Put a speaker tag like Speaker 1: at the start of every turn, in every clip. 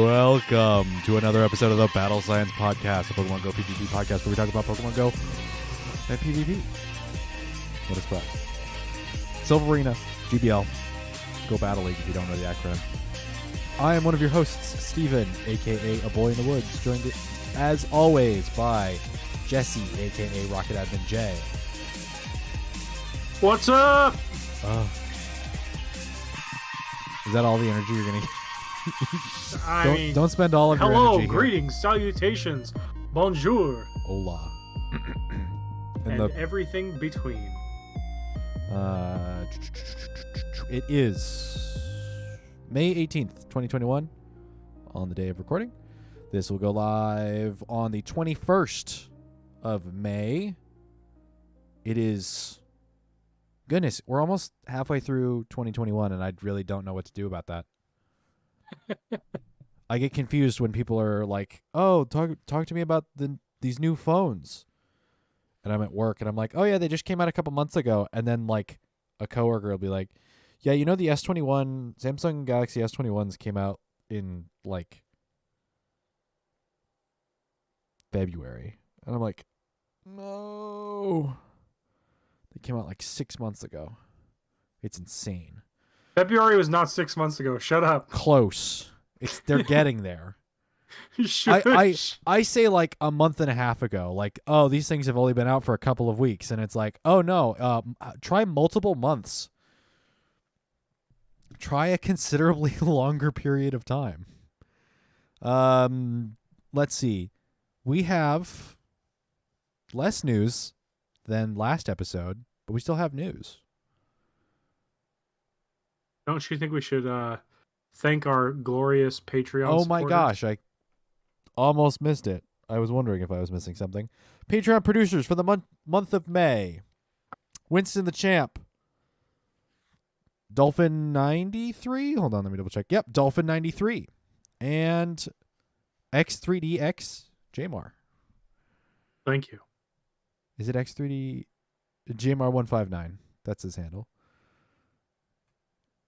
Speaker 1: Welcome to another episode of the Battle Science Podcast, a Pokemon Go PvP podcast where we talk about Pokemon Go and PvP. What a spot. Silph Arena, GBL, Go Battle League if you don't know the acronym. I am one of your hosts, Steven, a.k.a. aBoyInTheWoods, joined as always by Jesse, a.k.a. RocketAdminJ.
Speaker 2: What's up?
Speaker 1: Is that all the energy you're going to don't spend all of your energy.
Speaker 2: Hello, greetings, salutations, bonjour.
Speaker 1: Hola.
Speaker 2: and everything between.
Speaker 1: It is May 18th, 2021, on the day of recording. This will go live on the 21st of May. It is... Goodness, we're almost halfway through 2021, and I really don't know what to do about that. I get confused when people are like, "Oh, talk to me about these new phones," and I'm at work, and I'm like, "Oh yeah, they just came out a couple months ago," and then like a coworker will be like, "Yeah, you know the S21 Samsung Galaxy S21s came out in like February," and I'm like, "No, they came out like 6 months ago. It's insane."
Speaker 2: February was not 6 months ago. Shut up.
Speaker 1: Close. They're getting there. I say like a month and a half ago, like, oh, these things have only been out for a couple of weeks, and it's like, oh no, try multiple months. Try a considerably longer period of time. Let's see. We have less news than last episode, but we still have news.
Speaker 2: Don't you think we should thank our glorious Patreon
Speaker 1: Oh my
Speaker 2: supporters?
Speaker 1: gosh, I almost missed it. I was wondering if I was missing something. Patreon producers for the month of May. Winston the Champ. Dolphin 93. Hold on, let me double check. Yep, Dolphin 93. And X3DX Jmar.
Speaker 2: Thank you.
Speaker 1: Is it X3D Jmar 159? That's his handle.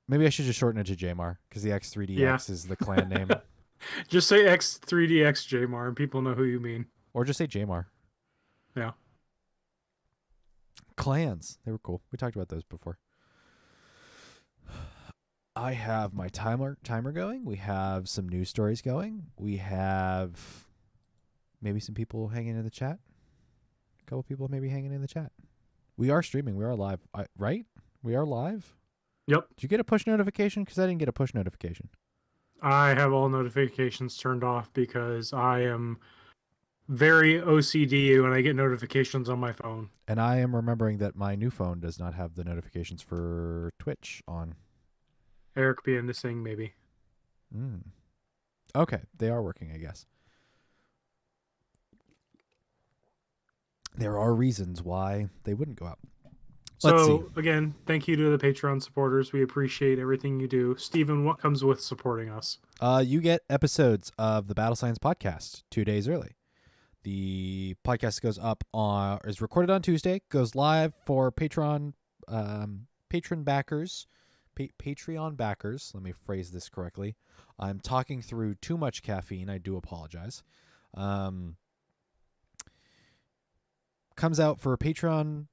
Speaker 1: Maybe I should just shorten it to Jmar because the X3DX is the clan name.
Speaker 2: Just say X3DX Jmar and people know who you mean.
Speaker 1: Or just say Jmar.
Speaker 2: Yeah.
Speaker 1: Clans. They were cool. We talked about those before. I have my timer going. We have some news stories going. We have maybe some people hanging in the chat. A couple people maybe hanging in the chat. We are streaming. We are live. Right? We are live?
Speaker 2: Yep.
Speaker 1: Did you get a push notification? Because I didn't get a push notification.
Speaker 2: I have all notifications turned off because I am very OCD when I get notifications on my phone.
Speaker 1: And I am remembering that my new phone does not have the notifications for Twitch on.
Speaker 2: Eric being the thing, maybe.
Speaker 1: Okay, they are working, I guess. There are reasons why they wouldn't go out.
Speaker 2: So, again, thank you to the Patreon supporters. We appreciate everything you do. Steven, what comes with supporting us?
Speaker 1: You get episodes of the Battle Science Podcast 2 days early. The podcast goes up is recorded on Tuesday, goes live for patron backers. Patreon backers. Let me phrase this correctly. I'm talking through too much caffeine. I do apologize. Comes out for Patreon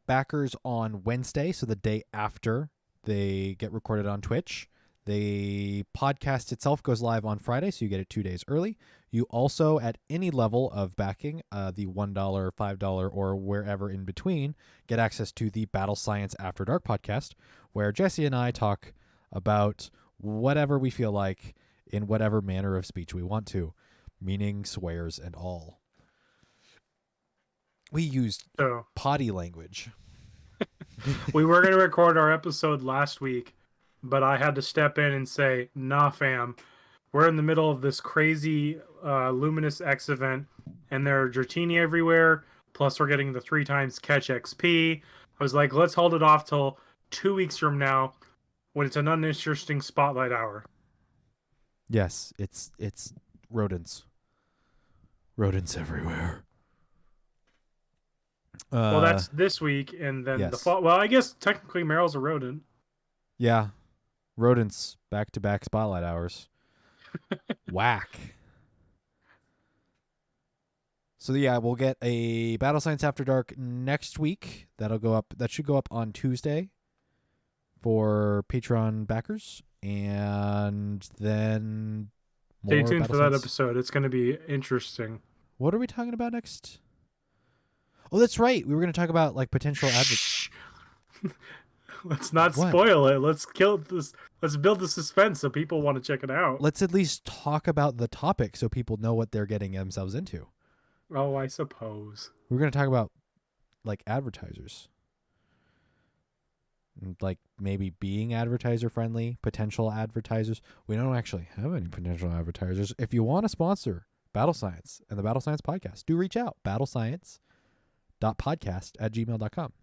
Speaker 1: backers on Wednesday, so the day after they get recorded on Twitch. The podcast itself goes live on Friday, so you get it 2 days early. You also, at any level of backing, the $1, $5, or wherever in between, get access to the Battle Science After Dark podcast, where Jesse and I talk about whatever we feel like in whatever manner of speech we want to, meaning swears and all. We used potty language.
Speaker 2: We were going to record our episode last week, but I had to step in and say, nah, fam. We're in the middle of this crazy Luminous X event, and there are Dratini everywhere, plus we're getting the 3 times catch XP. I was like, let's hold it off till 2 weeks from now when it's an uninteresting spotlight hour.
Speaker 1: Yes, it's rodents. Rodents everywhere.
Speaker 2: Well, that's this week, and then
Speaker 1: yes.
Speaker 2: the fall. Well, I guess technically Meryl's a rodent.
Speaker 1: Yeah. Rodents back-to-back spotlight hours. Whack. So yeah, we'll get a Battle Science After Dark next week. That'll go up. That should go up on Tuesday for Patreon backers, and then
Speaker 2: Stay
Speaker 1: more
Speaker 2: tuned
Speaker 1: Battle
Speaker 2: for that
Speaker 1: Science.
Speaker 2: episode. It's going to be interesting.
Speaker 1: What are we talking about next? Oh, that's right. We were going to talk about like potential adverts.
Speaker 2: Let's not
Speaker 1: What?
Speaker 2: spoil it. Let's kill this. Let's build the suspense so people want to check it out.
Speaker 1: Let's at least talk about the topic so people know what they're getting themselves into.
Speaker 2: Oh, I suppose.
Speaker 1: We're going to talk about like advertisers. And, like maybe being advertiser friendly, potential advertisers. We don't actually have any potential advertisers. If you want to sponsor Battle Science and the Battle Science podcast, do reach out. battlescience.podcast@gmail.com.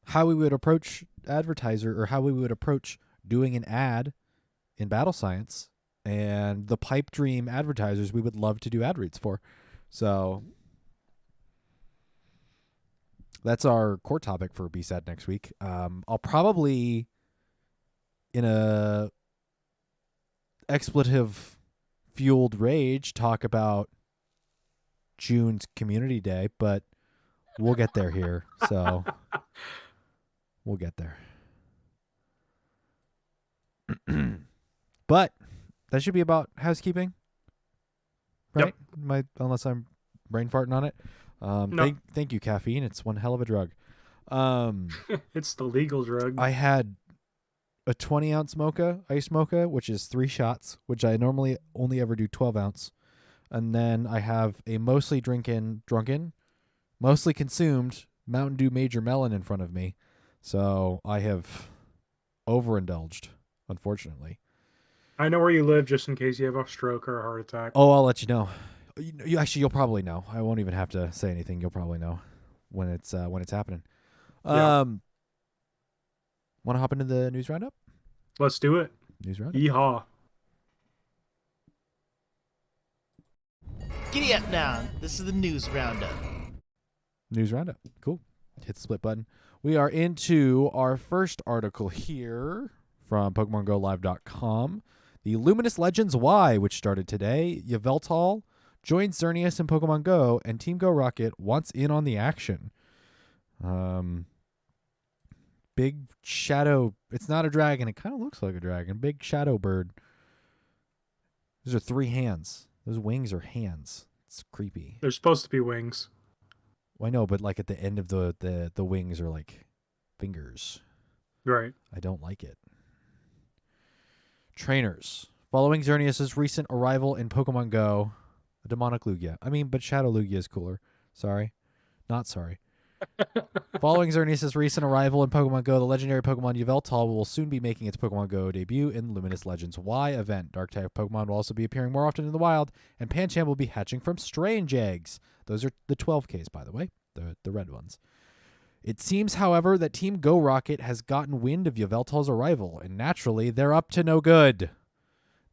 Speaker 1: How we would approach advertiser, or how we would approach doing an ad in Battle Science, and the pipe dream advertisers we would love to do ad reads for. So that's our core topic for BSAD next week. I'll probably, in a expletive fueled rage, talk about June's Community Day, but we'll get there here. So we'll get there. But that should be about housekeeping, right? Unless I'm brain farting on it.
Speaker 2: No.
Speaker 1: Thank you, caffeine. It's one hell of a drug.
Speaker 2: It's the legal drug.
Speaker 1: I had a 20-ounce mocha, iced mocha, which is 3 shots, which I normally only ever do 12-ounce. And then I have a mostly drunken, mostly consumed Mountain Dew Major Melon in front of me. So I have overindulged, unfortunately.
Speaker 2: I know where you live, just in case you have a stroke or a heart attack.
Speaker 1: Oh, I'll let you know. You'll probably know. I won't even have to say anything. You'll probably know when it's happening.
Speaker 2: Yeah.
Speaker 1: Want to hop into the news roundup?
Speaker 2: Let's do it.
Speaker 1: News roundup.
Speaker 2: Yeehaw.
Speaker 3: Giddy up now. This is the news roundup.
Speaker 1: News roundup. Cool. Hit the split button. We are into our first article here from PokemonGoLive.com. The Luminous Legends Y, which started today. Yveltal joins Xerneas in Pokemon Go, and Team Go Rocket wants in on the action. Big shadow. It's not a dragon. It kind of looks like a dragon. Big shadow bird. Those are 3 hands. Those wings are hands. It's creepy.
Speaker 2: They're supposed to be wings.
Speaker 1: Well, I know, but like at the end of the wings are like fingers.
Speaker 2: Right.
Speaker 1: I don't like it. Trainers. Following Xerneas' recent arrival in Pokemon Go, a demonic Lugia. But Shadow Lugia is cooler. Sorry. Not sorry. Following Xerneas' recent arrival in Pokemon Go, the legendary Pokemon Yveltal will soon be making its Pokemon Go debut in Luminous Legends Y event. Dark-type Pokemon will also be appearing more often in the wild, and Pancham will be hatching from strange eggs. Those are the 12Ks, by the way, the red ones. It seems, however, that Team Go Rocket has gotten wind of Yveltal's arrival, and naturally, they're up to no good.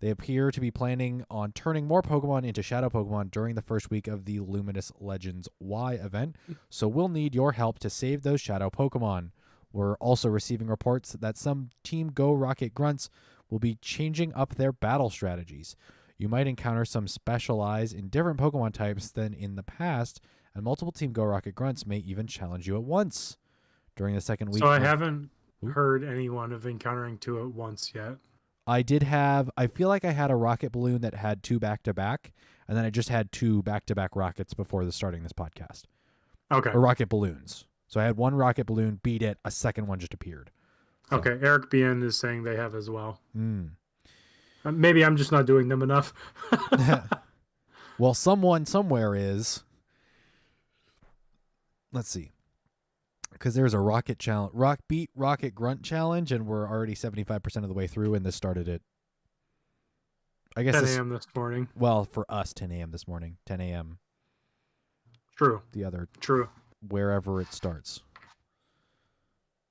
Speaker 1: They appear to be planning on turning more Pokemon into Shadow Pokemon during the first week of the Luminous Legends Y event, so we'll need your help to save those Shadow Pokemon. We're also receiving reports that some Team Go Rocket grunts will be changing up their battle strategies. You might encounter some specialize in different Pokemon types than in the past, and multiple Team Go Rocket grunts may even challenge you at once. During the second week...
Speaker 2: So I haven't heard anyone of encountering 2 at once yet.
Speaker 1: I feel like I had a rocket balloon that had 2 back-to-back, and then I just had 2 back-to-back rockets before starting this podcast.
Speaker 2: Okay.
Speaker 1: Or rocket balloons. So I had 1 rocket balloon, beat it, a second one just appeared. So.
Speaker 2: Okay, Eric BN is saying they have as well. Maybe I'm just not doing them enough.
Speaker 1: Well, someone somewhere is. Let's see. Because there's a rocket challenge, rocket grunt challenge, and we're already 75% of the way through, and this started at, I guess,
Speaker 2: 10 a.m. this morning.
Speaker 1: Well, for us, 10 a.m. this morning, 10 a.m.
Speaker 2: True.
Speaker 1: The other,
Speaker 2: true.
Speaker 1: Wherever it starts.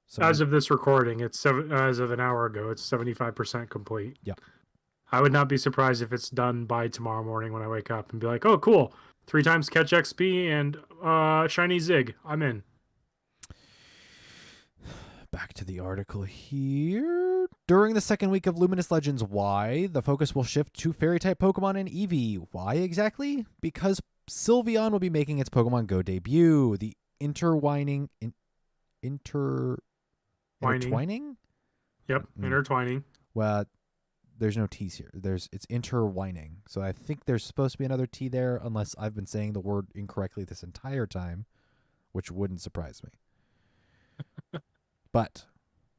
Speaker 1: So
Speaker 2: as of this recording, as of an hour ago, it's 75% complete.
Speaker 1: Yep.
Speaker 2: I would not be surprised if it's done by tomorrow morning when I wake up and be like, oh, cool. 3 times catch XP and shiny Zig. I'm in.
Speaker 1: back to the article here. During the second week of Luminous Legends Y, the focus will shift to Fairy-type Pokemon and Eevee. Why exactly? Because Sylveon will be making its Pokemon Go debut. The intertwining?
Speaker 2: Yep, intertwining.
Speaker 1: Well, there's no T's here. It's intertwining. So I think there's supposed to be another T there, unless I've been saying the word incorrectly this entire time, which wouldn't surprise me. But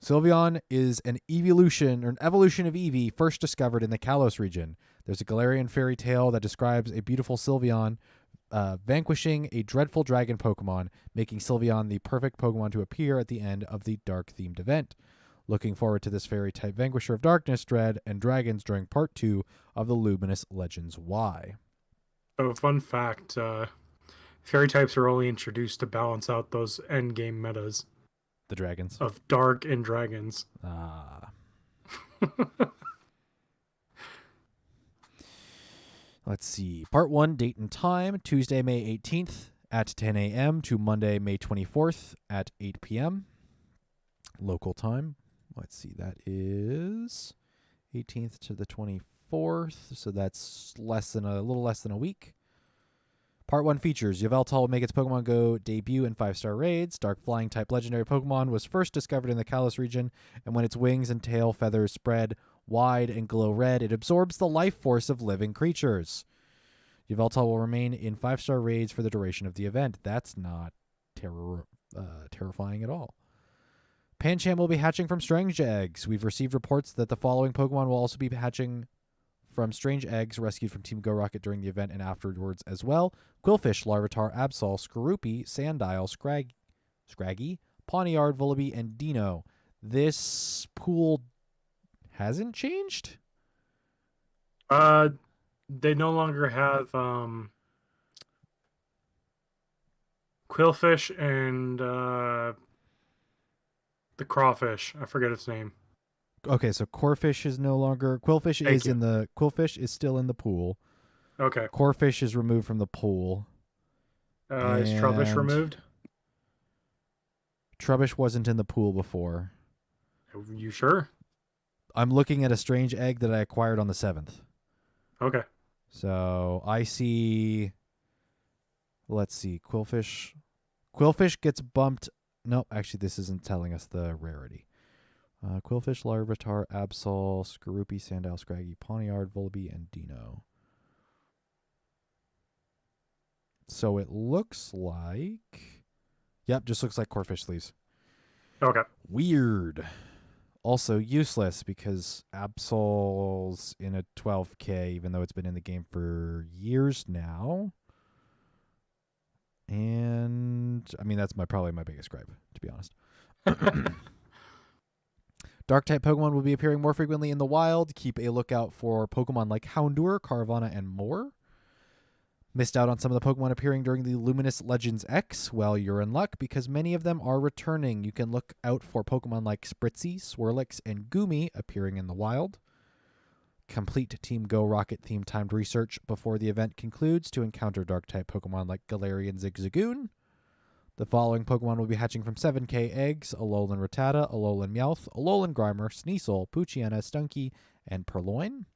Speaker 1: Sylveon is an evolution of Eevee first discovered in the Kalos region. There's a Galarian fairy tale that describes a beautiful Sylveon vanquishing a dreadful dragon Pokemon, making Sylveon the perfect Pokemon to appear at the end of the dark-themed event. Looking forward to this fairy-type vanquisher of darkness, dread, and dragons during Part 2 of the Luminous Legends Y.
Speaker 2: Oh, fun fact, fairy types are only introduced to balance out those endgame metas.
Speaker 1: The dragons.
Speaker 2: Of dark and dragons.
Speaker 1: Let's see. Part 1, date and time, Tuesday, May 18th at 10 a.m. to Monday, May 24th at 8 p.m. Local time. Let's see. That is 18th to the 24th. So that's a little less than a week. Part 1 features. Yveltal will make its Pokemon Go debut in 5-star raids. Dark Flying type legendary Pokemon was first discovered in the Kalos region, and when its wings and tail feathers spread wide and glow red, it absorbs the life force of living creatures. Yveltal will remain in 5-star raids for the duration of the event. That's not terrifying at all. Pancham will be hatching from strange eggs. We've received reports that the following Pokemon will also be hatching from strange eggs rescued from Team Go Rocket during the event and afterwards as well. Quillfish, Larvitar, Absol, Skorupi, Sandile, Scraggy, Pawniard, Vullaby, and Dino. This pool hasn't changed?
Speaker 2: They no longer have Quillfish and the crawfish. I forget its name.
Speaker 1: Okay, so Corfish is no longer... Quillfish is still in the pool.
Speaker 2: Okay.
Speaker 1: Corfish is removed from the pool.
Speaker 2: Is Trubbish removed?
Speaker 1: Trubbish wasn't in the pool before.
Speaker 2: Are you sure?
Speaker 1: I'm looking at a strange egg that I acquired on the 7th.
Speaker 2: Okay.
Speaker 1: So I see... Let's see. Quillfish. Quillfish gets bumped... No, actually, this isn't telling us the rarity. Quillfish, Larvitar, Absol, Skorupi, Sandile, Scraggy, Pawniard, Vullaby, and Dino. So it looks like... Yep, just looks like Corfish leaves.
Speaker 2: Okay.
Speaker 1: Weird. Also useless because Absol's in a 12K, even though it's been in the game for years now. And, I mean, that's probably my biggest gripe, to be honest. Dark-type Pokemon will be appearing more frequently in the wild. Keep a lookout for Pokemon like Houndour, Carvanha, and more. Missed out on some of the Pokemon appearing during the Luminous Legends X? Well, you're in luck because many of them are returning. You can look out for Pokemon like Spritzee, Swirlix, and Goomy appearing in the wild. Complete Team Go Rocket themed timed research before the event concludes to encounter Dark-type Pokemon like Galarian Zigzagoon. The following Pokemon will be hatching from 7K eggs: Alolan Rattata, Alolan Meowth, Alolan Grimer, Sneasel, Poochyena, Stunky, and Purloin.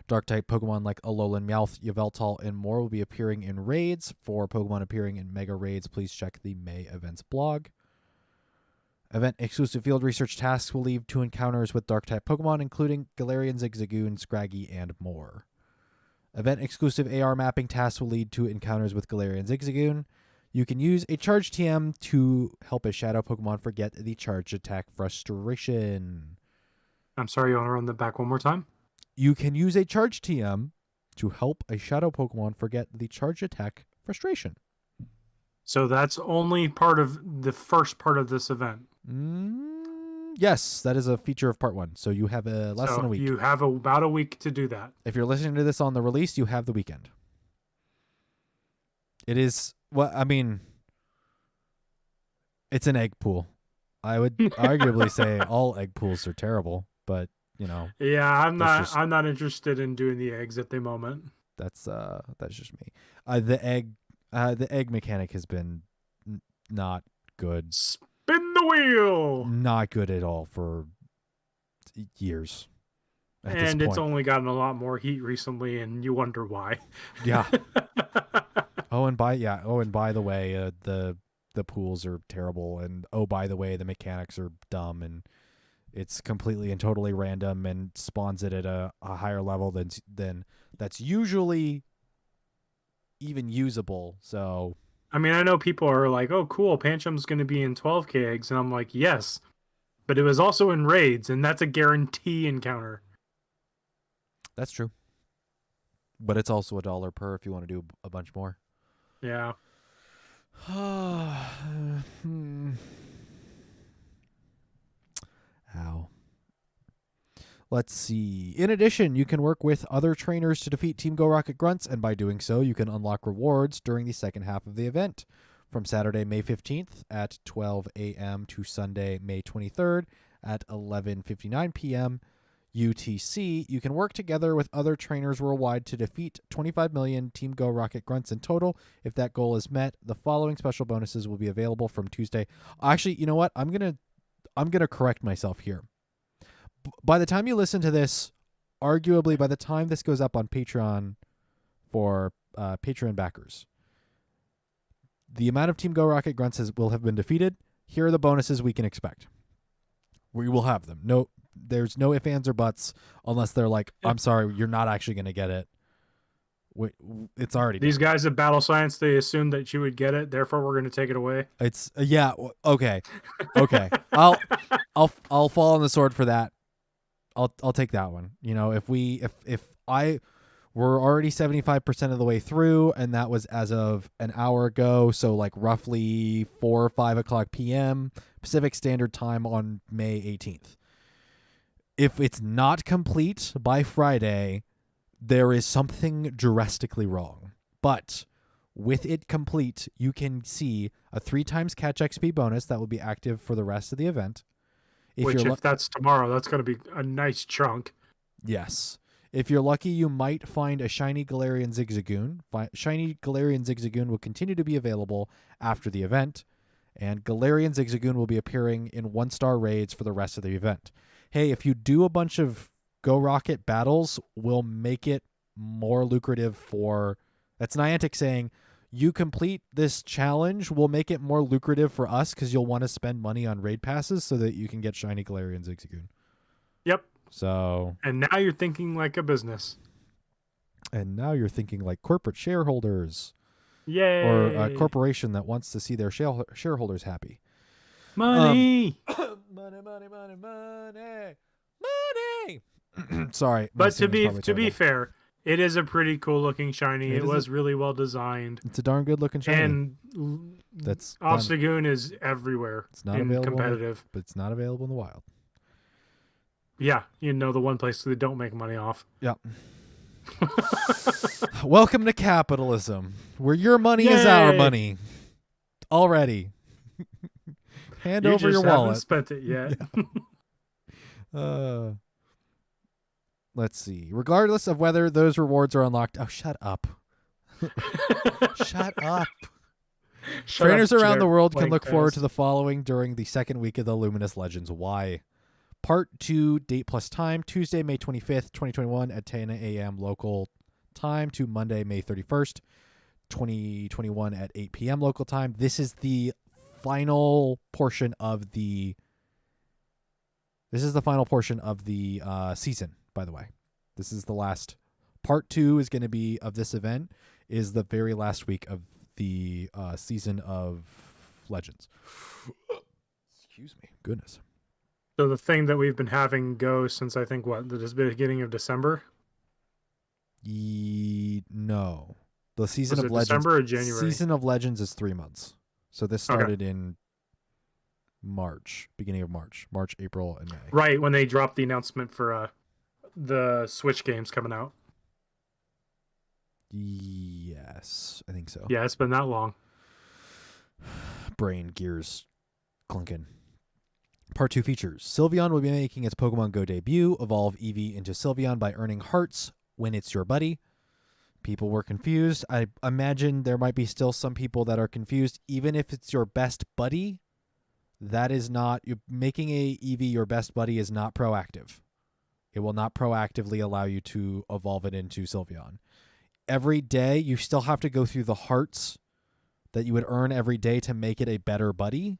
Speaker 1: Dark-type Pokemon like Alolan Meowth, Yveltal, and more will be appearing in raids. For Pokemon appearing in Mega Raids, please check the May Events blog. Event-exclusive field research tasks will lead to encounters with Dark-type Pokemon, including Galarian Zigzagoon, Scraggy, and more. Event-exclusive AR mapping tasks will lead to encounters with Galarian Zigzagoon. You can use a Charge TM to help a Shadow Pokemon forget the Charge Attack Frustration.
Speaker 2: I'm sorry, you want to run that back one more time?
Speaker 1: You can use a Charge TM to help a Shadow Pokemon forget the Charge Attack Frustration.
Speaker 2: So that's only part of the first part of this event?
Speaker 1: Yes, that is a feature of Part 1. So you have less than a week.
Speaker 2: You have about a week to do that.
Speaker 1: If you're listening to this on the release, you have the weekend. It is... Well, I mean, it's an egg pool. I would arguably say all egg pools are terrible, but you know.
Speaker 2: Yeah, I'm not interested in doing the eggs at the moment.
Speaker 1: That's just me. The egg mechanic has been not good.
Speaker 2: Spin the the wheel.
Speaker 1: Not good at all for years. At this
Speaker 2: And it's
Speaker 1: point.
Speaker 2: only gotten a lot more heat recently, and you wonder why.
Speaker 1: Yeah. And by the way, the pools are terrible, and by the way, the mechanics are dumb, and it's completely and totally random, and spawns it at a higher level than that's usually even usable. So,
Speaker 2: I mean, I know people are like, "Oh, cool, Pancham's going to be in 12k eggs," and I'm like, "Yes, but it was also in raids, and that's a guarantee encounter."
Speaker 1: that's true. But it's also $1 per if you want to do a bunch more.
Speaker 2: Yeah.
Speaker 1: Ow. Let's see. In addition, you can work with other trainers to defeat Team Go Rocket Grunts, and by doing so, you can unlock rewards during the second half of the event. From Saturday, May 15th at 12 a.m. to Sunday, May 23rd at 11:59 p.m. UTC, you can work together with other trainers worldwide to defeat 25 million Team Go Rocket Grunts in total. If that goal is met, the following special bonuses will be available from Tuesday. Actually, you know what? I'm gonna correct myself here. By the time you listen to this, arguably by the time this goes up on Patreon for Patreon backers, the amount of Team Go Rocket Grunts will have been defeated. Here are the bonuses we can expect. We will have them. No, there's no ifs, ands, or buts unless they're like, I'm sorry, you're not actually going to get it. It's already
Speaker 2: These
Speaker 1: done.
Speaker 2: guys at Battle Science, they assumed that you would get it, therefore we're going to take it away.
Speaker 1: It's okay. I'll fall on the sword for that. I'll take that one. You know, if we're already 75% of the way through, and that was as of an hour ago, so like roughly 4 or 5 o'clock p.m. Pacific Standard Time on May 18th. If it's not complete by Friday, there is something drastically wrong. But with it complete, you can see a 3 times catch XP bonus that will be active for the rest of the event.
Speaker 2: If that's tomorrow, that's going to be a nice chunk.
Speaker 1: Yes. If you're lucky, you might find a shiny Galarian Zigzagoon. Shiny Galarian Zigzagoon will continue to be available after the event, and Galarian Zigzagoon will be appearing in 1-star raids for the rest of the event. Hey, if you do a bunch of Go Rocket battles, we'll make it more lucrative for... That's Niantic saying, you complete this challenge, we'll make it more lucrative for us because you'll want to spend money on raid passes so that you can get shiny Galarian Zigzagoon.
Speaker 2: Yep.
Speaker 1: So...
Speaker 2: And now you're thinking like a business.
Speaker 1: And now you're thinking like corporate shareholders.
Speaker 2: Yay!
Speaker 1: Or a corporation that wants to see their shareholders happy.
Speaker 2: Money!
Speaker 1: Money! Sorry.
Speaker 2: But to be fair, it is a pretty cool looking shiny. It was really well designed.
Speaker 1: It's a darn good looking shiny.
Speaker 2: And
Speaker 1: that's
Speaker 2: Obstagoon is everywhere.
Speaker 1: It's not available
Speaker 2: competitive.
Speaker 1: But it's not available in the wild.
Speaker 2: Yeah, you know, the one place they don't make money off.
Speaker 1: Yep. Welcome to capitalism, where your money is our money. Already. Hand over your wallet.
Speaker 2: Haven't spent it yet.
Speaker 1: Yeah. Let's see. Regardless of whether those rewards are unlocked. Oh, shut up. Shut up. Trainers around the world can look forward to the following during the second week of the Luminous Legends. Why? Part 2, date plus time, Tuesday, May 25th, 2021 at 10 a.m. local time to Monday, May 31st, 2021 at 8 p.m. local time. This is the final portion of the season, by the way. This is the last. Part 2 is going to be of this event is the very last week of the season of Legends. Excuse me. Goodness.
Speaker 2: So the thing that we've been having go since I think the beginning of December?
Speaker 1: No. The season of Legends.
Speaker 2: December or January?
Speaker 1: Season of Legends is 3 months. So this started in March, beginning of March, April, and May.
Speaker 2: Right, when they dropped the announcement for the Switch games coming out.
Speaker 1: Yes, I think so.
Speaker 2: Yeah, it's been that long.
Speaker 1: Brain gears clunking. Part 2 features. Sylveon will be making its Pokemon Go debut. Evolve Eevee into Sylveon by earning hearts when it's your buddy. People were confused. I imagine there might be still some people that are confused. Even if it's your best buddy, that is not making a Eevee your best buddy is not proactive. It will not proactively allow you to evolve it into Sylveon. Every day, you still have to go through the hearts that you would earn every day to make it a better buddy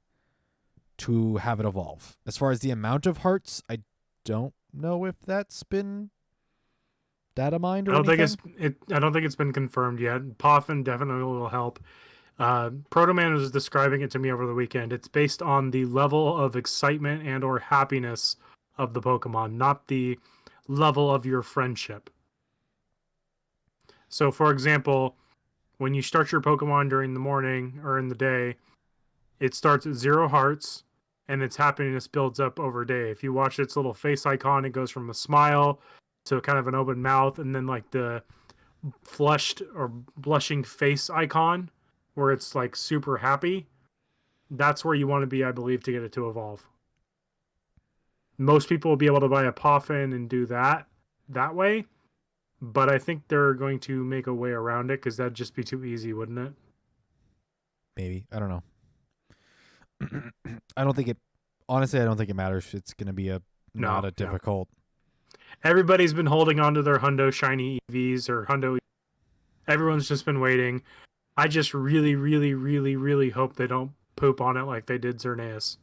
Speaker 1: to have it evolve. As far as the amount of hearts, I don't know if that's been data mined or anything.
Speaker 2: I don't think it's been confirmed yet. Poffin definitely will help. Protoman was describing it to me over the weekend. It's based on the level of excitement and or happiness of the Pokemon, not the level of your friendship. So, for example, when you start your Pokemon during the morning or in the day, it starts at 0 hearts, and its happiness builds up over day. If you watch its little face icon, it goes from a smile to kind of an open mouth, and then like the flushed or blushing face icon, where it's like super happy. That's where you want to be, I believe, to get it to evolve. Most people will be able to buy a Poffin and do that way, but I think they're going to make a way around it because that'd just be too easy, wouldn't it?
Speaker 1: Maybe. I don't know. I don't think it matters. It's going to be not a difficult.
Speaker 2: Everybody's been holding on to their Hundo shiny EVs or Hundo. Everyone's just been waiting. I just really, really, really, really hope they don't poop on it like they did Xerneas.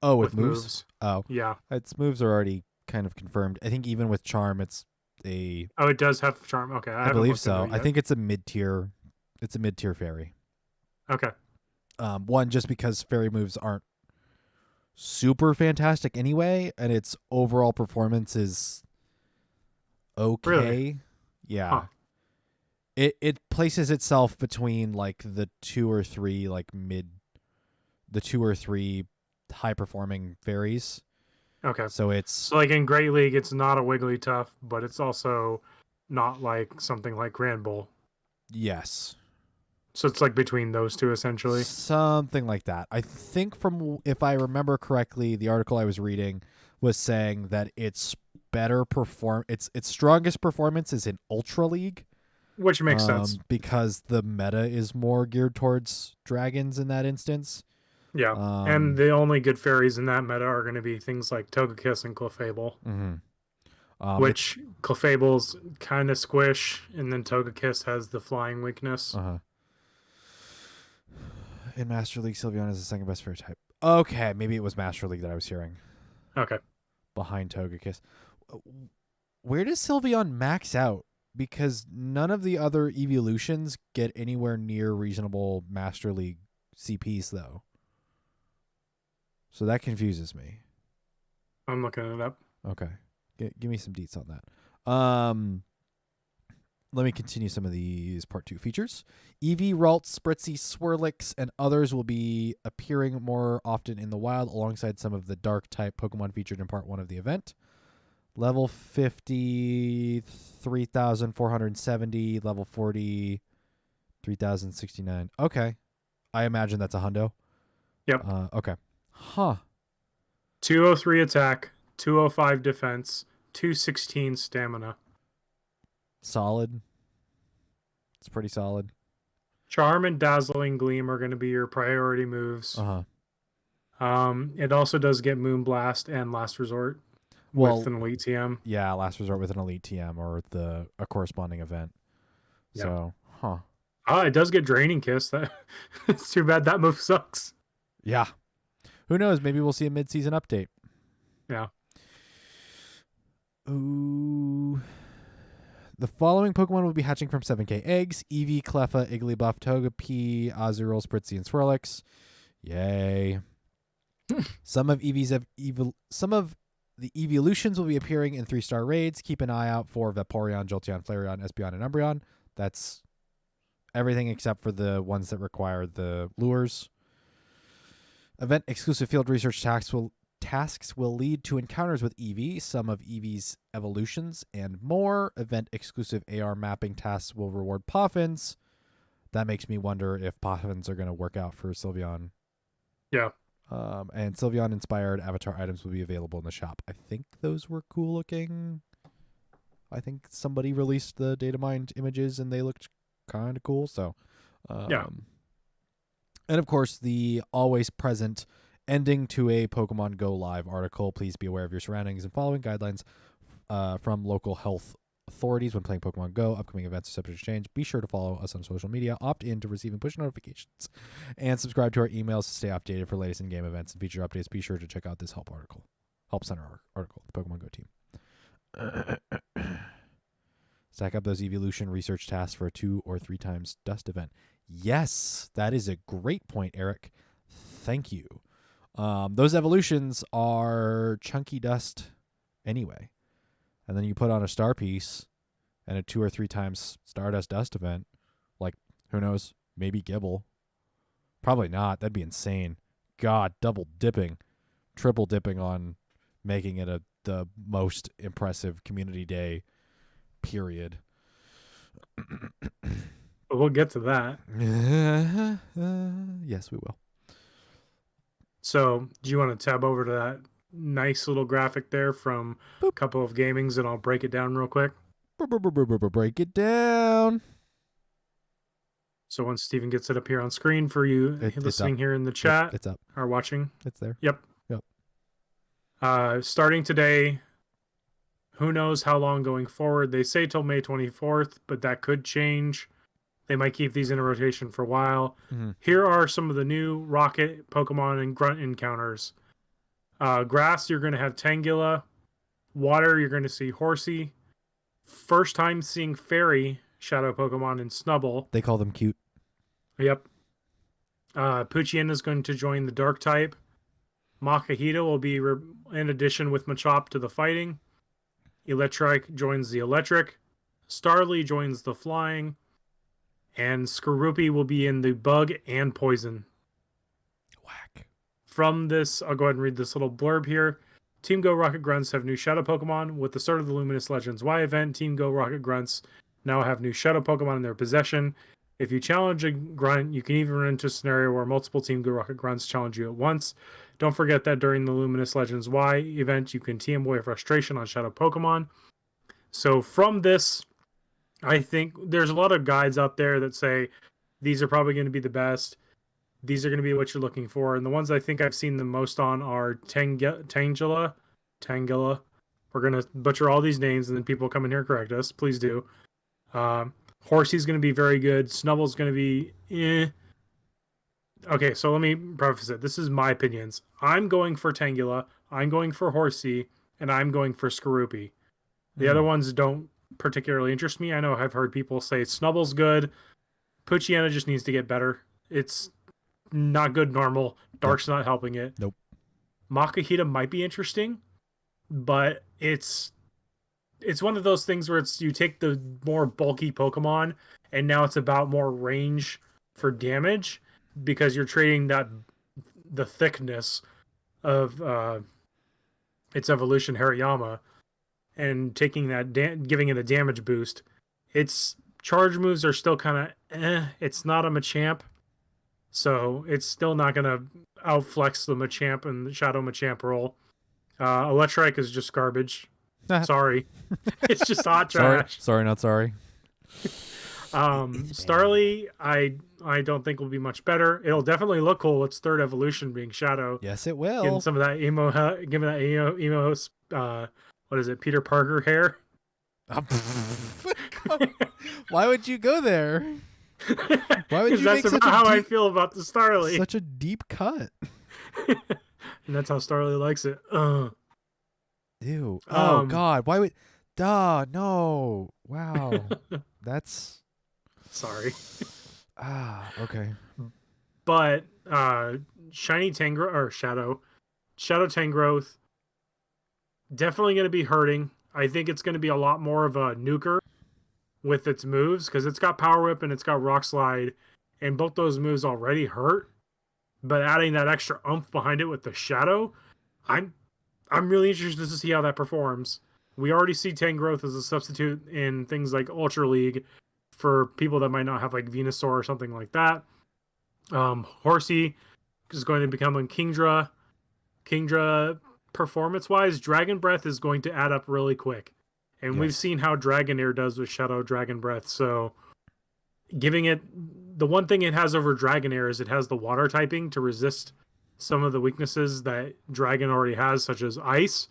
Speaker 1: Oh, with moves? Oh.
Speaker 2: Yeah.
Speaker 1: Its moves are already kind of confirmed. I think even with Charm, it's a...
Speaker 2: Oh, it does have Charm. Okay.
Speaker 1: I believe so. I think it's a mid-tier fairy.
Speaker 2: Okay.
Speaker 1: One, just because fairy moves aren't super fantastic anyway, and its overall performance is okay.
Speaker 2: Really?
Speaker 1: Yeah.
Speaker 2: Huh.
Speaker 1: It places itself between like the 2 or 3 high performing fairies.
Speaker 2: Okay.
Speaker 1: So it's
Speaker 2: like in Great League, it's not a Wigglytuff, but it's also not like something like Grand Bull.
Speaker 1: Yes.
Speaker 2: So it's like between those two essentially.
Speaker 1: Something like that. I think if I remember correctly, the article I was reading was saying that its strongest performance is in Ultra League.
Speaker 2: Which makes sense.
Speaker 1: Because the meta is more geared towards dragons in that instance.
Speaker 2: Yeah. And the only good fairies in that meta are going to be things like Togekiss and Clefable.
Speaker 1: Mm-hmm.
Speaker 2: Which Clefable's kind of squish, and then Togekiss has the flying weakness.
Speaker 1: Uh-huh. In Master League, Sylveon is the second best fairy type. Okay, maybe it was Master League that I was hearing.
Speaker 2: Okay.
Speaker 1: Behind Togekiss. Where does Sylveon max out? Because none of the other evolutions get anywhere near reasonable Master League CPs, though. So that confuses me.
Speaker 2: I'm looking it up.
Speaker 1: Okay. Give me some deets on that. Let me continue some of these Part 2 features. Eevee, Ralt, Spritzee, Swirlix, and others will be appearing more often in the wild alongside some of the Dark-type Pokemon featured in Part 1 of the event. Level 50, 3,470. Level 40, 3,069. Okay. I imagine that's a hundo.
Speaker 2: Yep.
Speaker 1: Okay. Huh.
Speaker 2: 203 attack, 205 defense, 216 stamina.
Speaker 1: Solid. It's pretty solid.
Speaker 2: Charm and Dazzling Gleam are going to be your priority moves.
Speaker 1: Uh-huh.
Speaker 2: It also does get Moonblast and Last Resort with an Elite TM.
Speaker 1: Yeah, Last Resort with an Elite TM or a corresponding event.
Speaker 2: Yep.
Speaker 1: So, huh.
Speaker 2: It does get Draining Kiss. It's too bad that move sucks.
Speaker 1: Yeah. Who knows? Maybe we'll see a mid-season update.
Speaker 2: Yeah.
Speaker 1: Ooh. The following Pokemon will be hatching from 7K eggs: Eevee, Cleffa, Igglybuff, Togepi, Azurill, Spritzee, and Swirlix. Yay. Some of the evolutions will be appearing in 3-star raids. Keep an eye out for Vaporeon, Jolteon, Flareon, Espeon, and Umbreon. That's everything except for the ones that require the lures. Event exclusive field research tasks will lead to encounters with Eevee, some of Eevee's evolutions, and more. Event exclusive AR mapping tasks will reward Poffins. That makes me wonder if Poffins are going to work out for Sylveon.
Speaker 2: Yeah.
Speaker 1: And Sylveon inspired avatar items will be available in the shop. I think those were cool looking. I think somebody released the data mined images and they looked kind of cool. So,
Speaker 2: yeah.
Speaker 1: And of course, the always present Ending to a Pokemon Go Live article. Please be aware of your surroundings and following guidelines from local health authorities when playing Pokemon Go. Upcoming events are subject to change. Be sure to follow us on social media, opt in to receive and push notifications, and subscribe to our emails to stay updated for latest in-game events and feature updates. Be sure to check out this help center article, the Pokemon Go team. Stack up those evolution research tasks for a 2 or 3 times dust event. Yes, that is a great point, Eric. Thank you. Those evolutions are chunky dust anyway. And then you put on a star piece and a 2 or 3 times Stardust dust event. Like, who knows? Maybe Gible. Probably not. That'd be insane. God, double dipping, triple dipping on making it the most impressive community day, period.
Speaker 2: We'll get to that.
Speaker 1: Yes, we will.
Speaker 2: So, do you want to tab over to that nice little graphic there from a couple of gamings, and I'll break it down real quick?
Speaker 1: Break it down.
Speaker 2: So once Steven gets it up here on screen for you listening here in the chat
Speaker 1: it's up.
Speaker 2: or watching.
Speaker 1: It's there.
Speaker 2: Yep. Starting today, who knows how long going forward. They say till May 24th, but that could change. They might keep these in a rotation for a while.
Speaker 1: Mm-hmm.
Speaker 2: Here are some of the new Rocket, Pokemon, and Grunt encounters. Grass, you're going to have Tangela. Water, you're going to see Horsey. First time seeing Fairy Shadow Pokemon in Snubble.
Speaker 1: They call them cute.
Speaker 2: Yep. Poochyena is going to join the Dark type. Makahita will be in addition with Machop to the fighting. Electrike joins the electric. Starly joins the flying. And Skorupi will be in the bug and poison.
Speaker 1: Whack.
Speaker 2: From this, I'll go ahead and read this little blurb here. Team Go Rocket Grunts have new Shadow Pokemon. With the start of the Luminous Legends Y event, Team Go Rocket Grunts now have new Shadow Pokemon in their possession. If you challenge a Grunt, you can even run into a scenario where multiple Team Go Rocket Grunts challenge you at once. Don't forget that during the Luminous Legends Y event, you can TM away frustration on Shadow Pokemon. So from this, I think there's a lot of guides out there that say these are probably going to be the best. These are going to be what you're looking for. And the ones I think I've seen the most on are Tangela. We're going to butcher all these names, and then people come in here and correct us. Please do. Horsey's going to be very good. Snubble's going to be eh. Okay, so let me preface it. This is my opinions. I'm going for Tangela. I'm going for Horsey. And I'm going for Skorupi. The other ones don't particularly interest me. I know I've heard people say Snubble's good. Poochyena just needs to get better. It's not good normal. Dark's not helping it.
Speaker 1: Nope.
Speaker 2: Makahita might be interesting, but it's one of those things where it's you take the more bulky Pokemon and now it's about more range for damage because you're trading the thickness of its evolution Hariyama and taking that giving it a damage boost. Its charge moves are still kind of it's not a Machamp. So it's still not going to outflex the Machamp and the Shadow Machamp role. Electrike is just garbage. Sorry. It's just hot trash.
Speaker 1: Sorry, not sorry.
Speaker 2: Starly, I don't think will be much better. It'll definitely look cool. Its third evolution being Shadow.
Speaker 1: Yes, it will.
Speaker 2: Getting some of that give me that emo what is it, Peter Parker hair?
Speaker 1: Why would you go there? Why would you
Speaker 2: that's
Speaker 1: make
Speaker 2: about how I feel about the Starly.
Speaker 1: Such a deep cut.
Speaker 2: And that's how Starly likes it.
Speaker 1: Ew. Oh God. Why would? Duh. No. Wow. That's.
Speaker 2: Sorry.
Speaker 1: Okay.
Speaker 2: But shiny Tangrowth or Shadow Tangrowth definitely going to be hurting. I think it's going to be a lot more of a nuker with its moves because it's got Power Whip and it's got Rock Slide, and both those moves already hurt. But adding that extra oomph behind it with the Shadow, I'm really interested to see how that performs. We already see Tangrowth as a substitute in things like Ultra League for people that might not have like Venusaur or something like that. Horsey is going to become a Kingdra. Kingdra, performance-wise, Dragon Breath is going to add up really quick. And we've seen how Dragonair does with Shadow Dragon Breath. So giving it... The one thing it has over Dragonair is it has the water typing to resist some of the weaknesses that Dragon already has, such as Ice.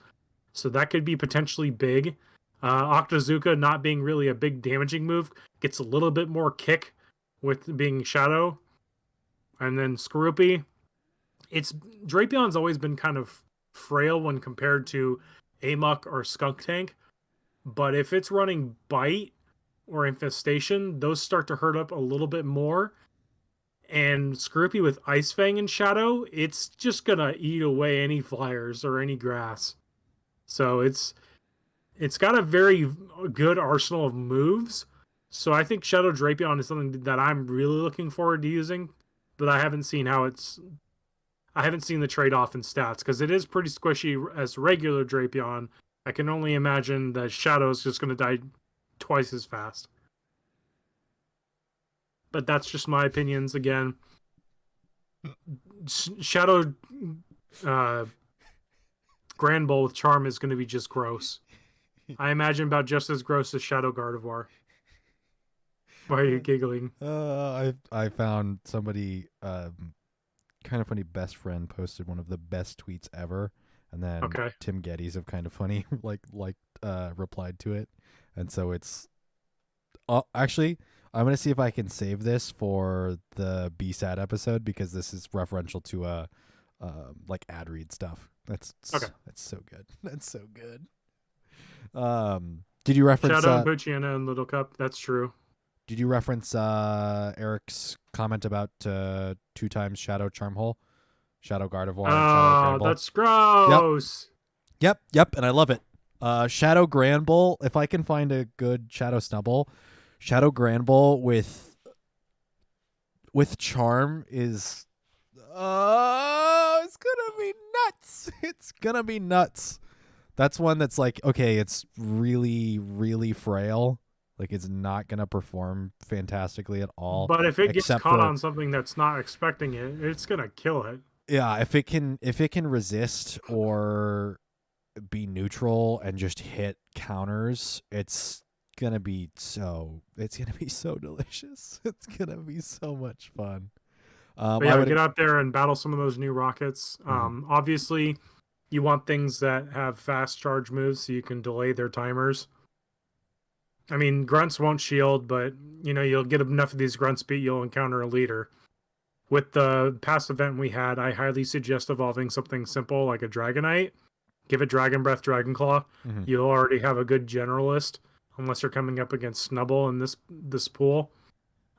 Speaker 2: So that could be potentially big. Octazooka not being really a big damaging move, gets a little bit more kick with being Shadow. And then Skorupi. Drapion's always been kind of frail when compared to Amok or Skunk Tank. But if it's running Bite or Infestation, those start to hurt up a little bit more. And Skorupi with Ice Fang and Shadow, it's just gonna eat away any flyers or any grass. So it's got a very good arsenal of moves. So I think Shadow Drapion is something that I'm really looking forward to using, but I haven't seen the trade-off in stats because it is pretty squishy as regular Drapion. I can only imagine that Shadow is just going to die twice as fast. But that's just my opinions again. Shadow Grand Bull with Charm is going to be just gross. I imagine about just as gross as Shadow Gardevoir. Why are you giggling?
Speaker 1: I found somebody kind of funny best friend posted one of the best tweets ever, and then Tim Geddes of Kind of Funny replied to it, and so it's actually I'm gonna see if I can save this for the BSAT episode because this is referential to ad read stuff. That's so good. That's so good. Did you reference
Speaker 2: Shadow and Poochyena and Little Cup? That's true.
Speaker 1: Did you reference Eric's comment about 2 times Shadow Charmhole, Shadow Gardevoir, and Shadow Granbull?
Speaker 2: That's gross.
Speaker 1: Yep, and I love it. Shadow Granbull, if I can find a good Shadow Snubbull, Shadow Granbull with Charm is it's gonna be nuts. It's gonna be nuts. That's one that's like, okay, it's really, really frail. Like, it's not going to perform fantastically at all.
Speaker 2: But if it gets caught on something that's not expecting it, it's going to kill it.
Speaker 1: Yeah, if it can resist or be neutral and just hit counters, it's going to be so delicious. It's going to be so much fun.
Speaker 2: Get out there and battle some of those new rockets. Obviously, you want things that have fast charge moves so you can delay their timers. I mean, grunts won't shield, but you'll get enough of these grunts beat, you'll encounter a leader. With the past event we had, I highly suggest evolving something simple like a Dragonite. Give it Dragon Breath, Dragon Claw. You'll already have a good generalist, unless you're coming up against Snubbull in this pool.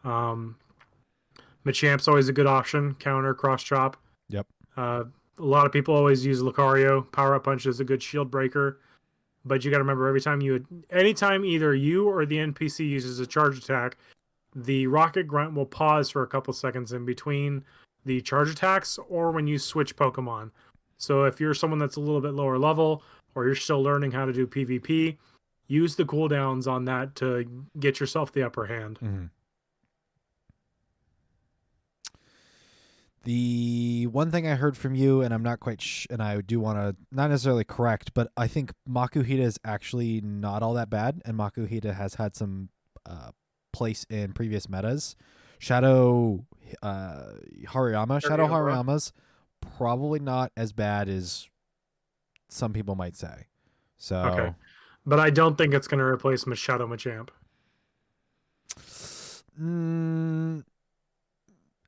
Speaker 2: Machamp's always a good option. Counter, cross chop.
Speaker 1: Yep.
Speaker 2: A lot of people always use Lucario. Power Up Punch is a good shield breaker. But you got to remember, anytime either you or the NPC uses a charge attack, the Rocket Grunt will pause for a couple seconds in between the charge attacks or when you switch Pokemon. So if you're someone that's a little bit lower level or you're still learning how to do PvP, use the cooldowns on that to get yourself the upper hand.
Speaker 1: The one thing I heard from you, and I'm not quite and I do want to not necessarily correct, but I think Makuhita is actually not all that bad, and Makuhita has had some place in previous metas. Shadow Hariyama's probably not as bad as some people might say. So,
Speaker 2: okay. But I don't think it's going to replace Shadow Machamp.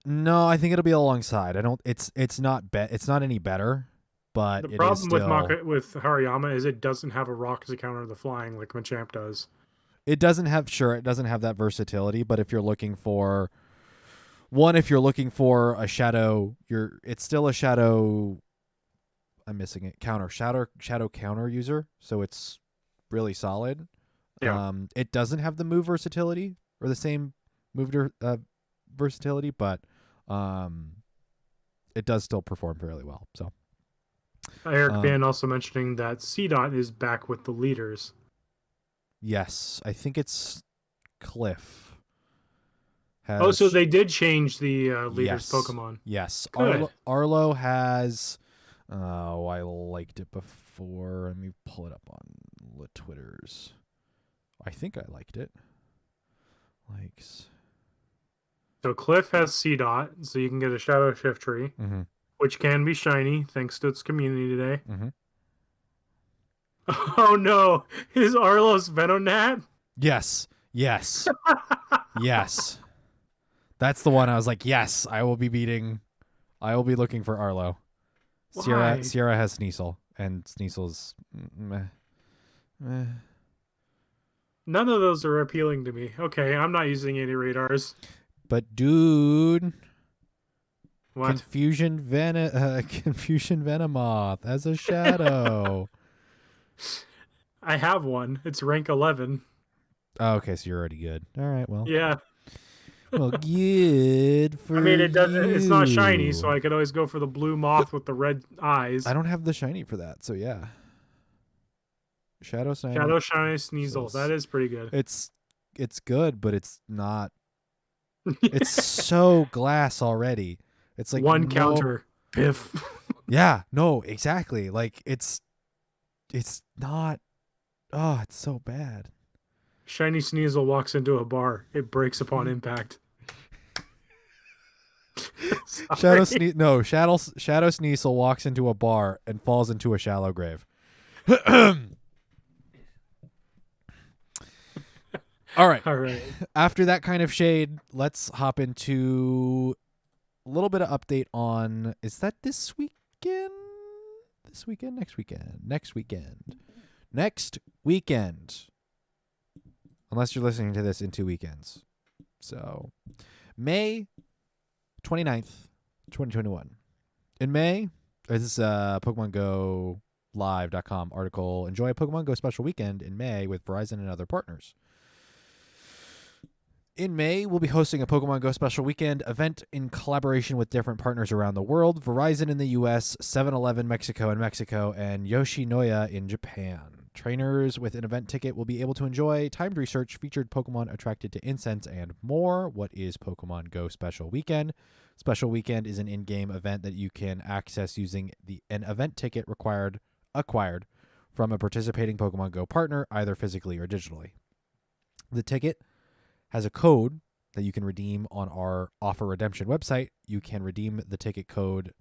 Speaker 1: No, I think it'll be alongside. It's not any better, but
Speaker 2: the problem with Hariyama is it doesn't have a rock to counter the flying like Machamp does.
Speaker 1: It doesn't have that versatility, but if you're looking for a shadow, it's still a shadow. I'm missing it. Shadow counter user, so it's really solid.
Speaker 2: Yeah.
Speaker 1: It doesn't have the move versatility or the same move versatility, but it does still perform fairly well. So
Speaker 2: Eric Ban also mentioning that CDOT is back with the leaders.
Speaker 1: Yes, I think it's Cliff.
Speaker 2: So they did change the leaders Pokemon.
Speaker 1: Yes,
Speaker 2: good.
Speaker 1: Arlo has. Oh, I liked it before. Let me pull it up on the Twitters. I think I liked it. Likes.
Speaker 2: So Cliff has CDOT, so you can get a Shadow Shift Tree, which can be shiny thanks to its community today.
Speaker 1: Mm-hmm.
Speaker 2: Oh no, is Arlos Venonat?
Speaker 1: Yes. Yes. Yes. That's the one I was like, yes, I will be looking for Arlo.
Speaker 2: Why?
Speaker 1: Sierra has Sneasel, and Sneasel's meh.
Speaker 2: None of those are appealing to me. Okay, I'm not using any radars.
Speaker 1: But dude,
Speaker 2: What?
Speaker 1: Confusion Venomoth as a shadow.
Speaker 2: I have one. It's rank 11.
Speaker 1: Oh, okay, so you're already good. All right, well.
Speaker 2: Yeah.
Speaker 1: Well, good for
Speaker 2: I mean, it doesn't. It's not shiny,
Speaker 1: you.
Speaker 2: so I could always go for the blue moth with the red eyes.
Speaker 1: I don't have the shiny for that, so yeah. Shadow Shiny.
Speaker 2: Shadow Shiny Sneasel. That is pretty good.
Speaker 1: It's good, but it's not. It's so glass already. It's like
Speaker 2: one counter. Piff.
Speaker 1: Yeah, no, exactly. Like it's not. Oh, it's so bad.
Speaker 2: Shiny Sneasel walks into a bar. It breaks upon impact.
Speaker 1: Shadow Sneasel walks into a bar and falls into a shallow grave. All right. After that kind of shade, let's hop into a little bit of update on, is that this weekend? This weekend? Next weekend? Next weekend. Next weekend. Unless you're listening to this in 2 weekends. So, May 29th, 2021. In May, this is Pokemon Go Live.com article. Enjoy a Pokemon Go special weekend in May with Verizon and other partners. In May, we'll be hosting a Pokemon Go special weekend event in collaboration with different partners around the world. Verizon in the US, 7-Eleven Mexico in Mexico, and Yoshinoya in Japan. Trainers with an event ticket will be able to enjoy timed research, featured Pokemon attracted to incense, and more. What is Pokemon Go Special Weekend? Special Weekend is an in-game event that you can access using an event ticket acquired from a participating Pokemon Go partner, either physically or digitally. The ticket has a code that you can redeem on our offer redemption website. You can redeem the ticket code.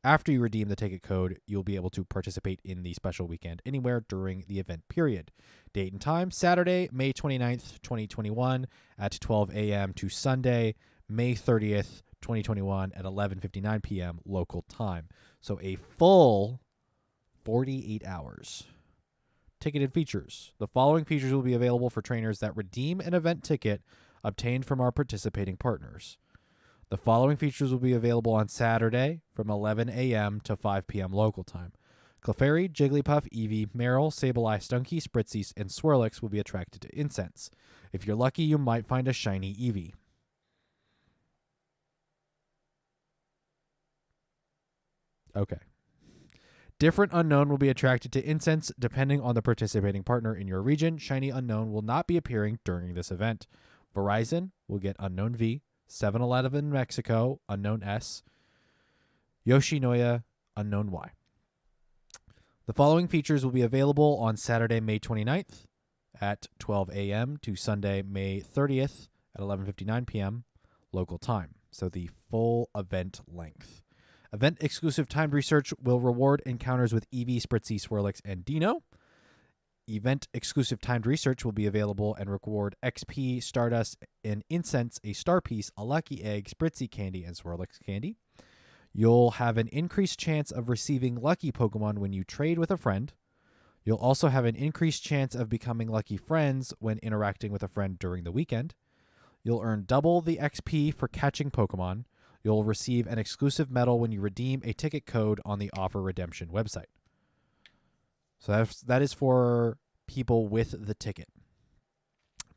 Speaker 1: After you redeem the ticket code, you'll be able to participate in the special weekend anywhere during the event period. Date and time, Saturday, May 29th, 2021 at 12 a.m. to Sunday, May 30th, 2021 at 11:59 p.m. local time. So a full 48 hours. Ticketed features. The following features will be available for trainers that redeem an event ticket obtained from our participating partners. The following features will be available on Saturday from 11 a.m. to 5 p.m. local time. Clefairy, Jigglypuff, Eevee, Marill, Sableye, Stunky, Spritzy, and Swirlix will be attracted to incense. If you're lucky, you might find a shiny Eevee. Okay. Different Unknown will be attracted to incense depending on the participating partner in your region. Shiny Unknown will not be appearing during this event. Verizon will get Unknown V, 7-Eleven Mexico, Unknown S, Yoshinoya, Unknown Y. The following features will be available on Saturday, May 29th at 12 a.m. to Sunday, May 30th at 11:59 p.m. local time. So the full event length. Event-exclusive timed research will reward encounters with Eevee, Spritzy, Swirlix, and Dino. Event-exclusive timed research will be available and reward XP, Stardust, and Incense, a Star Piece, a Lucky Egg, Spritzy Candy, and Swirlix Candy. You'll have an increased chance of receiving Lucky Pokemon when you trade with a friend. You'll also have an increased chance of becoming Lucky Friends when interacting with a friend during the weekend. You'll earn double the XP for catching Pokemon. You'll receive an exclusive medal when you redeem a ticket code on the offer redemption website. So that is for people with the ticket.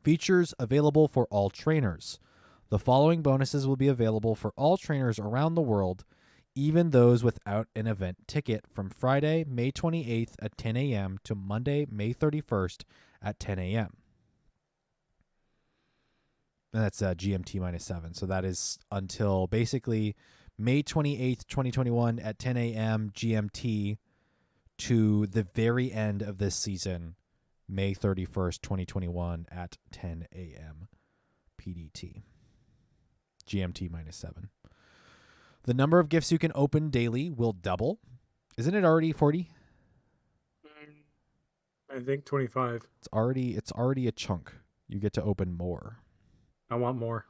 Speaker 1: Features available for all trainers. The following bonuses will be available for all trainers around the world, even those without an event ticket, from Friday, May 28th at 10 a.m. to Monday, May 31st at 10 a.m. And that's GMT -7. So that is until basically May 28th, 2021 at 10 a.m. GMT to the very end of this season, May 31st, 2021 at 10 a.m. PDT. GMT -7. The number of gifts you can open daily will double. Isn't it already 40?
Speaker 2: I think 25.
Speaker 1: It's already a chunk. You get to open more.
Speaker 2: I want more.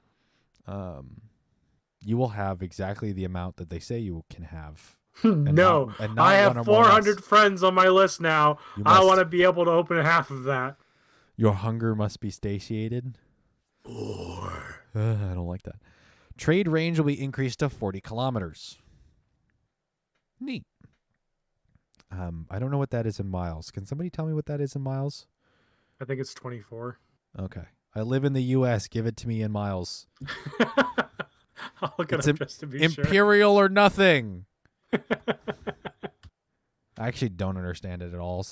Speaker 1: You will have exactly the amount that they say you can have.
Speaker 2: No,
Speaker 1: not
Speaker 2: I
Speaker 1: one or
Speaker 2: have
Speaker 1: more less.
Speaker 2: 400 friends on my list now. I want to be able to open half of that.
Speaker 1: Your hunger must be satiated. I don't like that. Trade range will be increased to 40 kilometers. Neat. I don't know what that is in miles. Can somebody tell me what that is in miles?
Speaker 2: I think it's 24.
Speaker 1: Okay. I live in the U.S. Give it to me in miles.
Speaker 2: I'll look it up just to be sure.
Speaker 1: Imperial or nothing. I actually don't understand it at all.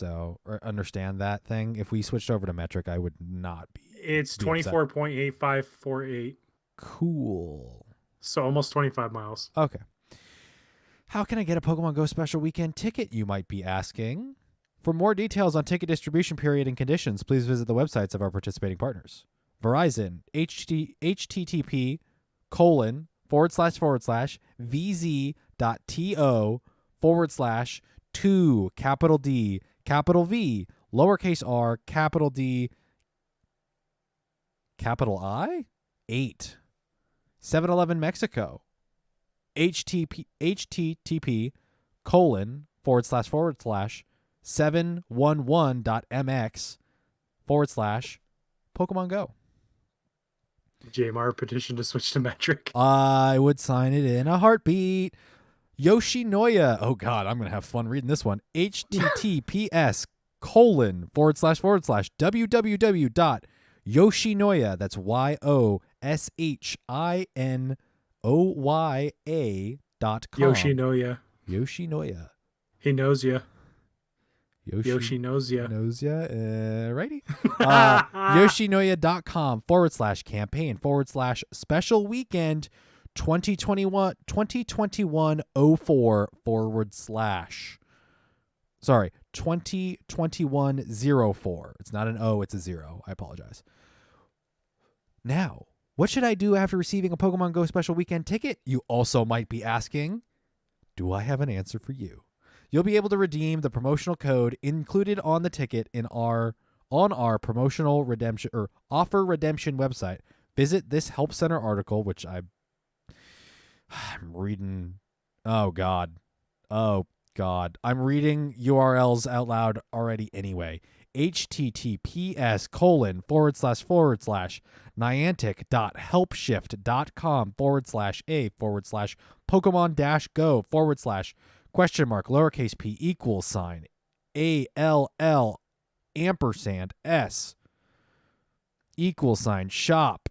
Speaker 1: Or understand that thing. If we switched over to metric, I would not be.
Speaker 2: It's 24.8548.
Speaker 1: Cool.
Speaker 2: So almost 25 miles.
Speaker 1: Okay. How can I get a Pokemon Go Special Weekend ticket, you might be asking? For more details on ticket distribution period and conditions, please visit the websites of our participating partners. Verizon, http://vz.to/2 capital D capital V lowercase r capital D capital I 8 7-Eleven Mexico http://711.mx/Pokemon Go.
Speaker 2: JMR petition to switch to metric.
Speaker 1: I would sign it in a heartbeat. Yoshinoya. Oh God, I'm gonna have fun reading this one. https://www.yoshinoya. That's YOSHINOYA.com.
Speaker 2: Yoshinoya.
Speaker 1: Yoshinoya.
Speaker 2: He knows ya.
Speaker 1: Yoshi
Speaker 2: knows ya.
Speaker 1: Knows ya. Righty. Yoshinoya.com/campaign/special weekend 2021-04/. Sorry, 2021-04. It's not an O, it's a 0. I apologize. Now, what should I do after receiving a Pokemon Go Special Weekend ticket? You also might be asking. Do I have an answer for you? You'll be able to redeem the promotional code included on the ticket on our promotional redemption or offer redemption website. Visit this Help Center article, which I'm reading. Oh God. I'm reading URLs out loud already anyway. https://niantic.helpshift.com/a/shop.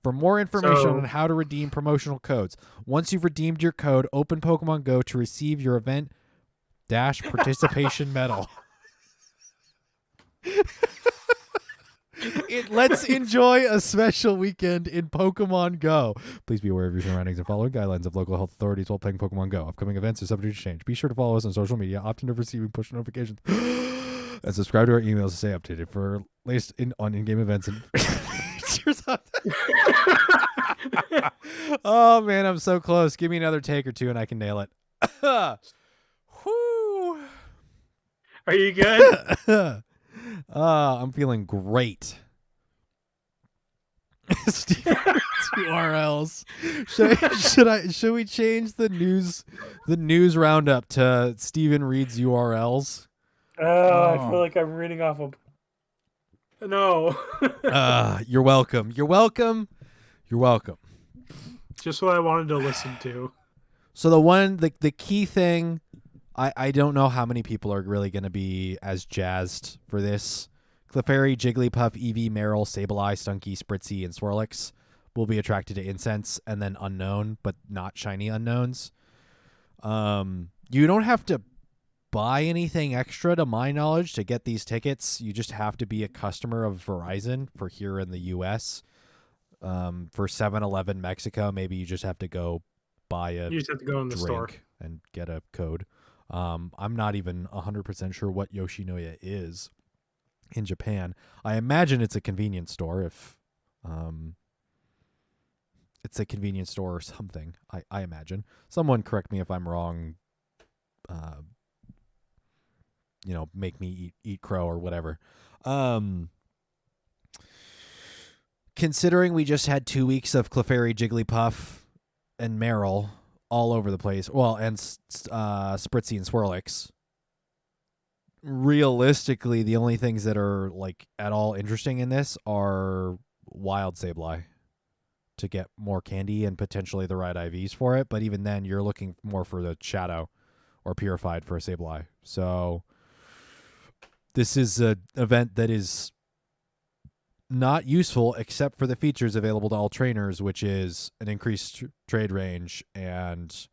Speaker 1: For more information on how to redeem promotional codes, once you've redeemed your code, open Pokemon Go to receive your event participation medal. Let's enjoy a special weekend in Pokemon Go. Please be aware of your surroundings and follow guidelines of local health authorities while playing Pokemon Go. Upcoming events are subject to change. Be sure to follow us on social media, opt into receiving push notifications, and subscribe to our emails to stay updated for latest on in-game events and features. Oh man, I'm so close. Give me another take or two and I can nail it. Whoo.
Speaker 2: Are you good?
Speaker 1: I'm feeling great. URLs. Should we change the news roundup to Steven reads URLs?
Speaker 2: I feel like I'm reading off of. No.
Speaker 1: You're welcome. You're welcome.
Speaker 2: Just what I wanted to listen to.
Speaker 1: So the key thing, I don't know how many people are really going to be as jazzed for this. Clefairy, Jigglypuff, Eevee, Marill, Sableye, Stunky, Spritzee, and Swirlix will be attracted to incense and then unknown, but not shiny unknowns. You don't have to buy anything extra, to my knowledge, to get these tickets. You just have to be a customer of Verizon for here in the U.S. For 7-Eleven Mexico, maybe you just have to go buy a
Speaker 2: You just have to go in the store
Speaker 1: and get a code. I'm not even 100% sure what Yoshinoya is. in Japan. I imagine it's a convenience store if it's a convenience store or something. I imagine. Someone correct me if I'm wrong. Make me eat crow or whatever. Considering we just had 2 weeks of Clefairy, Jigglypuff, and Meryl all over the place, well, and Spritzee and Swirlix, realistically, the only things that are like at all interesting in this are Wild Sableye to get more candy and potentially the right IVs for it. But even then, you're looking more for the Shadow or Purified for a Sableye. So this is an event that is not useful except for the features available to all trainers, which is an increased trade range and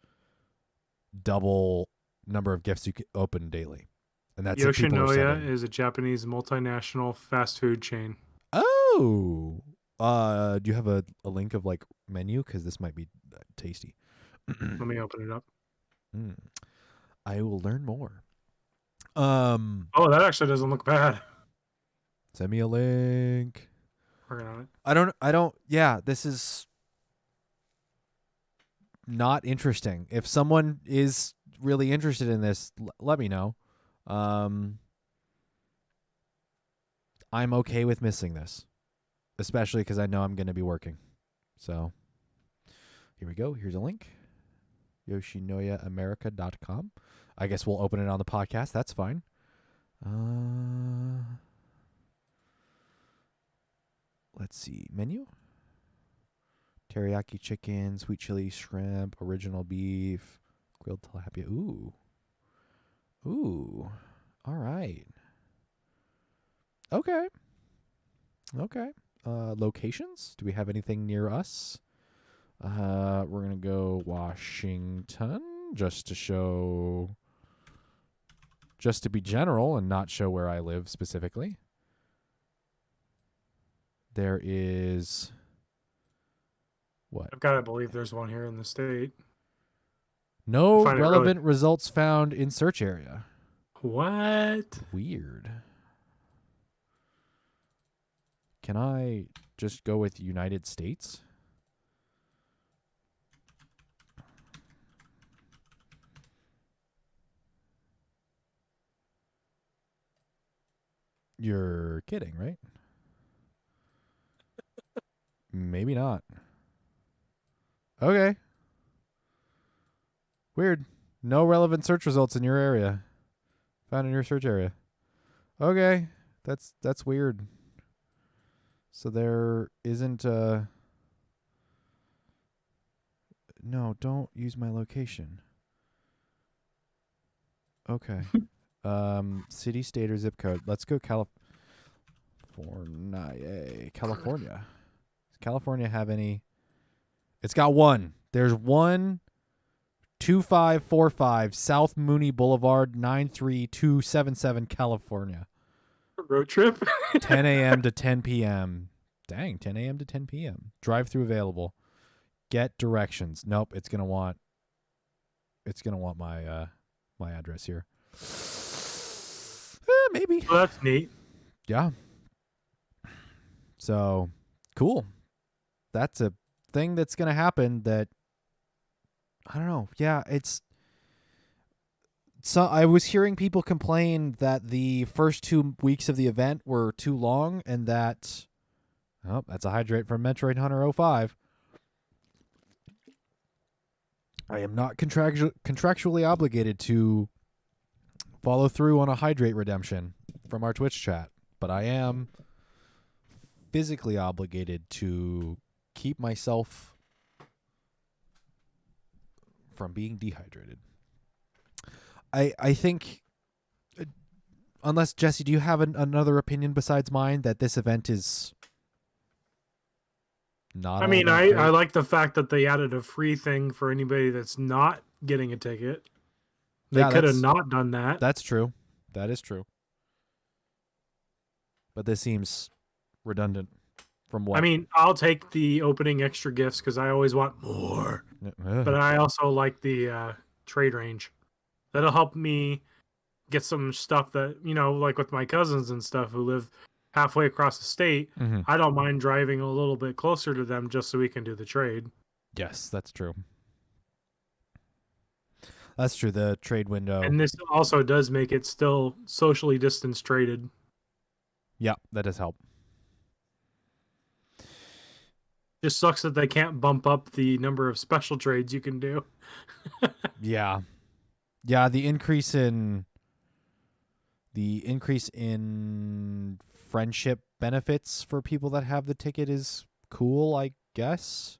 Speaker 1: double number of gifts you can open daily. And that's
Speaker 2: Yoshinoya is a Japanese multinational fast food chain.
Speaker 1: Oh, do you have a link of like menu? Because this might be tasty.
Speaker 2: Let me open it up.
Speaker 1: I will learn more.
Speaker 2: Oh, that actually doesn't look bad.
Speaker 1: Send me a link.
Speaker 2: Working on it.
Speaker 1: I don't. Yeah, this is not interesting. If someone is really interested in this, let me know. I'm okay with missing this, especially because I know I'm going to be working. So here we go. Here's a link. YoshinoyaAmerica.com. I guess we'll open it on the podcast. That's fine. Let's see. Menu. Teriyaki chicken, sweet chili shrimp, original beef, grilled tilapia. Ooh. All right. Okay. Locations? Do we have anything near us? We're going to go Washington just to be general and not show where I live specifically. There is what?
Speaker 2: I've got to believe there's one here in the state.
Speaker 1: No relevant results found in search area.
Speaker 2: What?
Speaker 1: Weird. Can I just go with United States? You're kidding, right? Maybe not. Okay. Weird. No relevant search results in your area. Found in your search area. Okay. That's weird. So there isn't No, don't use my location. Okay. City, state, or zip code. Let's go California. California. Does California have any? It's got one. There's 12545 South Mooney Boulevard, 93277, California.
Speaker 2: Road trip?
Speaker 1: 10 a.m. to 10 p.m. Dang, 10 a.m. to 10 p.m. Drive-through available. Get directions. Nope, it's gonna want my my address here. Maybe.
Speaker 2: Well, that's neat.
Speaker 1: Yeah. So, cool. That's a thing that's going to happen that, I don't know. Yeah, so I was hearing people complain that the first 2 weeks of the event were too long and that's a hydrate from Metroid Hunter 05. I am not contractually obligated to follow through on a hydrate redemption from our Twitch chat, but I am physically obligated to keep myself from being dehydrated. I think, unless Jesse, do you have another opinion besides mine that this event is not?
Speaker 2: I mean, I like the fact that they added a free thing for anybody that's not getting a ticket. They could have not done that.
Speaker 1: That's true. That is true. But this seems redundant from what?
Speaker 2: I mean, I'll take the opening extra gifts because I always want more. But I also like the trade range. That'll help me get some stuff that, like with my cousins and stuff who live halfway across the state,
Speaker 1: Mm-hmm.
Speaker 2: I don't mind driving a little bit closer to them just so we can do the trade.
Speaker 1: Yes, that's true. That's true. The trade window.
Speaker 2: And this also does make it still socially distanced traded.
Speaker 1: Yeah, that does help.
Speaker 2: Just sucks that they can't bump up the number of special trades you can do.
Speaker 1: Yeah. Yeah, the increase in friendship benefits for people that have the ticket is cool, I guess.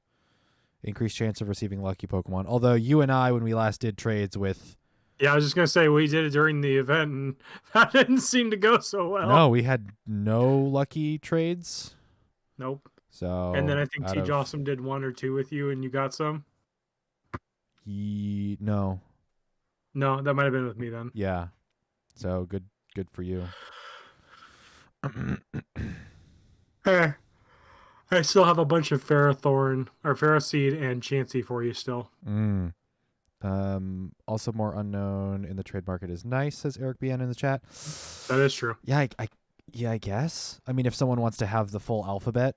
Speaker 1: Increased chance of receiving lucky Pokemon. Although you and I, when we last did trades with...
Speaker 2: Yeah, I was just going to say, we did it during the event, and that didn't seem to go so well.
Speaker 1: No, we had no lucky trades.
Speaker 2: Nope.
Speaker 1: So,
Speaker 2: And then I think T. Jossum did 1 or 2 with you, and you got some?
Speaker 1: No.
Speaker 2: No, that might have been with me then.
Speaker 1: Yeah. So, good for you.
Speaker 2: I still have a bunch of Ferrothorn, or Ferroseed and Chansey for you still.
Speaker 1: Also more unknown in the trade market is nice, says Eric BN in the chat.
Speaker 2: That is true.
Speaker 1: Yeah, I guess. I mean, if someone wants to have the full alphabet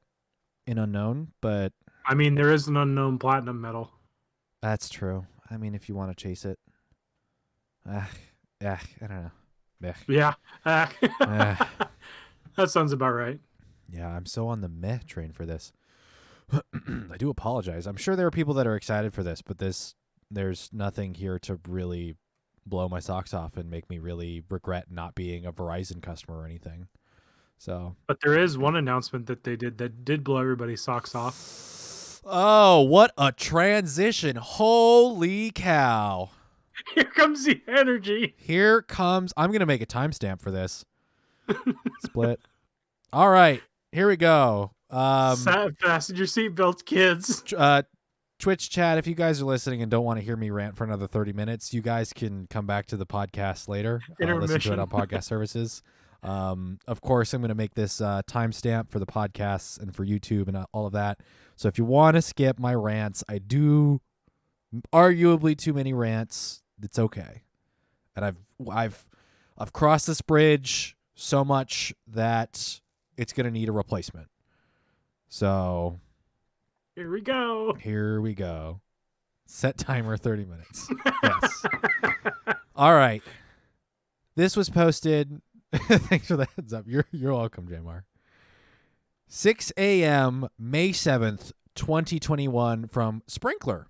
Speaker 1: in unknown, but...
Speaker 2: I mean, there is an unknown platinum medal.
Speaker 1: That's true. I mean, if you want to chase it. I don't know.
Speaker 2: Yeah. That sounds about right.
Speaker 1: Yeah, I'm so on the meh train for this. I do apologize. I'm sure there are people that are excited for this, but there's nothing here to really blow my socks off and make me really regret not being a Verizon customer or anything. So,
Speaker 2: but there is one announcement that they did that did blow everybody's socks off.
Speaker 1: Oh, what a transition. Holy cow.
Speaker 2: Here comes the energy.
Speaker 1: I'm going to make a timestamp for this. Split. All right, here we go.
Speaker 2: Fasten your seatbelts, kids.
Speaker 1: Twitch chat, if you guys are listening and don't want to hear me rant for another 30 minutes, you guys can come back to the podcast later. Listen to it on podcast services. Of course, I'm going to make this timestamp for the podcasts and for YouTube and all of that. So if you want to skip my rants, I do arguably too many rants. It's okay. And I've crossed this bridge so much that it's going to need a replacement. So
Speaker 2: here we go.
Speaker 1: Set timer 30 minutes. Yes. All right. This was posted. Thanks for the heads up. You're welcome, Jamar. 6 a.m. May 7th, 2021 from Sprinkler,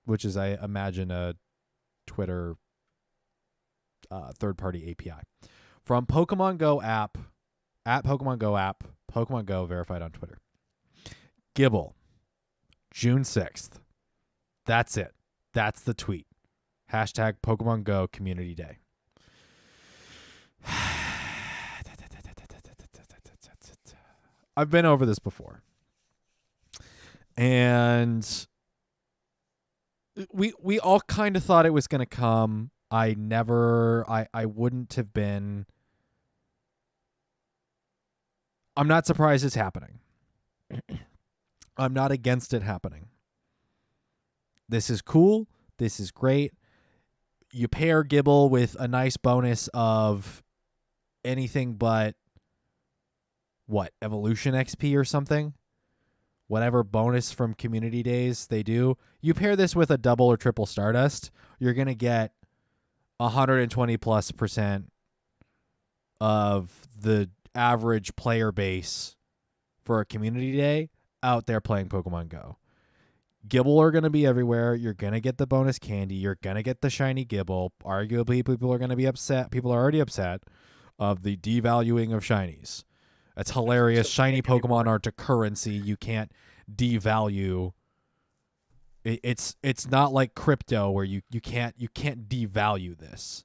Speaker 1: which is, I imagine, a Twitter third-party API. From Pokemon Go app, at Pokemon Go app, Pokemon Go verified on Twitter. Gible, June 6th. That's it. That's the tweet. Hashtag Pokemon Go Community Day. I've been over this before. And we all kind of thought it was going to come. I wouldn't have been. I'm not surprised it's happening. I'm not against it happening. This is cool. This is great. You pair Gible with a nice bonus of anything but evolution XP or something. Whatever bonus from community days they do. You pair this with a double or triple Stardust, you're going to get 120+% of the average player base for a community day out there playing Pokemon Go. Gible are going to be everywhere. You're going to get the bonus candy. You're going to get the shiny Gible. Arguably, people are going to be upset. People are already upset of the devaluing of shinies. That's hilarious. Shiny Pokemon aren't a currency. You can't devalue. It's not like crypto where you can't devalue this.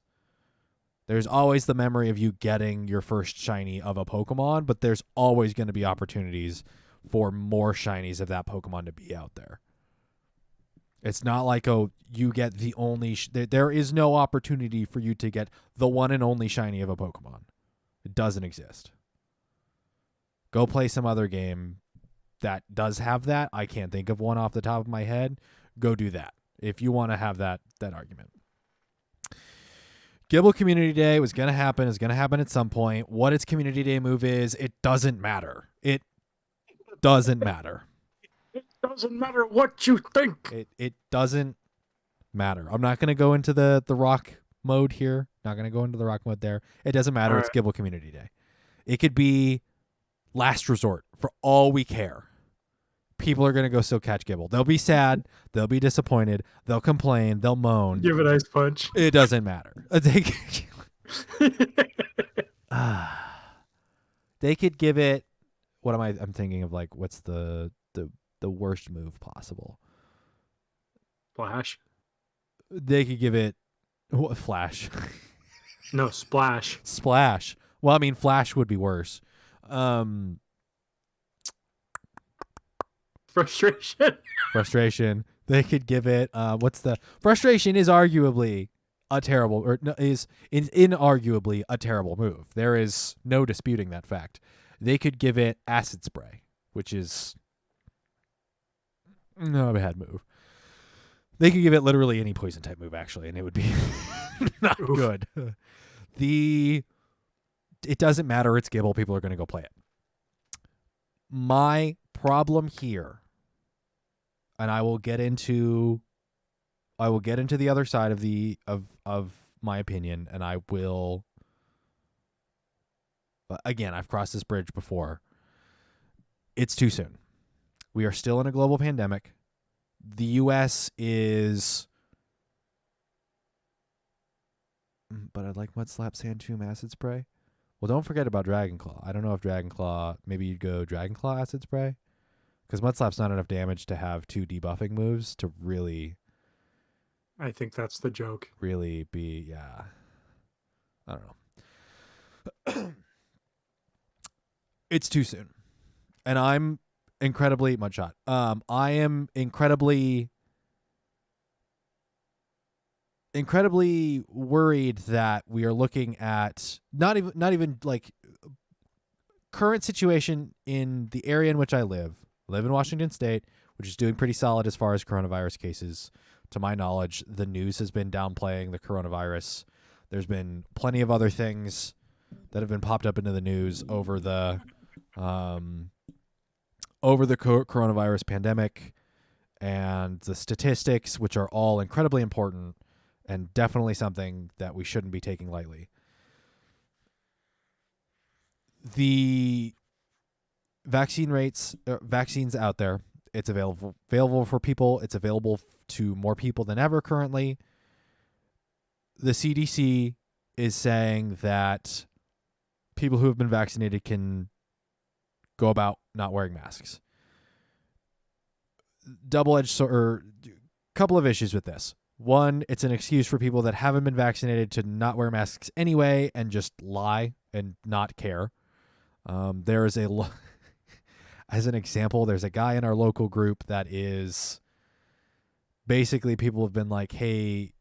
Speaker 1: There's always the memory of you getting your first shiny of a Pokemon, but there's always going to be opportunities for more shinies of that Pokemon to be out there. It's not like, you get the only... there is no opportunity for you to get the one and only shiny of a Pokemon. It doesn't exist. Go play some other game that does have that. I can't think of one off the top of my head. Go do that if you want to have that argument. Gible Community Day was going to happen. It's going to happen at some point. What its Community Day move is, it doesn't matter. It doesn't matter.
Speaker 2: It doesn't matter what you think.
Speaker 1: It doesn't matter. I'm not going to go into the rock mode here. Not going to go into the rock mode there. It doesn't matter.
Speaker 2: All
Speaker 1: It's Gible Community Day. It could be last resort for all we care. People are going to go still catch Gible. They'll be sad. They'll be disappointed. They'll complain. They'll moan.
Speaker 2: Give a nice punch.
Speaker 1: It doesn't matter. They could give it. What am I? I'm thinking of like, what's the worst move possible?
Speaker 2: Flash.
Speaker 1: They could give it Flash.
Speaker 2: No, Splash.
Speaker 1: Splash. Well, I mean, Flash would be worse. Frustration. They could give it. What's the frustration? Is arguably a terrible, or no, is inarguably a terrible move. There is no disputing that fact. They could give it Acid Spray, which is no bad move. They could give it literally any poison type move, actually, and it would be not good. It doesn't matter. It's Gible. People are going to go play it. My problem here, and I will get into the other side of my opinion, and I will. Again, I've crossed this bridge before. It's too soon. We are still in a global pandemic. The U.S. is... But I'd like Mud Slap, Sand Tomb, Acid Spray. Well, don't forget about Dragon Claw. I don't know if Dragon Claw... Maybe you'd go Dragon Claw, Acid Spray? Because Mud Slap's not enough damage to have 2 debuffing moves to really...
Speaker 2: I think that's the joke.
Speaker 1: Really be... Yeah. I don't know. It's too soon. And I'm incredibly Mudshot. I am incredibly worried that we are looking at not even like current situation in the area in which I live in Washington State, which is doing pretty solid as far as coronavirus cases. To my knowledge, the news has been downplaying the coronavirus. There's been plenty of other things that have been popped up into the news over the coronavirus pandemic and the statistics, which are all incredibly important and definitely something that we shouldn't be taking lightly. The vaccine rates, vaccines out there, it's available for people. It's available to more people than ever currently. The CDC is saying that people who have been vaccinated can go about not wearing masks. Double-edged, or couple of issues with this. One, it's an excuse for people that haven't been vaccinated to not wear masks anyway and just lie and not care. There is as an example, there's a guy in our local group that is basically, people have been like, hey,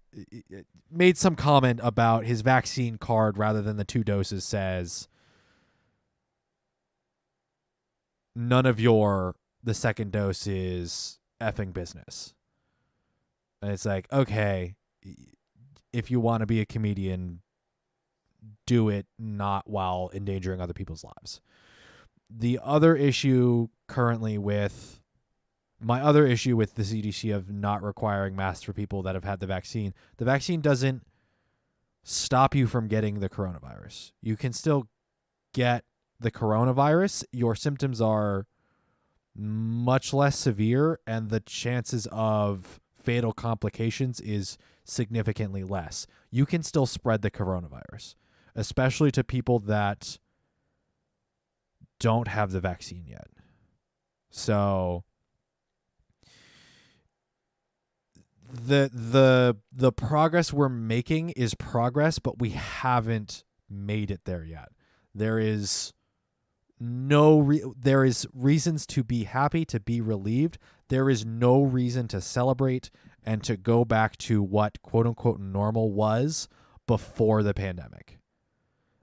Speaker 1: made some comment about his vaccine card rather than the 2 doses says none of the second dose is effing business. And it's like, okay, if you want to be a comedian, do it not while endangering other people's lives. The other issue currently with the CDC of not requiring masks for people that have had the vaccine doesn't stop you from getting the coronavirus. You can still get the coronavirus. Your symptoms are much less severe, and the chances of fatal complications is significantly less. You can still spread the coronavirus, especially to people that don't have the vaccine yet. So the progress we're making is progress, but we haven't made it there yet. There is reasons to be happy, to be relieved. There is no reason to celebrate and to go back to what quote unquote normal was before the pandemic.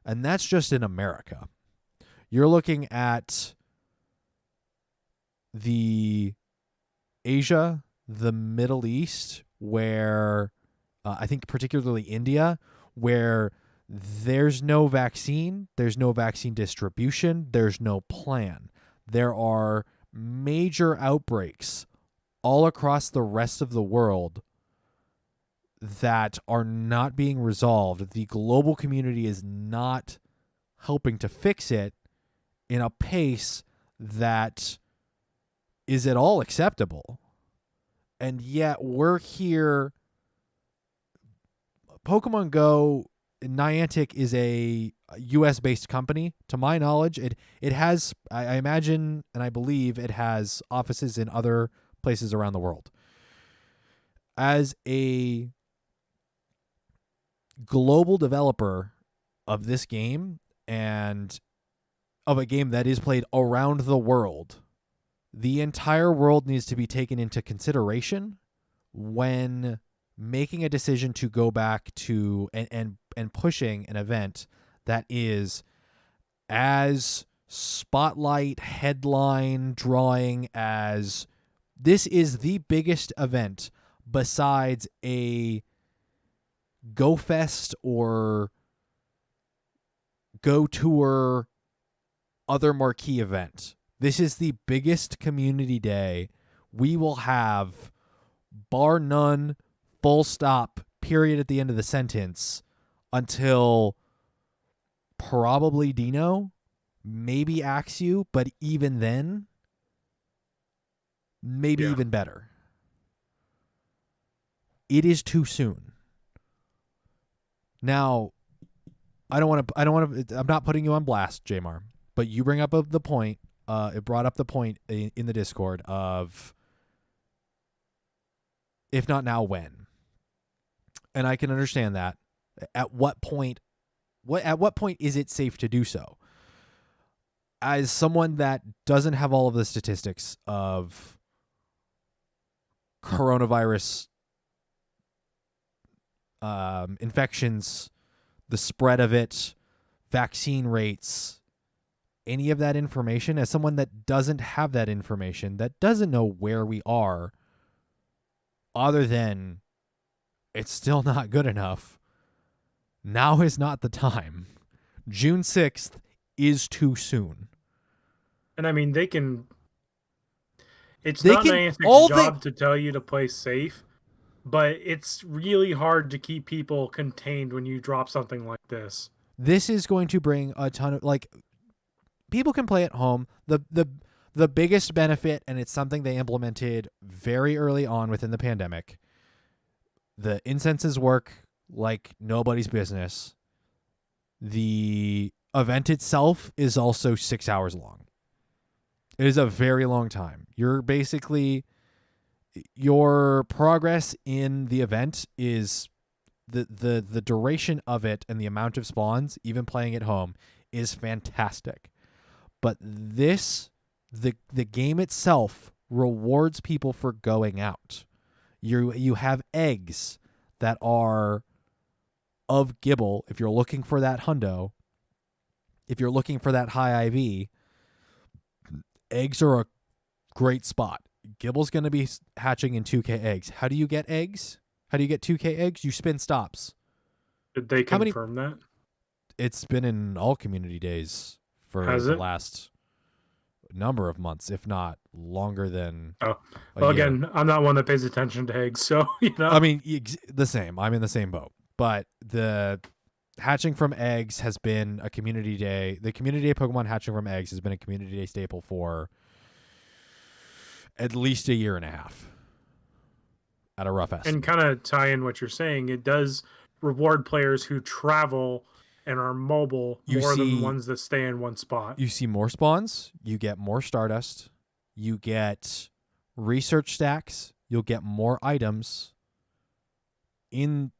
Speaker 1: And that's just in America. You're looking at the Asia, the Middle East, where I think particularly India, where there's no vaccine distribution, there's no plan. There are major outbreaks all across the rest of the world that are not being resolved. The global community is not helping to fix it in a pace that is at all acceptable. And yet we're here. Pokemon Go, Niantic is a US-based company. To my knowledge, it has, I imagine and I believe it has offices in other places around the world. As a global developer of this game and of a game that is played around the world, the entire world needs to be taken into consideration when making a decision to go back to and pushing an event that is as spotlight headline drawing as this is the biggest event besides a Go Fest or Go Tour other marquee event. This is the biggest community day we will have, bar none, full stop, period at the end of the sentence, until probably Dino, maybe Axew, but even then, maybe even better. It is too soon. Now, I'm not putting you on blast, Jamar, but you bring up the point. It brought up the point in the Discord of, if not now, when? And I can understand that. At what point is it safe to do so? As someone that doesn't have all of the statistics of coronavirus infections, the spread of it, vaccine rates, any of that information, as someone that doesn't have that information, that doesn't know where we are, other than it's still not good enough, now is not the time. June 6th is too soon.
Speaker 2: And I mean, it's not Niantic's job to tell you to play safe, but it's really hard to keep people contained when you drop something like this.
Speaker 1: This is going to bring a ton of, people can play at home. The biggest benefit, and it's something they implemented very early on within the pandemic, the incenses work like nobody's business. The event itself is also 6 hours long. It is a very long time. You're basically, your progress in the event is the duration of it, and the amount of spawns, even playing at home, is fantastic. But the game itself rewards people for going out. You have eggs that are of Gible. If you're looking for that hundo, if you're looking for that high IV, eggs are a great spot. Gible's going to be hatching in 2K eggs. How do you get eggs? How do you get 2K eggs? You spin stops.
Speaker 2: Did they confirm that?
Speaker 1: It's been in all community days for last number of months, if not longer than. Oh,
Speaker 2: well, again, I'm not one that pays attention to eggs, so
Speaker 1: I mean, the same. I'm in the same boat. But the hatching from eggs has been a community day. The community day Pokemon hatching from eggs has been a community day staple for at least a year and a half. At a rough estimate.
Speaker 2: And kind of tie in what you're saying, it does reward players who travel and are mobile than ones that stay in one spot.
Speaker 1: You see more spawns, you get more Stardust, you get research stacks, you'll get more items. In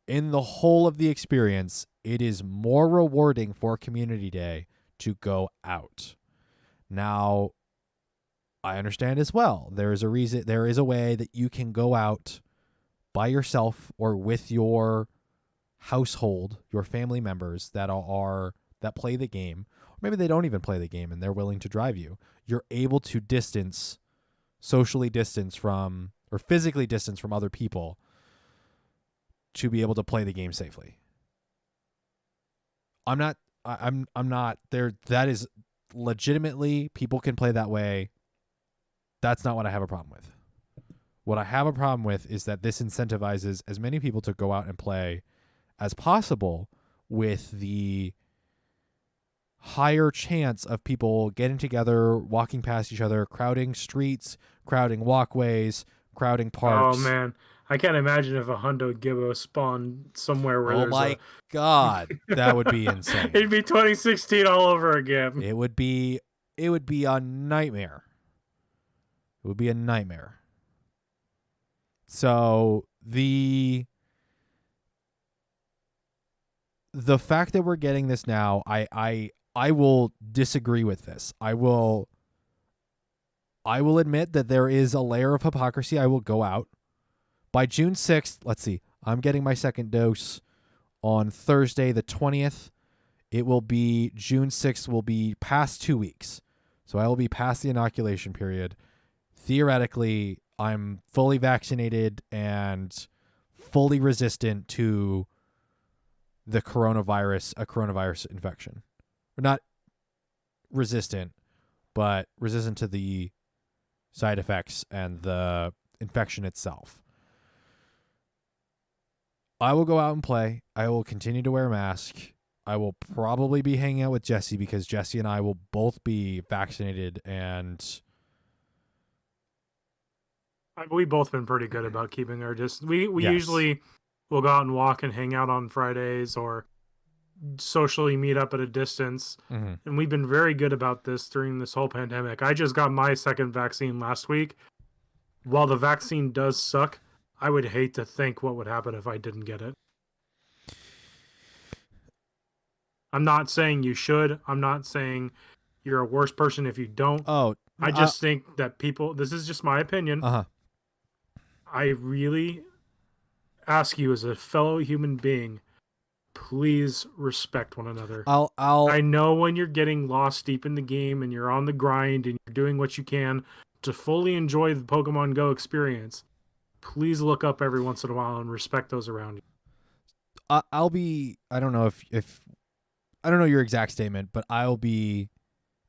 Speaker 1: the whole of the experience, it is more rewarding for Community Day to go out. Now, I understand as well. There is a way that you can go out by yourself or with your household, your family members that play the game, or maybe they don't even play the game and they're willing to drive you. You're able to socially distance from, or physically distance from other people to be able to play the game safely. I'm not there. That is legitimately, people can play that way. That's not what I have a problem with. What I have a problem with is that this incentivizes as many people to go out and play as possible, with the higher chance of people getting together, walking past each other, crowding streets, crowding walkways, crowding parks.
Speaker 2: Oh man, I can't imagine if a Hundo Gibbo spawned somewhere where there's
Speaker 1: my God, that would be insane.
Speaker 2: It'd be 2016 all over again.
Speaker 1: It would be a nightmare. It would be a nightmare. So the fact that we're getting this now, I will disagree with this. I will admit that there is a layer of hypocrisy. I will go out by June 6th. Let's see. I'm getting my second dose on Thursday the 20th. It will be June 6th will be past 2 weeks. So I will be past the inoculation period. Theoretically, I'm fully vaccinated and fully resistant to a coronavirus infection. Or not resistant, but resistant to the side effects and the infection itself. I will go out and play. I will continue to wear a mask. I will probably be hanging out with Jesse because Jesse and I will both be vaccinated, and
Speaker 2: we've both been pretty good about keeping our distance. We
Speaker 1: Yes.
Speaker 2: usually will go out and walk and hang out on Fridays or socially meet up at a distance.
Speaker 1: mm-hmm.
Speaker 2: And we've been very good about this during this whole pandemic. I just got my second vaccine last week. While the vaccine does suck, I would hate to think what would happen if I didn't get it. I'm not saying you should. I'm not saying you're a worse person if you don't. I just think that people, this is just my opinion. I really ask you as a fellow human being, please respect one another. I know when you're getting lost deep in the game and you're on the grind and you're doing what you can to fully enjoy the Pokemon Go experience, please look up every once in a while and respect those around you.
Speaker 1: I don't know if I don't know your exact statement, but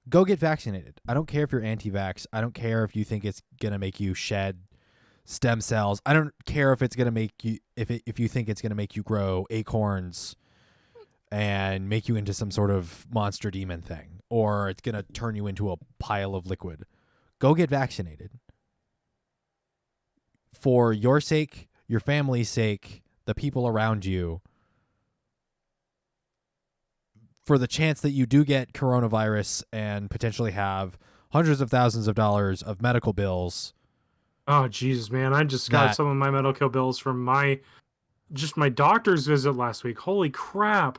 Speaker 1: go get vaccinated. I don't care if you're anti-vax. I don't care if you think it's going to make you shed stem cells. I don't care if it's going to make you, if you think it's going to make you grow acorns and make you into some sort of monster demon thing, or it's going to turn you into a pile of liquid. Go get vaccinated. For your sake, your family's sake, the people around you, for the chance that you do get coronavirus and potentially have hundreds of thousands of dollars of medical bills.
Speaker 2: Oh, Jesus, man. I just got some of my medical bills from my doctor's visit last week. Holy crap.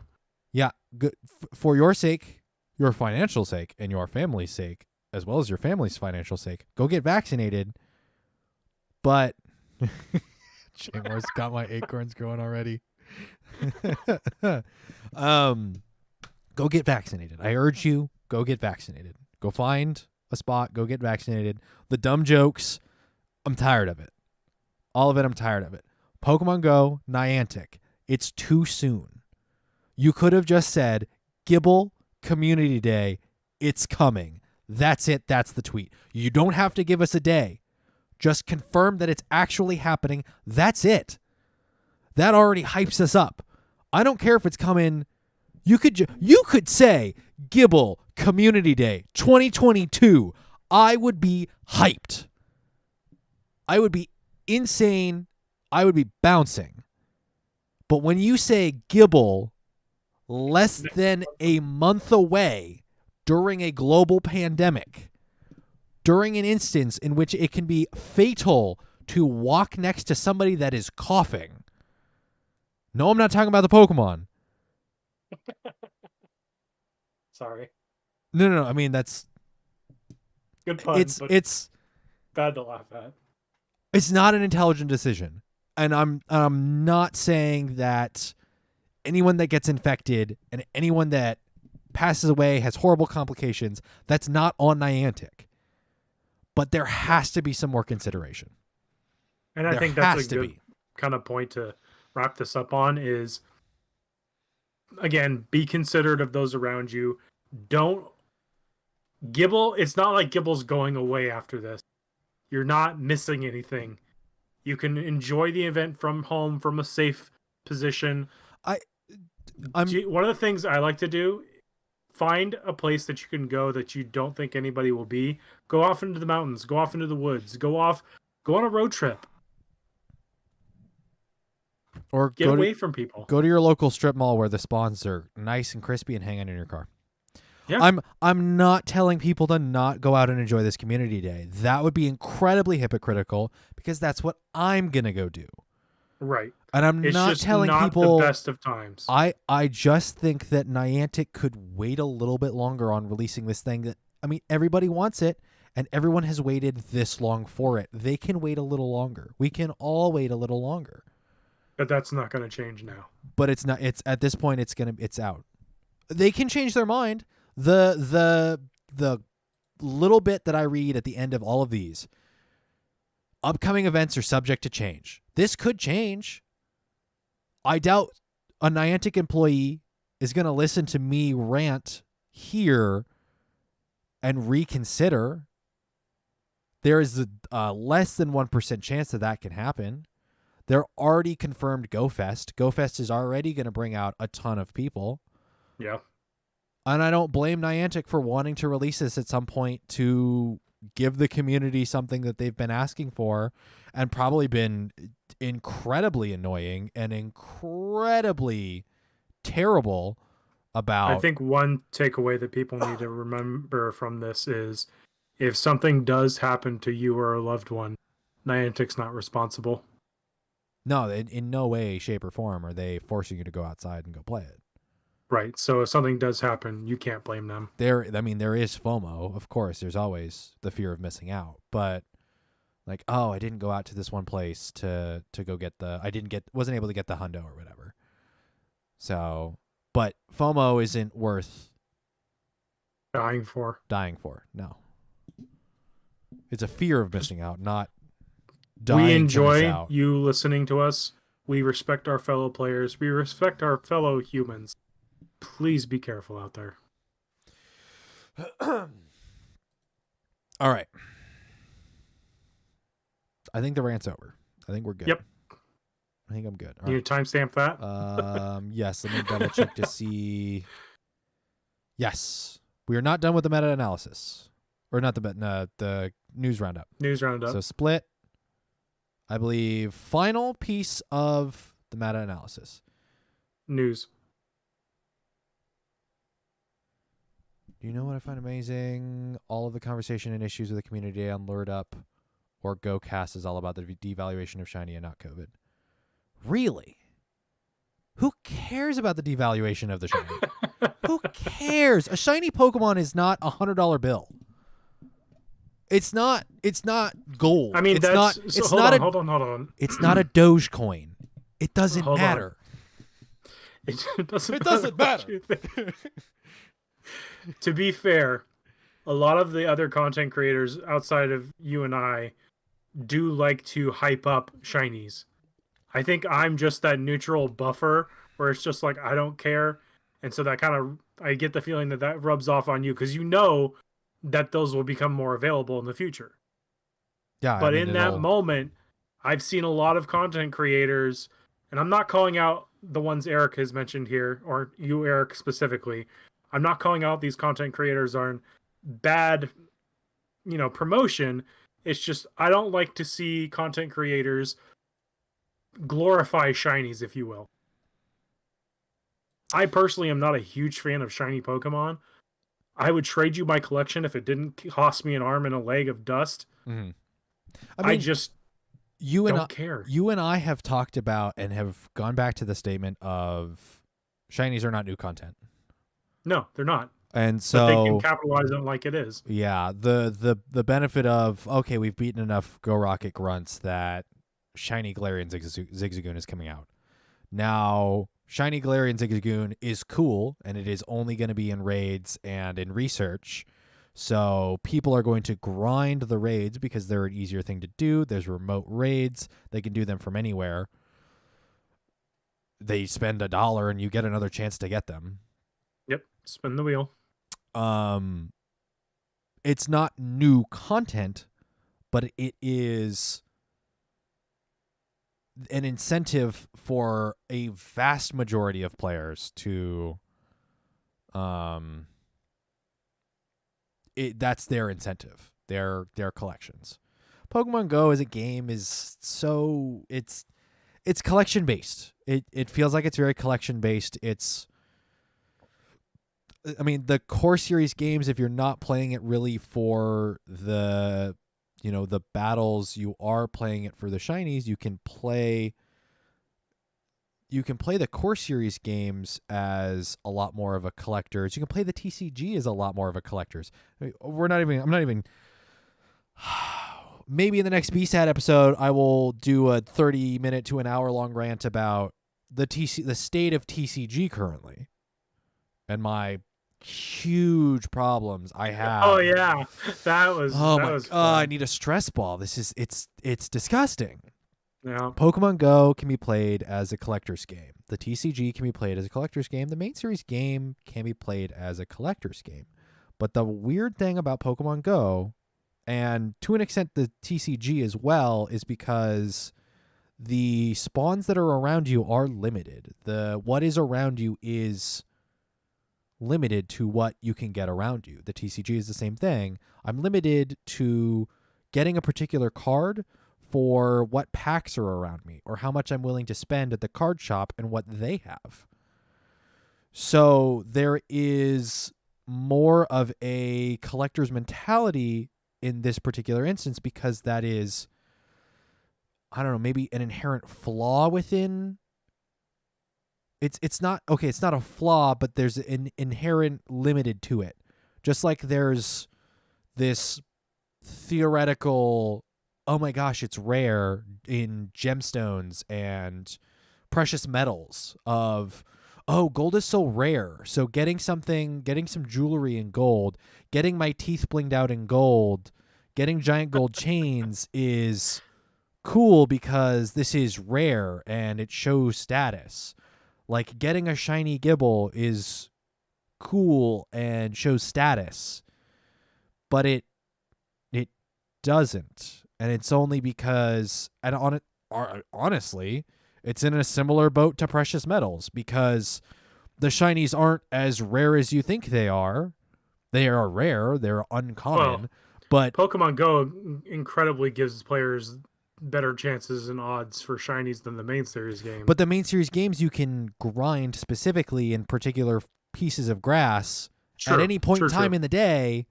Speaker 1: Yeah. Good. For your sake, your financial sake, and your family's sake, as well as your family's financial sake, go get vaccinated. But Jamar's got my acorns growing already. Go get vaccinated. I urge you, go get vaccinated. Go find a spot, go get vaccinated. The dumb jokes, I'm tired of it. All of it, I'm tired of it. Pokemon Go, Niantic, it's too soon. You could have just said, Gible, Community Day, it's coming. That's it, that's the tweet. You don't have to give us a day. Just confirm that it's actually happening. That's it. That already hypes us up. I don't care if it's coming. You could say Gible Community Day 2022. I would be hyped. I would be insane. I would be bouncing. But when you say Gible less than a month away during a global pandemic, during an instance in which it can be fatal to walk next to somebody that is coughing. No, I'm not talking about the Pokemon.
Speaker 2: Sorry.
Speaker 1: No. I mean, that's
Speaker 2: good pun.
Speaker 1: It's
Speaker 2: bad to laugh at.
Speaker 1: It's not an intelligent decision, and I'm not saying that anyone that gets infected and anyone that passes away has horrible complications. That's not on Niantic, but there has to be some more consideration.
Speaker 2: And I think that's a good kind of point to wrap this up on is, again, be considerate of those around you. Don't Gible. It's not like Gible's going away after this. You're not missing anything. You can enjoy the event from home from a safe position. One of the things I like to do, find a place that you can go that you don't think anybody will be. Go off into the mountains. Go off into the woods. Go on a road trip.
Speaker 1: Or
Speaker 2: get away from people.
Speaker 1: Go to your local strip mall where the spawns are nice and crispy and hang on in your car.
Speaker 2: Yeah.
Speaker 1: I'm not telling people to not go out and enjoy this community day. That would be incredibly hypocritical because that's what I'm gonna go do.
Speaker 2: Right.
Speaker 1: And I'm
Speaker 2: it's
Speaker 1: not
Speaker 2: just
Speaker 1: telling
Speaker 2: not
Speaker 1: people
Speaker 2: the best of times.
Speaker 1: I just think that Niantic could wait a little bit longer on releasing this thing. That everybody wants it, and everyone has waited this long for it. They can wait a little longer. We can all wait a little longer.
Speaker 2: But that's not going to change now.
Speaker 1: But it's not. It's at this point. It's out. They can change their mind. The little bit that I read at the end of all of these upcoming events are subject to change. This could change. I doubt a Niantic employee is going to listen to me rant here and reconsider. There is a less than 1% chance that can happen. They're already confirmed GoFest. GoFest is already going to bring out a ton of people.
Speaker 2: Yeah.
Speaker 1: And I don't blame Niantic for wanting to release this at some point to give the community something that they've been asking for and probably been incredibly annoying and incredibly terrible about.
Speaker 2: I think one takeaway that people need to remember from this is if something does happen to you or a loved one, Niantic's not responsible.
Speaker 1: No, in no way, shape, or form are they forcing you to go outside and go play it.
Speaker 2: Right. So if something does happen, you can't blame them.
Speaker 1: There is FOMO, of course. There's always the fear of missing out. But like, oh, I didn't go out to this one place to go get wasn't able to get the hundo or whatever. So, but FOMO isn't worth
Speaker 2: dying for.
Speaker 1: No. It's a fear of missing out, not
Speaker 2: dying. We enjoy you listening to us. We respect our fellow players. We respect our fellow humans. Please be careful out there.
Speaker 1: All right. I think the rant's over. I think we're good.
Speaker 2: Yep.
Speaker 1: I think I'm good.
Speaker 2: All you timestamp
Speaker 1: that? Yes. Let me double check to see. Yes. We are not done with the meta-analysis. Or not the news roundup.
Speaker 2: News roundup.
Speaker 1: So split, I believe, final piece of the meta-analysis.
Speaker 2: News.
Speaker 1: Do you know what I find amazing? All of the conversation and issues with the community on Lured Up or GoCast is all about the devaluation of Shiny and not COVID. Really? Who cares about the devaluation of the Shiny? Who cares? A Shiny Pokemon is not $100 bill. It's not gold.
Speaker 2: I mean, hold on.
Speaker 1: It's not a Dogecoin. It doesn't matter.
Speaker 2: It doesn't matter. To be fair, a lot of the other content creators outside of you and I do like to hype up shinies. I think I'm just that neutral buffer where it's just like I don't care, and so that kind of I get the feeling that rubs off on you because you know that those will become more available in the future.
Speaker 1: Yeah,
Speaker 2: but in that moment, I've seen a lot of content creators, and I'm not calling out the ones Eric has mentioned here, or you, Eric, specifically. I'm not calling out these content creators on bad, promotion. It's just I don't like to see content creators glorify shinies, if you will. I personally am not a huge fan of shiny Pokemon. I would trade you my collection if it didn't cost me an arm and a leg of dust.
Speaker 1: Mm-hmm.
Speaker 2: I just don't care.
Speaker 1: You and I have talked about and have gone back to the statement of shinies are not new content.
Speaker 2: No, they're not.
Speaker 1: And so
Speaker 2: but they can capitalize on it like it is.
Speaker 1: Yeah, the benefit of okay, we've beaten enough Go Rocket grunts that shiny Galarian Zigzagoon is coming out. Now, shiny Galarian Zigzagoon is cool, and it is only going to be in raids and in research. So people are going to grind the raids because they're an easier thing to do. There's remote raids. They can do them from anywhere. they spend $1 and you get another chance to get them.
Speaker 2: Yep. Spin the wheel.
Speaker 1: It's not new content, but it is an incentive for a vast majority of players to that's their incentive, their collections. Pokemon Go as a game is so it's collection based. It feels like it's very collection based. The core series games, if you're not playing it really for the the battles, you are playing it for the shinies. You can play the core series games as a lot more of a collector's. You can play the TCG as a lot more of a collector's. I'm not even maybe in the next BSAT episode I will do a 30-minute to an hour long rant about the state of TCG currently and my huge problems I have.
Speaker 2: Oh yeah, that was.
Speaker 1: I need a stress ball. This is it's disgusting.
Speaker 2: Yeah.
Speaker 1: Pokemon Go can be played as a collector's game. The TCG can be played as a collector's game. The main series game can be played as a collector's game. But the weird thing about Pokemon Go, and to an extent the TCG as well, is because the spawns that are around you are limited. What is around you is limited to what you can get around you. The TCG is the same thing. I'm limited to getting a particular card for what packs are around me or how much I'm willing to spend at the card shop and what they have. So there is more of a collector's mentality in this particular instance because that is, I don't know, maybe an inherent flaw within. It's not a flaw, but there's an inherent limited to it. Just like there's this theoretical, oh my gosh, it's rare in gemstones and precious metals of, oh, gold is so rare. So getting some jewelry in gold, getting my teeth blinged out in gold, getting giant gold chains is cool because this is rare and it shows status. Like getting a shiny Gible is cool and shows status, but it doesn't, and it's only because, and honestly, it's in a similar boat to precious metals because the shinies aren't as rare as you think they are. They are rare, they're uncommon, but
Speaker 2: Pokemon Go incredibly gives players better chances and odds for shinies than the main series game.
Speaker 1: But the main series games, you can grind specifically in particular pieces of grass at any point in time in the day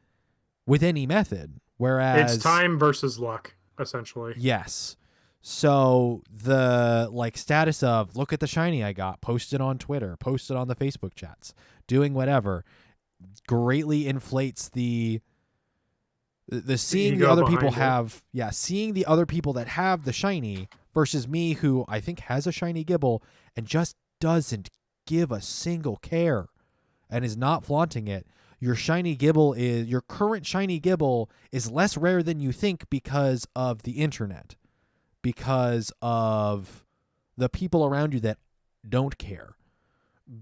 Speaker 1: with any method. Whereas
Speaker 2: it's time versus luck, essentially.
Speaker 1: Yes. So the status of look at the shiny I got, posted on Twitter, posted on the Facebook chats, doing whatever, greatly inflates the seeing the other people have, seeing the other people that have the shiny versus me who I think has a shiny Gible and just doesn't give a single care and is not flaunting it. Your current shiny Gible is less rare than you think because of the internet, because of the people around you that don't care.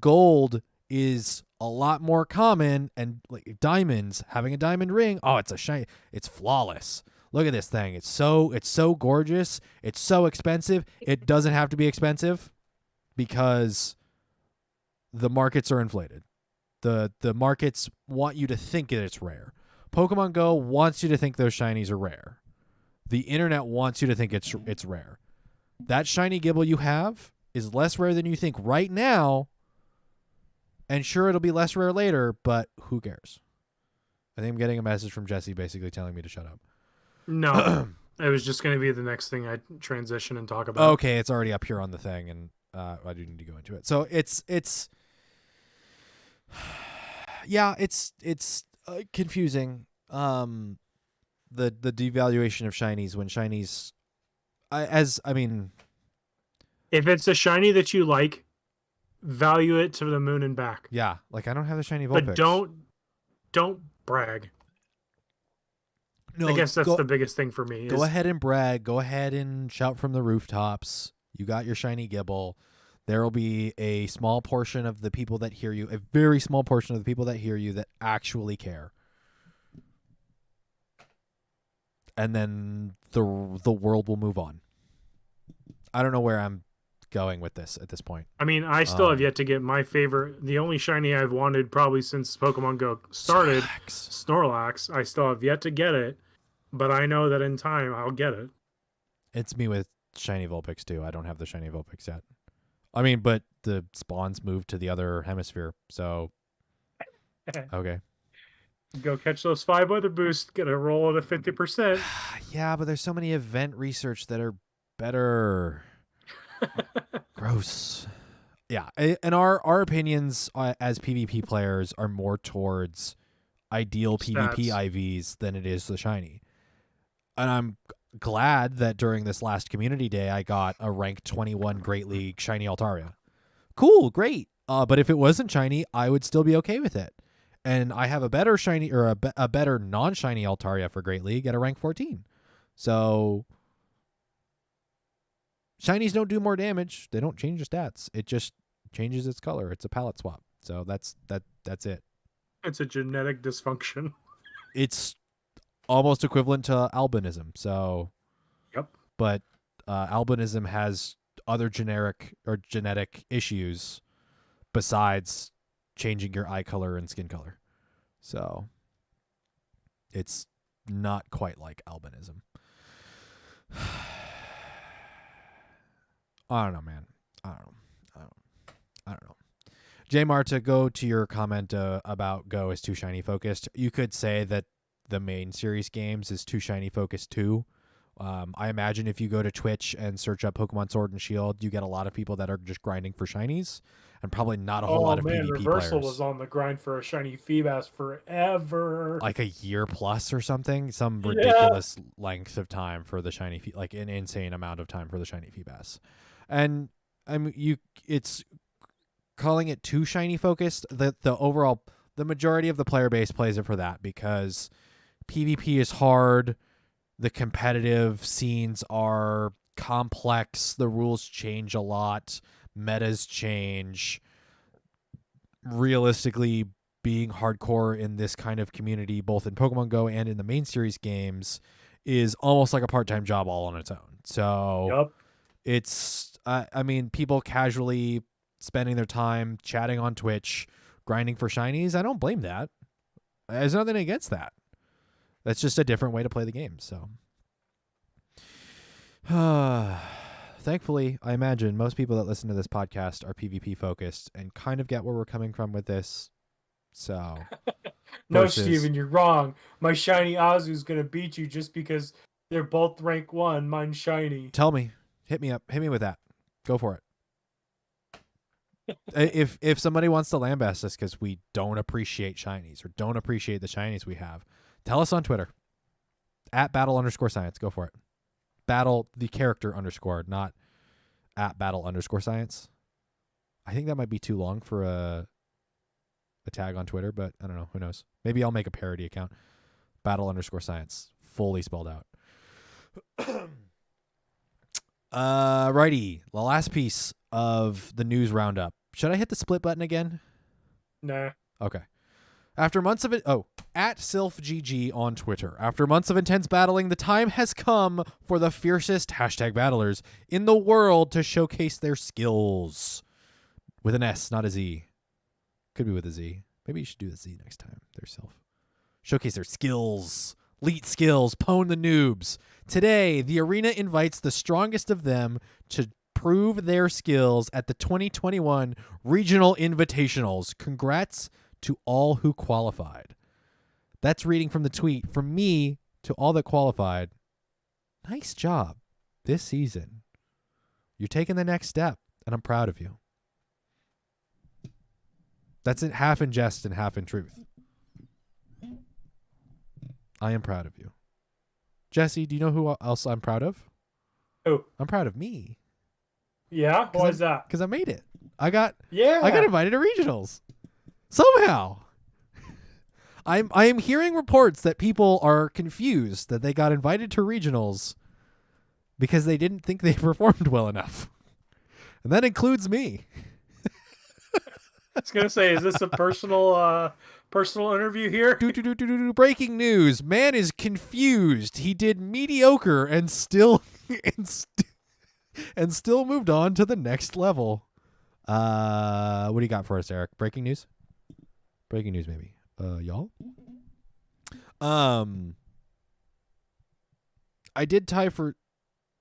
Speaker 1: Gold is a lot more common, and like diamonds, having a diamond ring, oh, it's a shiny, it's flawless. Look at this thing. It's so gorgeous. It's so expensive. It doesn't have to be expensive because the markets are inflated. The markets want you to think that it's rare. Pokemon Go wants you to think those shinies are rare. The internet wants you to think it's rare. That shiny Gible you have is less rare than you think right now. And sure, it'll be less rare later, but who cares? I think I'm getting a message from Jesse basically telling me to shut up.
Speaker 2: No, it was just going to be the next thing I transition and talk about.
Speaker 1: Okay, it's already up here on the thing, and I do need to go into it. So it's confusing. The devaluation of shinies when shinies,
Speaker 2: if it's a shiny that you like, value it to the moon and back.
Speaker 1: Yeah, like I don't have the shiny Vulpix.
Speaker 2: But don't brag.
Speaker 1: No,
Speaker 2: I guess that's the biggest thing for me.
Speaker 1: Go ahead and brag. Go ahead and shout from the rooftops. You got your shiny Gible. There will be a small portion of the people that hear you, a very small portion of the people that hear you that actually care. And then the world will move on. I don't know where I'm going with this at this point.
Speaker 2: I mean, I still have yet to get my favorite. The only shiny I've wanted probably since Pokemon Go started, Snorlax. I still have yet to get it, but I know that in time I'll get it.
Speaker 1: It's me with shiny Vulpix too. I don't have the shiny Vulpix yet. I mean, but the spawns moved to the other hemisphere, so okay.
Speaker 2: Go catch those 5 weather boosts. Get a roll at a 50%.
Speaker 1: Yeah, but there's so many event research that are better. Gross. Yeah, and our opinions as PvP players are more towards ideal PvP IVs than it is the shiny. And I'm glad that during this last community day I got a rank 21 Great League shiny Altaria. Cool, great. But if it wasn't shiny, I would still be okay with it. And I have a better shiny or a better non-shiny Altaria for Great League at a rank 14. So shinies don't do more damage. They don't change the stats. It just changes its color. It's a palette swap. So that's it.
Speaker 2: It's a genetic dysfunction.
Speaker 1: It's almost equivalent to albinism. So
Speaker 2: yep.
Speaker 1: But albinism has other generic or genetic issues besides changing your eye color and skin color. So it's not quite like albinism. I don't know, man. I don't know. J Mar, to go to your comment about Go is too shiny focused, you could say that the main series games is too shiny focused too. I imagine if you go to Twitch and search up Pokemon Sword and Shield, you get a lot of people that are just grinding for shinies, and probably not a whole lot of PvP
Speaker 2: Reversal
Speaker 1: players.
Speaker 2: was on the grind for a shiny Feebas forever.
Speaker 1: Like a year plus or something, some ridiculous length of time for the shiny, like an insane amount of time for the shiny Feebas. And it's calling it too shiny focused. The overall, the majority of the player base plays it for that because PvP is hard. The competitive scenes are complex. The rules change a lot. Metas change. Realistically, being hardcore in this kind of community, both in Pokemon Go and in the main series games, is almost like a part-time job all on its own. So it's, I mean, people casually spending their time chatting on Twitch, grinding for shinies. I don't blame that. There's nothing against that. That's just a different way to play the game. So, thankfully, I imagine most people that listen to this podcast are PvP focused and kind of get where we're coming from with this. So,
Speaker 2: no, Steven, you're wrong. My shiny Azu's gonna beat you just because they're both rank 1. Mine's shiny.
Speaker 1: Tell me, hit me up, hit me with that. Go for it. If somebody wants to lambaste us because we don't appreciate shinies or don't appreciate the shinies we have, tell us on Twitter at @battle_science. Go for it. Battle the character _ not at @battle_science. I think that might be too long for a tag on Twitter, but I don't know. Who knows? Maybe I'll make a parody account. @battle_science, fully spelled out. Righty. The last piece of the news roundup. Should I hit the split button again?
Speaker 2: Nah.
Speaker 1: Okay. After months of it, at SilphGG on Twitter. After months of intense battling, the time has come for the fiercest #battlers in the world to showcase their skills. With an S, not a Z. Could be with a Z. Maybe you should do the Z next time. Their Silph. Showcase their skills. Elite skills. Pwn the noobs. Today, the arena invites the strongest of them to prove their skills at the 2021 Regional Invitationals. Congrats to all who qualified. That's reading from the tweet. From me to all that qualified, nice job this season. You're taking the next step, and I'm proud of you. That's it, half in jest and half in truth. I am proud of you. Jesse, do you know who else I'm proud of?
Speaker 2: Who?
Speaker 1: I'm proud of me.
Speaker 2: Yeah? Why is that?
Speaker 1: Because I made it. I got
Speaker 2: Yeah.
Speaker 1: invited to regionals. Somehow. I am hearing reports that people are confused that they got invited to regionals because they didn't think they performed well enough. And that includes me.
Speaker 2: I was gonna say, is this a personal interview here?
Speaker 1: Breaking news. Man is confused. He did mediocre and still and still moved on to the next level. What do you got for us, Eric? Breaking news? Breaking news, maybe. Y'all? I did tie for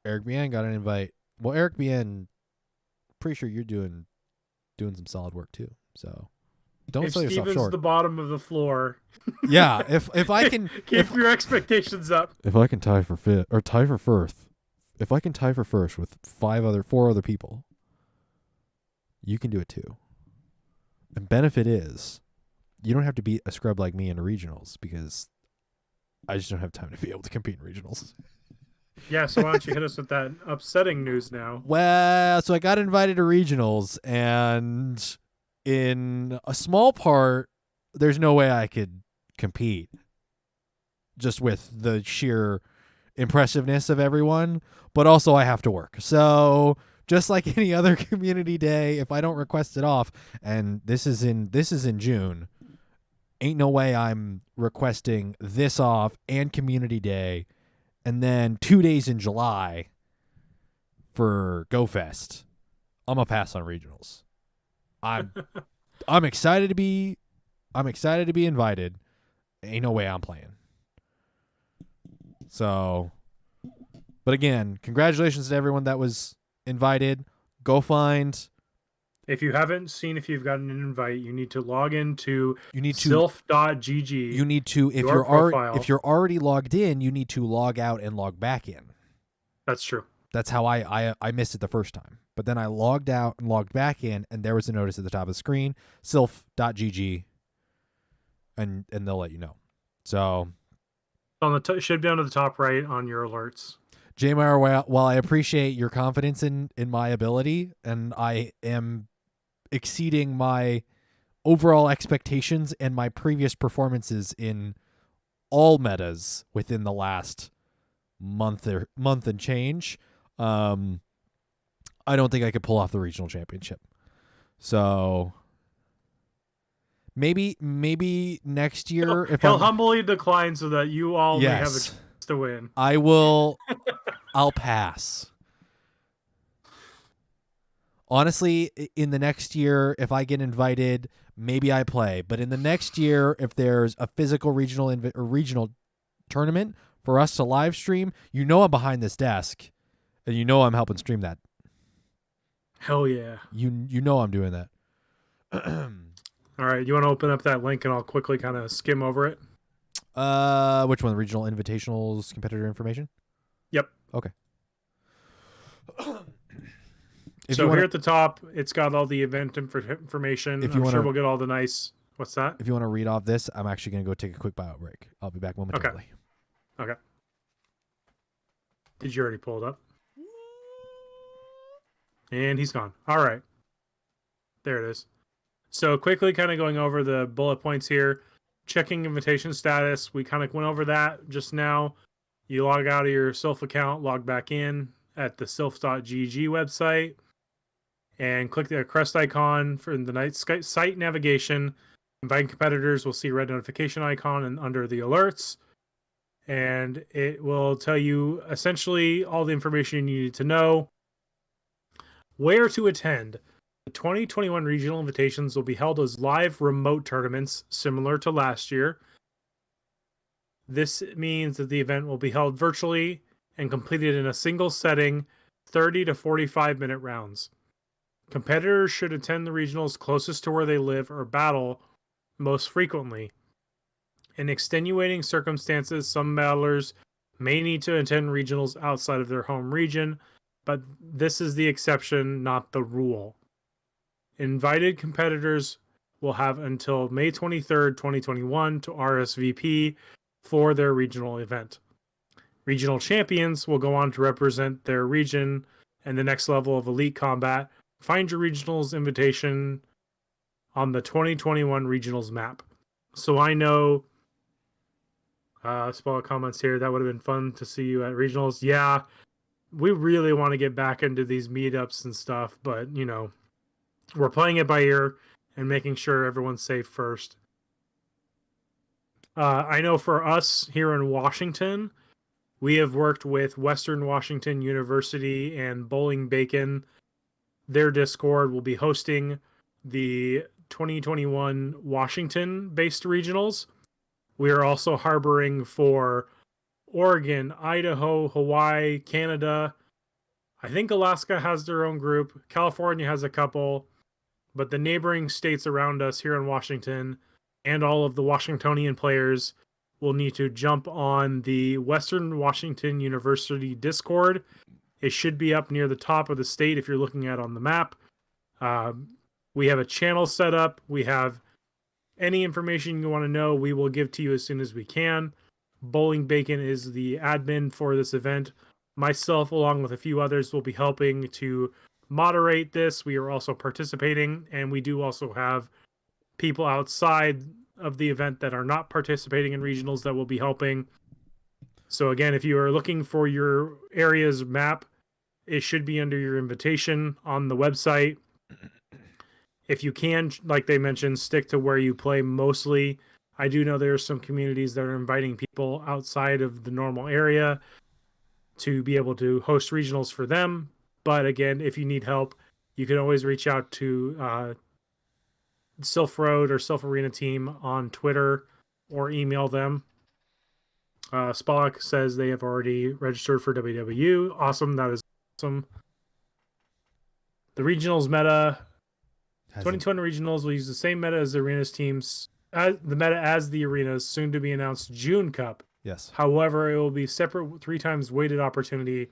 Speaker 1: Eric Bien got an invite. Well, Eric Bien, pretty sure you're doing some solid work too. So don't sell yourself
Speaker 2: Steven's
Speaker 1: short.
Speaker 2: the bottom of the floor.
Speaker 1: Yeah, if I can
Speaker 2: keep your expectations up.
Speaker 1: If I can tie for fifth or tie for first, if I can tie for first with four other people, you can do it too. And benefit is, you don't have to beat a scrub like me in regionals because I just don't have time to be able to compete in regionals.
Speaker 2: Yeah, so why don't you hit us with that upsetting news now?
Speaker 1: Well, so I got invited to regionals, and in a small part, there's no way I could compete just with the sheer impressiveness of everyone, but also I have to work. So just like any other community day, if I don't request it off, and this is in June, ain't no way I'm requesting this off and community day and then 2 days in July for GoFest. I'm gonna pass on regionals. I'm excited to be invited. Ain't no way I'm playing. So, but again, congratulations to everyone that was invited. Go find.
Speaker 2: If you haven't seen if you've gotten an invite, you need to log into
Speaker 1: Silph.gg. You need to if you're already logged in, you need to log out and log back in.
Speaker 2: That's true.
Speaker 1: That's how I missed it the first time. But then I logged out and logged back in, and there was a notice at the top of the screen, Silph.gg, and they'll let you know. So
Speaker 2: on the should be down to the top right on your alerts.
Speaker 1: J-Meyer, while I appreciate your confidence in my ability, and I am exceeding my overall expectations and my previous performances in all metas within the last month and change, I don't think I could pull off the regional championship. So maybe next year
Speaker 2: he'll humbly decline so that you all may have a chance to win.
Speaker 1: I'll pass. Honestly, in the next year, if I get invited, maybe I play. But in the next year, if there's a physical regional tournament for us to live stream, I'm behind this desk, and I'm helping stream that.
Speaker 2: Hell yeah!
Speaker 1: You know I'm doing that.
Speaker 2: All right, you want to open up that link and I'll quickly kind of skim over it.
Speaker 1: Which one? Regional Invitationals competitor information?
Speaker 2: Yep.
Speaker 1: Okay.
Speaker 2: So here at the top, it's got all the event information. I'm sure we'll get all the nice. What's that?
Speaker 1: If you want to read off this, I'm actually going to go take a quick bio break. I'll be back momentarily.
Speaker 2: Okay. Did you already pull it up? And he's gone. All right. There it is. So quickly kind of going over the bullet points here. Checking invitation status. We kind of went over that just now. You log out of your Silph account, log back in at the Silph.gg website, and click the crest icon for the site navigation. Inviting competitors will see a red notification icon and under the alerts. And it will tell you essentially all the information you need to know. Where to attend. The 2021 regional invitations will be held as live remote tournaments similar to last year. This means that the event will be held virtually and completed in a single setting, 30 to 45 minute rounds. Competitors should attend the regionals closest to where they live or battle most frequently. In extenuating circumstances, some battlers may need to attend regionals outside of their home region, but this is the exception, not the rule. Invited competitors will have until May 23rd, 2021 to RSVP for their regional event. Regional champions will go on to represent their region and the next level of elite combat. Find your regionals invitation on the 2021 regionals map. So I know, spoiler comments here, that would have been fun to see you at regionals. Yeah, we really want to get back into these meetups and stuff, but we're playing it by ear and making sure everyone's safe first. I know for us here in Washington, we have worked with Western Washington University and Bowling Bacon. Their Discord will be hosting the 2021 Washington-based regionals. We are also harboring for Oregon, Idaho, Hawaii, Canada. I think Alaska has their own group. California has a couple. But the neighboring states around us here in Washington and all of the Washingtonian players will need to jump on the Western Washington University Discord. It should be up near the top of the state if you're looking at it on the map. We have a channel set up. We have any information you want to know, we will give to you as soon as we can. Bowling Bacon is the admin for this event. Myself, along with a few others, will be helping to moderate this. We are also participating, and we do also have people outside of the event that are not participating in regionals that will be helping. So again, if you are looking for your area's map, it should be under your invitation on the website. If you can, like they mentioned, stick to where you play mostly. I do know there are some communities that are inviting people outside of the normal area to be able to host regionals for them. But again, if you need help, you can always reach out to Silph Road or Silph Arena team on Twitter or email them. Spalak says they have already registered for WW. Awesome. That is awesome. The regionals meta, 2020 regionals will use the same meta as the arenas teams, the meta as the arenas, soon to be announced June Cup.
Speaker 1: Yes.
Speaker 2: However, it will be separate 3 times weighted opportunity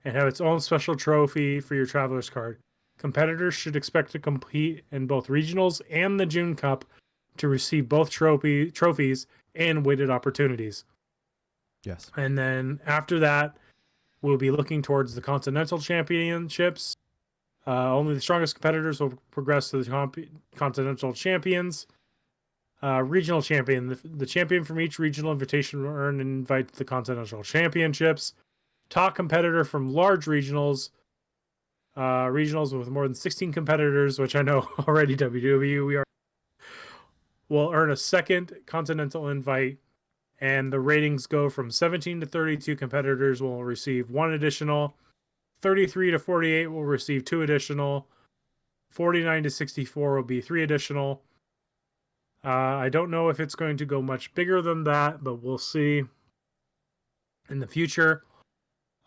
Speaker 2: and have its own special trophy for your Traveler's card. Competitors should expect to compete in both regionals and the June Cup to receive both trophies and weighted opportunities.
Speaker 1: Yes.
Speaker 2: And then after that, we'll be looking towards the Continental Championships. Only the strongest competitors will progress to the Continental Champions. Regional Champion. The champion from each regional invitation will earn an invite to the Continental Championships. Top competitor from large regionals. Regionals with more than 16 competitors, which I know already WWE will earn a second Continental invite. And the ratings go from 17 to 32 competitors will receive 1 additional. 33 to 48 will receive 2 additional. 49 to 64 will be 3 additional. I don't know if it's going to go much bigger than that, but we'll see in the future.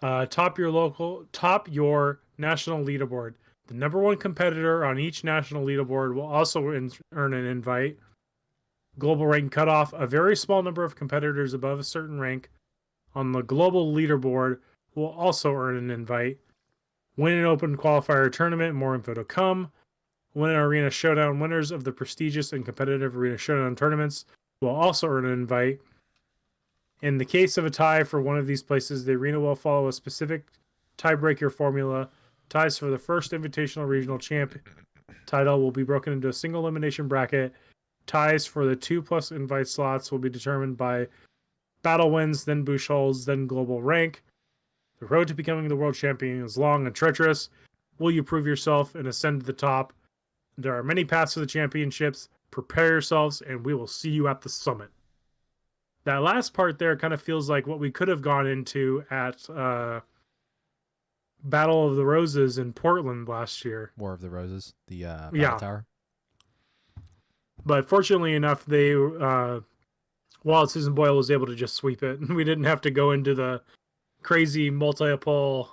Speaker 2: Top your national leaderboard. The number 1 competitor on each national leaderboard will also earn an invite. Global rank cutoff. A very small number of competitors above a certain rank on the global leaderboard will also earn an invite. Win an open qualifier tournament. More info to come. Win an arena showdown. Winners of the prestigious and competitive arena showdown tournaments will also earn an invite. In the case of a tie for one of these places, the arena will follow a specific tiebreaker formula. Ties for the first invitational regional champ title will be broken into a single elimination bracket. Ties for the 2+ invite slots will be determined by battle wins, then bush holes, then global rank. The road to becoming the world champion is long and treacherous. Will you prove yourself and ascend to the top? There are many paths to the championships. Prepare yourselves, and we will see you at the summit. That last part there kind of feels like what we could have gone into at Battle of the Roses in Portland last year.
Speaker 1: War of the Roses, the battle tower.
Speaker 2: But fortunately enough, they Wild Susan Boyle was able to just sweep it. We didn't have to go into the crazy multiple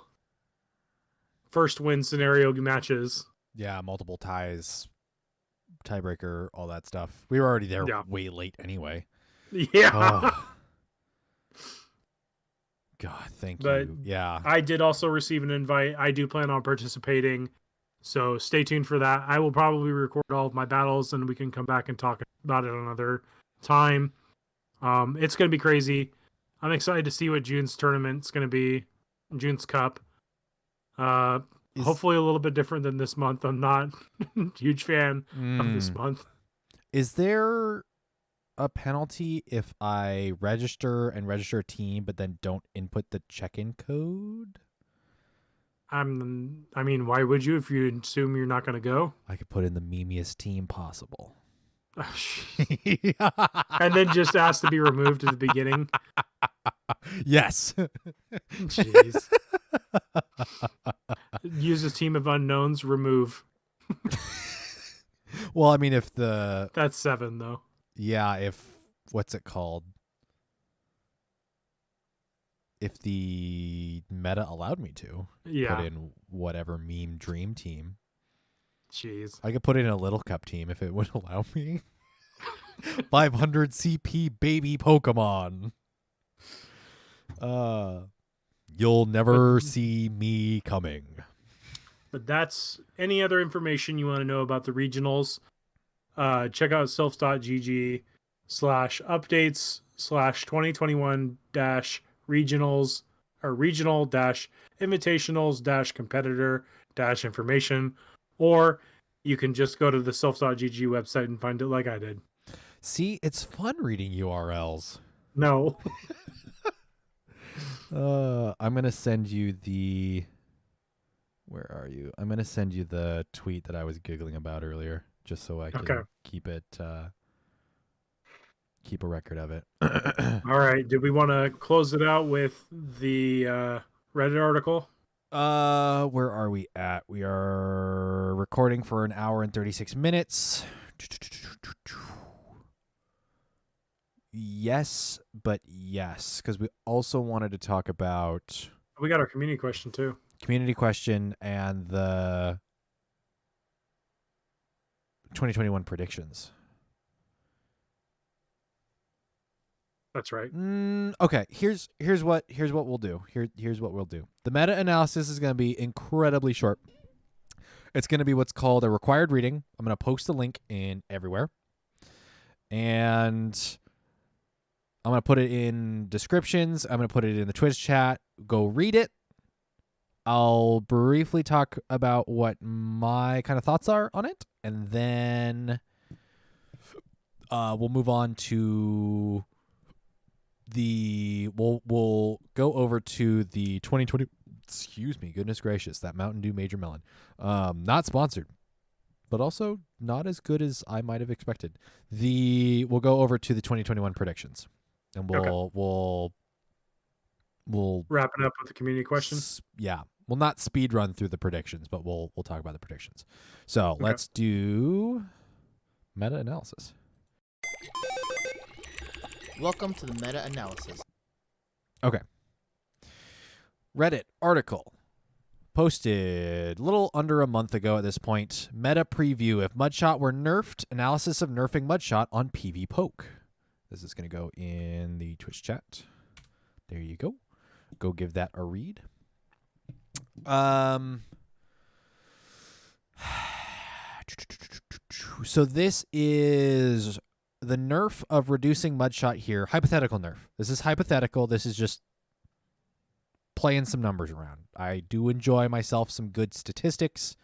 Speaker 2: first win scenario matches.
Speaker 1: Yeah, multiple ties, tiebreaker, all that stuff. We were already there way late anyway.
Speaker 2: Yeah.
Speaker 1: Oh. God, thank you. Yeah.
Speaker 2: I did also receive an invite. I do plan on participating. So stay tuned for that. I will probably record all of my battles and we can come back and talk about it another time. It's going to be crazy. I'm excited to see what June's tournament's going to be. June's Cup. Hopefully a little bit different than this month. I'm not a huge fan of this month.
Speaker 1: Is there a penalty if I register a team but then don't input the check-in code?
Speaker 2: I mean, why would you if you assume you're not going to go?
Speaker 1: I could put in the memeiest team possible.
Speaker 2: And then just ask to be removed at the beginning.
Speaker 1: Yes.
Speaker 2: Jeez. Use a team of unknowns, remove.
Speaker 1: Well, I mean, if the
Speaker 2: That's 7, though.
Speaker 1: what's it called? If the meta allowed me to
Speaker 2: Yeah.
Speaker 1: put in whatever meme dream team,
Speaker 2: Jeez.
Speaker 1: I could put in a little cup team if it would allow me. 500 CP baby Pokemon. You'll never see me coming.
Speaker 2: But that's any other information you want to know about the regionals. Check out silph.gg/updates/2021-regionals or regional-invitationals-competitor-information, or you can just go to the silph.gg website and find it like I did.
Speaker 1: See, it's fun reading URLs.
Speaker 2: No.
Speaker 1: I'm going to send you the... Where are you? I'm going to send you the tweet that I was giggling about earlier, just so I can keep it... keep a record of it.
Speaker 2: All right. Did we want to close it out with the Reddit article?
Speaker 1: Where are we at? We are recording for an hour and 36 minutes. Yes, but yes, because we also wanted to talk about
Speaker 2: We got our community question too.
Speaker 1: community question and the 2021 predictions.
Speaker 2: That's right.
Speaker 1: Okay, here's what we'll do. Here's what we'll do. The meta analysis is going to be incredibly short. It's going to be what's called a required reading. I'm going to post the link in everywhere, and I'm going to put it in descriptions. I'm going to put it in the Twitch chat. Go read it. I'll briefly talk about what my kind of thoughts are on it, and then we'll move on to we'll go over to the 2020. Excuse me, goodness gracious, that Mountain Dew Major Melon. Not sponsored, but also not as good as I might have expected. We'll go over to the 2021 predictions, and we'll
Speaker 2: wrap it up with the community question.
Speaker 1: Yeah, we'll not speed run through the predictions, but we'll talk about the predictions. So let's do meta analysis.
Speaker 3: Welcome to the meta analysis.
Speaker 1: Okay. Reddit article posted a little under a month ago at this point. Meta preview: if Mudshot were nerfed, analysis of nerfing Mudshot on PV Poke. This is going to go in the Twitch chat. There you go. Go give that a read. So this is the nerf of reducing Mudshot here. Hypothetical nerf. This is hypothetical. This is just playing some numbers around. I do enjoy myself some good statistics,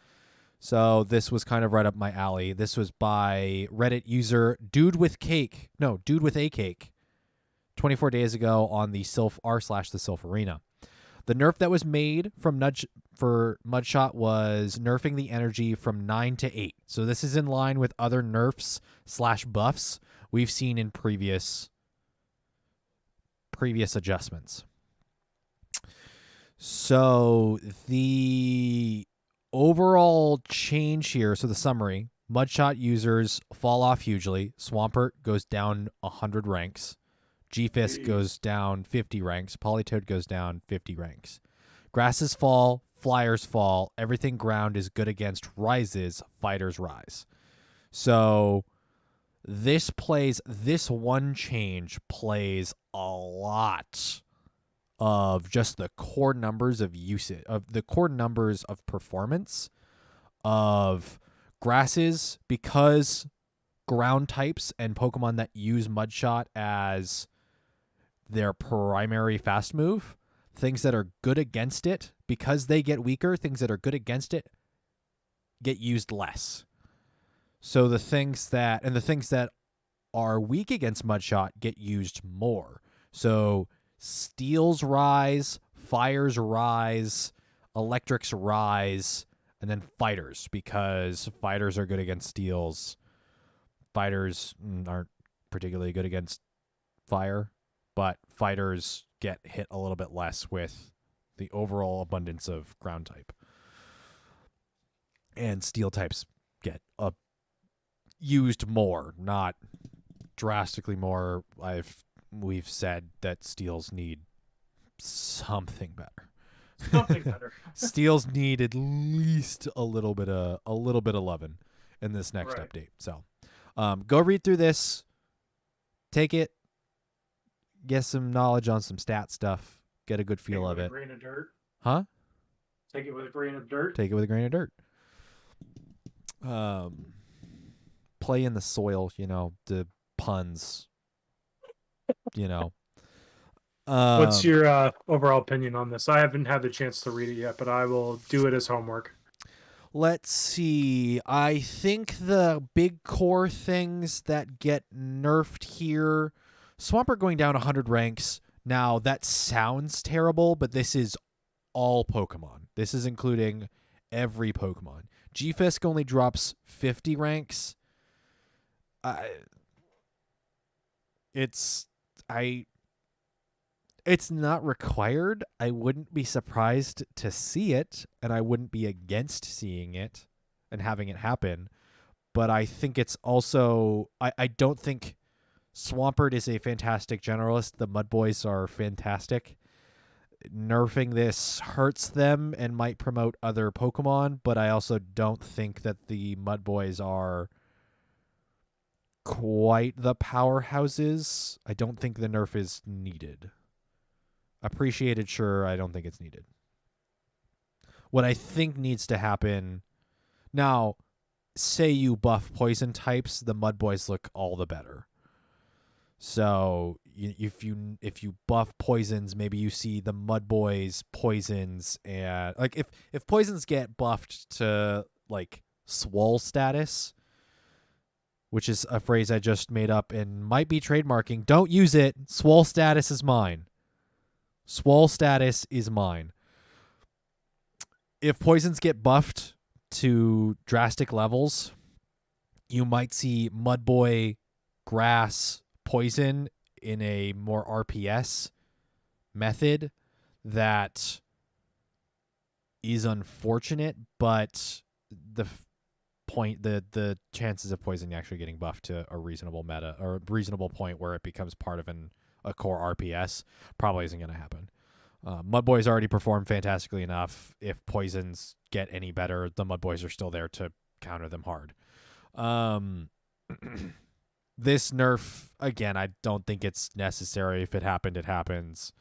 Speaker 1: so this was kind of right up my alley. This was by Reddit user Dudwithacake. 24 days ago on the Silph r/the Silph Arena. The nerf that was made for Mudshot was nerfing the energy from 9 to 8. So this is in line with other nerfs/buffs we've seen in previous adjustments. So the overall change here, so the summary: Mudshot users fall off hugely. Swampert goes down 100 ranks. G-Fisk goes down 50 ranks. Politoed goes down 50 ranks. Grasses fall, flyers fall. Everything ground is good against rises. Fighters rise. So this one change plays a lot of just the core numbers of usage, of the core numbers of performance of grasses, because ground types and Pokemon that use Mudshot as their primary fast move, things that are good against it, because they get weaker, things that are good against it get used less. So the things that are weak against Mudshot get used more. So steels rise, fires rise, electrics rise, and then fighters, because fighters are good against steals. Fighters aren't particularly good against fire, but fighters get hit a little bit less with the overall abundance of ground type. And steel types get used more, not drastically more. We've said that steels need something better.
Speaker 2: Something better.
Speaker 1: Steels need at least a little bit of loving in this next
Speaker 2: Right.
Speaker 1: update. So, go read through this, take it, get some knowledge on some stat stuff, get a good feel of
Speaker 2: Take it
Speaker 1: it.
Speaker 2: with a grain of dirt.
Speaker 1: Huh?
Speaker 2: Take it with a grain of dirt.
Speaker 1: Take it with a grain of dirt. Play in the soil, the puns,
Speaker 2: What's your overall opinion on this? I haven't had the chance to read it yet, but I will do it as homework.
Speaker 1: Let's see. I think the big core things that get nerfed here, Swampert going down 100 ranks. Now, that sounds terrible, but this is all Pokemon. This is including every Pokemon. G-Fisk only drops 50 ranks. It's not required. I wouldn't be surprised to see it, and I wouldn't be against seeing it and having it happen. But I think it's also... I don't think Swampert is a fantastic generalist. The Mudboys are fantastic. Nerfing this hurts them and might promote other Pokemon, but I also don't think that the Mudboys are quite the powerhouses. I don't think the nerf is needed. Appreciated, sure. I don't think it's needed. What I think needs to happen now, say you buff poison types, the Mudboys look all the better. So if you buff poisons, maybe you see the Mudboys poisons, and like if poisons get buffed to like swole status, which is a phrase I just made up and might be trademarking. Don't use it. Swole status is mine. Swole status is mine. If poisons get buffed to drastic levels, you might see Mudboy grass poison in a more RPS method that is unfortunate, but the chances of poison actually getting buffed to a reasonable meta or a reasonable point where it becomes part of a core RPS probably isn't going to happen. Mudboys already perform fantastically enough. If poisons get any better, the Mudboys are still there to counter them hard. This nerf, again, I don't think it's necessary. If it happened, it happens.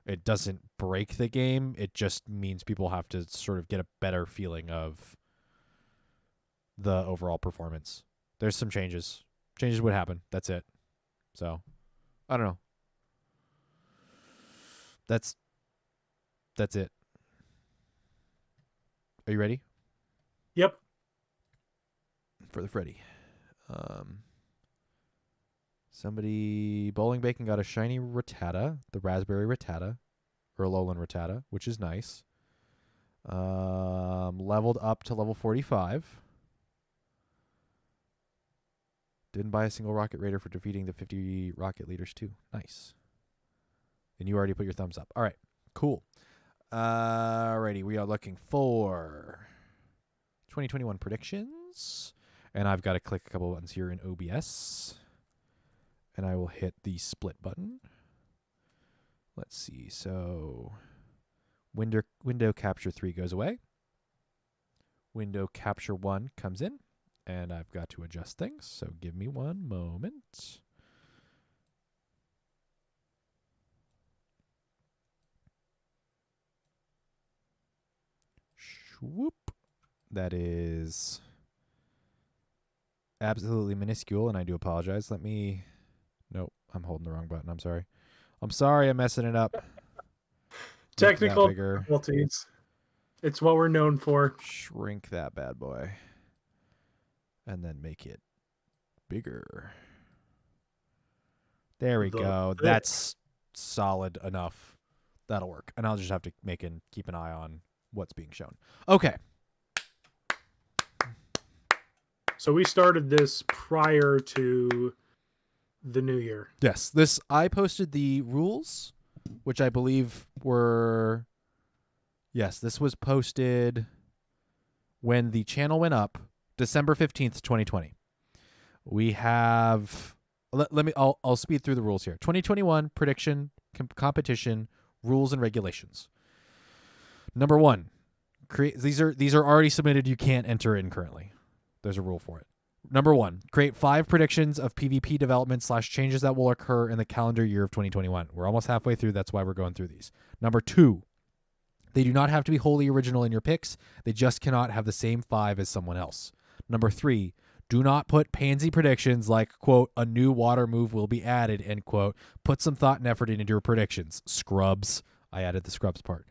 Speaker 1: It doesn't break the game. It just means people have to sort of get a better feeling of the overall performance. There's some changes. Changes would happen. That's it. So, I don't know. That's it. Are you ready?
Speaker 2: Yep.
Speaker 1: For the Freddy. Somebody, Bowling Bacon got a shiny Rattata, the Raspberry Rattata, or Alolan Rattata, which is nice. Leveled up to level 45. Didn't buy a single Rocket Raider for defeating the 50 Rocket Leaders too. Nice. And you already put your thumbs up. All right, cool. Alrighty, we are looking for 2021 predictions. And I've got to click a couple buttons here in OBS. And I will hit the split button. Let's see. So window capture 3 goes away. Window capture 1 comes in. And I've got to adjust things. So give me one moment. Swoop. That is absolutely minuscule, and I do apologize. Nope, I'm holding the wrong button. I'm sorry. I'm messing it up.
Speaker 2: Technical difficulties. It's what we're known for.
Speaker 1: Shrink that bad boy. And then make it bigger. There we go. That's solid enough. That'll work. And I'll just have to keep an eye on what's being shown. Okay.
Speaker 2: So we started this prior to the new year.
Speaker 1: Yes, I posted the rules, which I believe were. Yes, this was posted when the channel went up, December 15th, 2020. We have. I'll speed through the rules here. 2021 prediction competition rules and regulations. Number 1, these are already submitted. You can't enter in currently. There's a rule for it. Number 1, create 5 predictions of PvP development / changes that will occur in the calendar year of 2021. We're almost halfway through. That's why we're going through these. Number 2, they do not have to be wholly original in your picks. They just cannot have the same 5 as someone else. Number 3, do not put pansy predictions like, quote, a new water move will be added, end quote. Put some thought and effort into your predictions. Scrubs. I added the scrubs part.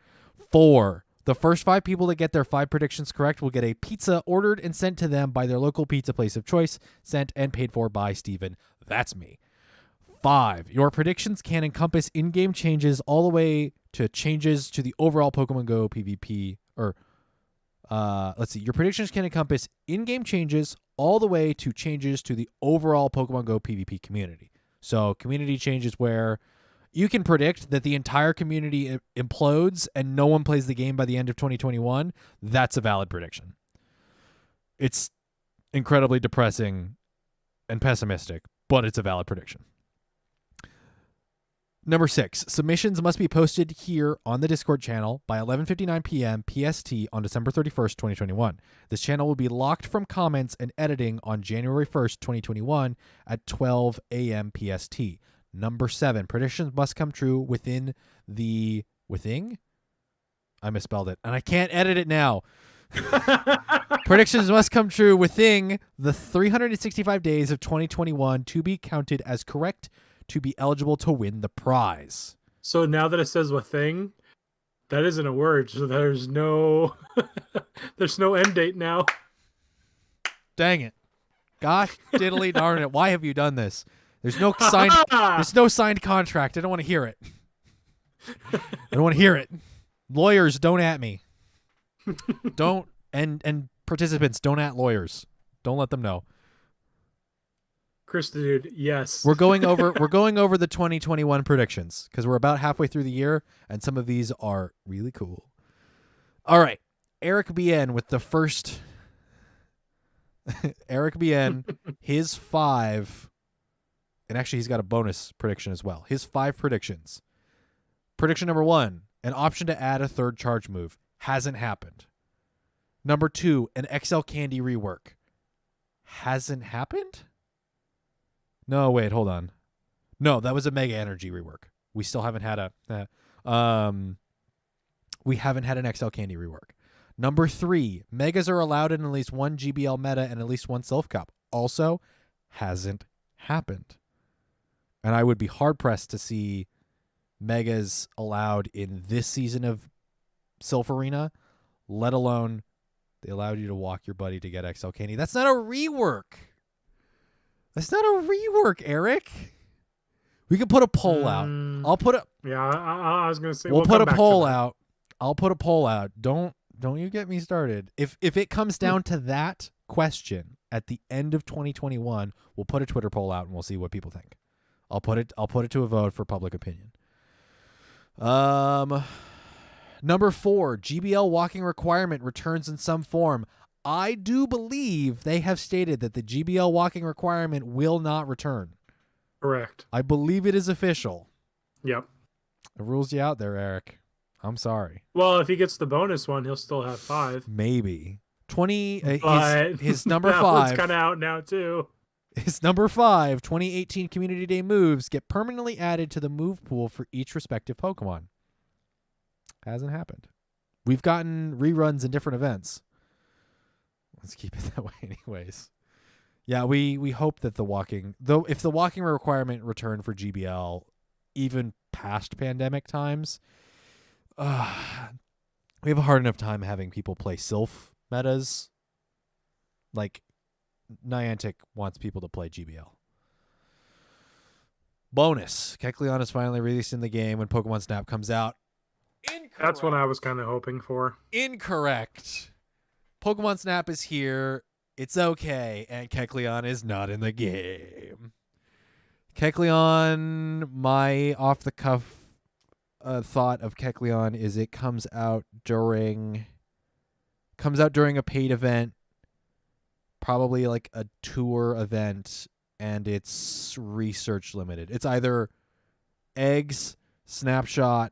Speaker 1: 4, the first 5 people that get their 5 predictions correct will get a pizza ordered and sent to them by their local pizza place of choice, sent and paid for by Steven. That's me. 5, your predictions can encompass in-game changes all the way to changes to the overall Pokemon Go PvP. Your predictions can encompass in-game changes all the way to changes to the overall Pokemon Go PvP community. So community changes where you can predict that the entire community implodes and no one plays the game by the end of 2021. That's a valid prediction. It's incredibly depressing and pessimistic, but it's a valid prediction. Number 6, submissions must be posted here on the Discord channel by 11:59 p.m. PST on December 31st, 2021. This channel will be locked from comments and editing on January 1st, 2021 at 12 a.m. PST. Number 7, predictions must come true within. I misspelled it, and I can't edit it now. Predictions must come true within the 365 days of 2021 to be counted as correct to be eligible to win the prize.
Speaker 2: So now that it says a thing, that isn't a word. So there's no end date now.
Speaker 1: Dang it. Gosh diddly darn it. Why have you done this? There's no signed contract. I don't want to hear it. I don't want to hear it. Lawyers, don't at me. Don't and participants, don't at lawyers. Don't let them know.
Speaker 2: Chris, dude, yes.
Speaker 1: We're going over the 2021 predictions because we're about halfway through the year and some of these are really cool. All right. Eric BN with the first Eric BN, his 5, and actually he's got a bonus prediction as well. His 5 predictions. Prediction number 1, an option to add a 3rd charge move. Hasn't happened. Number 2, an XL Candy rework. Hasn't happened? No, wait, hold on. No, that was a Mega Energy rework. We still haven't had we haven't had an XL Candy rework. Number 3, Megas are allowed in at least one GBL meta and at least one Silph Cup. Also, hasn't happened. And I would be hard-pressed to see Megas allowed in this season of Silph Arena, let alone they allowed you to walk your buddy to get XL Candy. That's not a rework. That's not a rework, Eric. We can put a poll out. I'll put a
Speaker 2: I was gonna say
Speaker 1: we'll put a poll out. I'll put a poll out. Don't you get me started. If it comes down to that question at the end of 2021, we'll put a Twitter poll out and we'll see what people think. I'll put it to a vote for public opinion. Number 4, GBL walking requirement returns in some form. I do believe they have stated that the GBL walking requirement will not return.
Speaker 2: Correct.
Speaker 1: I believe it is official.
Speaker 2: Yep.
Speaker 1: It rules you out there, Eric. I'm sorry.
Speaker 2: Well, if he gets the bonus one, he'll still have 5.
Speaker 1: Maybe. His number
Speaker 2: that
Speaker 1: 5.
Speaker 2: one's kind of out now too.
Speaker 1: His number 5, 2018 Community Day moves get permanently added to the move pool for each respective Pokemon. Hasn't happened. We've gotten reruns in different events. Let's keep it that way anyways. Yeah, we hope that if the walking requirement returned for GBL, even past pandemic times, we have a hard enough time having people play Silph metas. Like, Niantic wants people to play GBL. Bonus. Kecleon is finally released in the game when Pokemon Snap comes out.
Speaker 2: That's what I was kind of hoping for.
Speaker 1: Incorrect. Pokemon Snap is here. It's okay. And Kecleon is not in the game. Kecleon, my off-the-cuff thought of Kecleon is it comes out during a paid event, probably like a tour event, and it's research limited. It's either eggs, snapshot,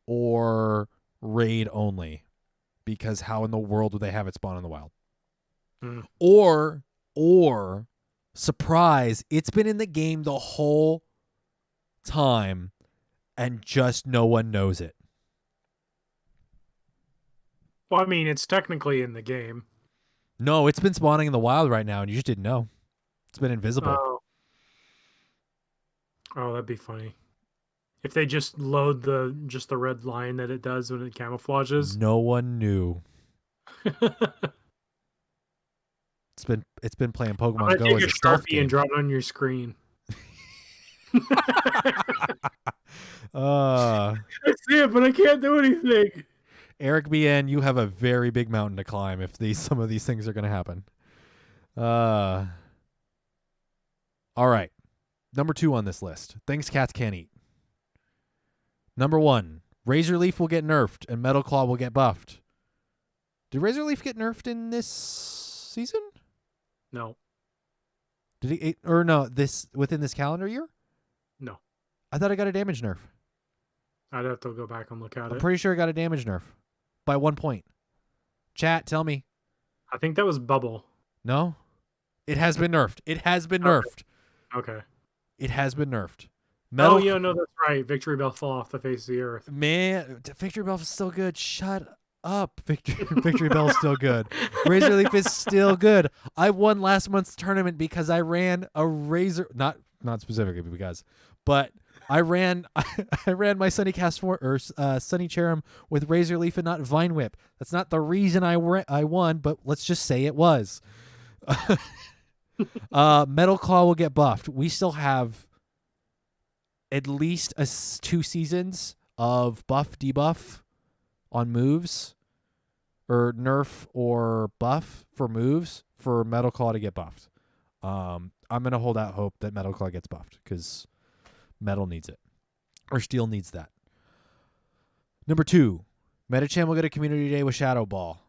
Speaker 1: or raid only, because how in the world would they have it spawn in the wild? Or surprise, it's been in the game the whole time and just no one knows it.
Speaker 2: Well, I mean, it's technically in the game.
Speaker 1: No, it's been spawning in the wild right now and you just didn't know. It's been invisible.
Speaker 2: Oh, that'd be funny. If they just load the red line that it does when it camouflages.
Speaker 1: No one knew. It's been playing Pokemon Go as a stealth game.
Speaker 2: And draw it on your screen.
Speaker 1: I
Speaker 2: see it, but I can't do anything.
Speaker 1: Eric BN, you have a very big mountain to climb if some of these things are going to happen. All right. Number 2 on this list. Things cats can't eat. Number 1. Razor Leaf will get nerfed and Metal Claw will get buffed. Did Razor Leaf get nerfed in this season?
Speaker 2: No.
Speaker 1: Did he? Or no, within this calendar year?
Speaker 2: No.
Speaker 1: I thought I got a damage nerf.
Speaker 2: I'd have to go back and look at it.
Speaker 1: I'm pretty sure I got a damage nerf by 1 point. Chat, tell me.
Speaker 2: I think that was Bubble.
Speaker 1: No? It has been nerfed. It has been nerfed.
Speaker 2: Okay.
Speaker 1: It has been nerfed.
Speaker 2: No, that's right. Victory Bell fell off the face of the earth.
Speaker 1: Man, Victory Bell is still good. Shut up. Victory Bell is still good. Razor Leaf is still good. I won last month's tournament because I ran a Razor, not specifically because, but I ran my Sunny Cast Sunny Cherrim with Razor Leaf and not Vine Whip. That's not the reason I won, but let's just say it was. Metal Claw will get buffed. We still have at least 2 seasons of buff debuff on moves, or nerf or buff for moves for Metal Claw to get buffed. I'm gonna hold out hope that Metal Claw gets buffed because Metal needs it, or Steel needs that. Number 2, Metacham will get a community day with Shadow Ball.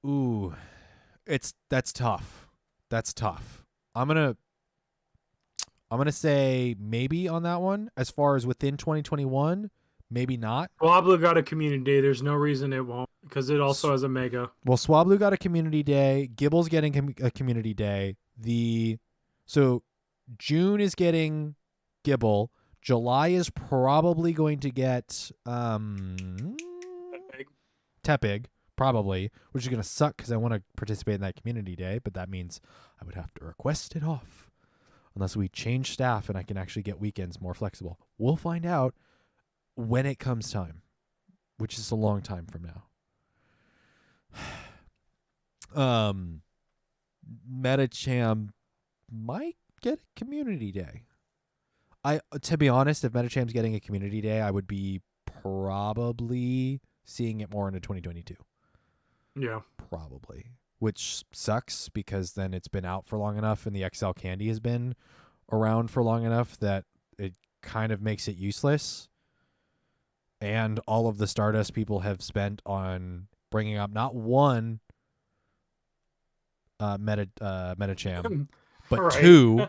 Speaker 1: Ooh, that's tough. That's tough. I'm gonna say maybe on that one. As far as within 2021, maybe not.
Speaker 2: Swablu got a community day. There's no reason it won't, because it also has a mega.
Speaker 1: Well, Swablu got a community day. Gible's getting a community day. So June is getting Gible. July is probably going to get Tepig, probably, which is going to suck because I want to participate in that community day, but that means I would have to request it off unless we change staff and I can actually get weekends more flexible. We'll find out when it comes time, which is a long time from now. Metacham might get a community day. To be honest, if Metacham's getting a community day, I would be probably seeing it more into 2022.
Speaker 2: Yeah.
Speaker 1: Probably. Which sucks because then it's been out for long enough and the XL candy has been around for long enough that it kind of makes it useless. And all of the Stardust people have spent on bringing up not one Metacham, but
Speaker 2: Right.
Speaker 1: 2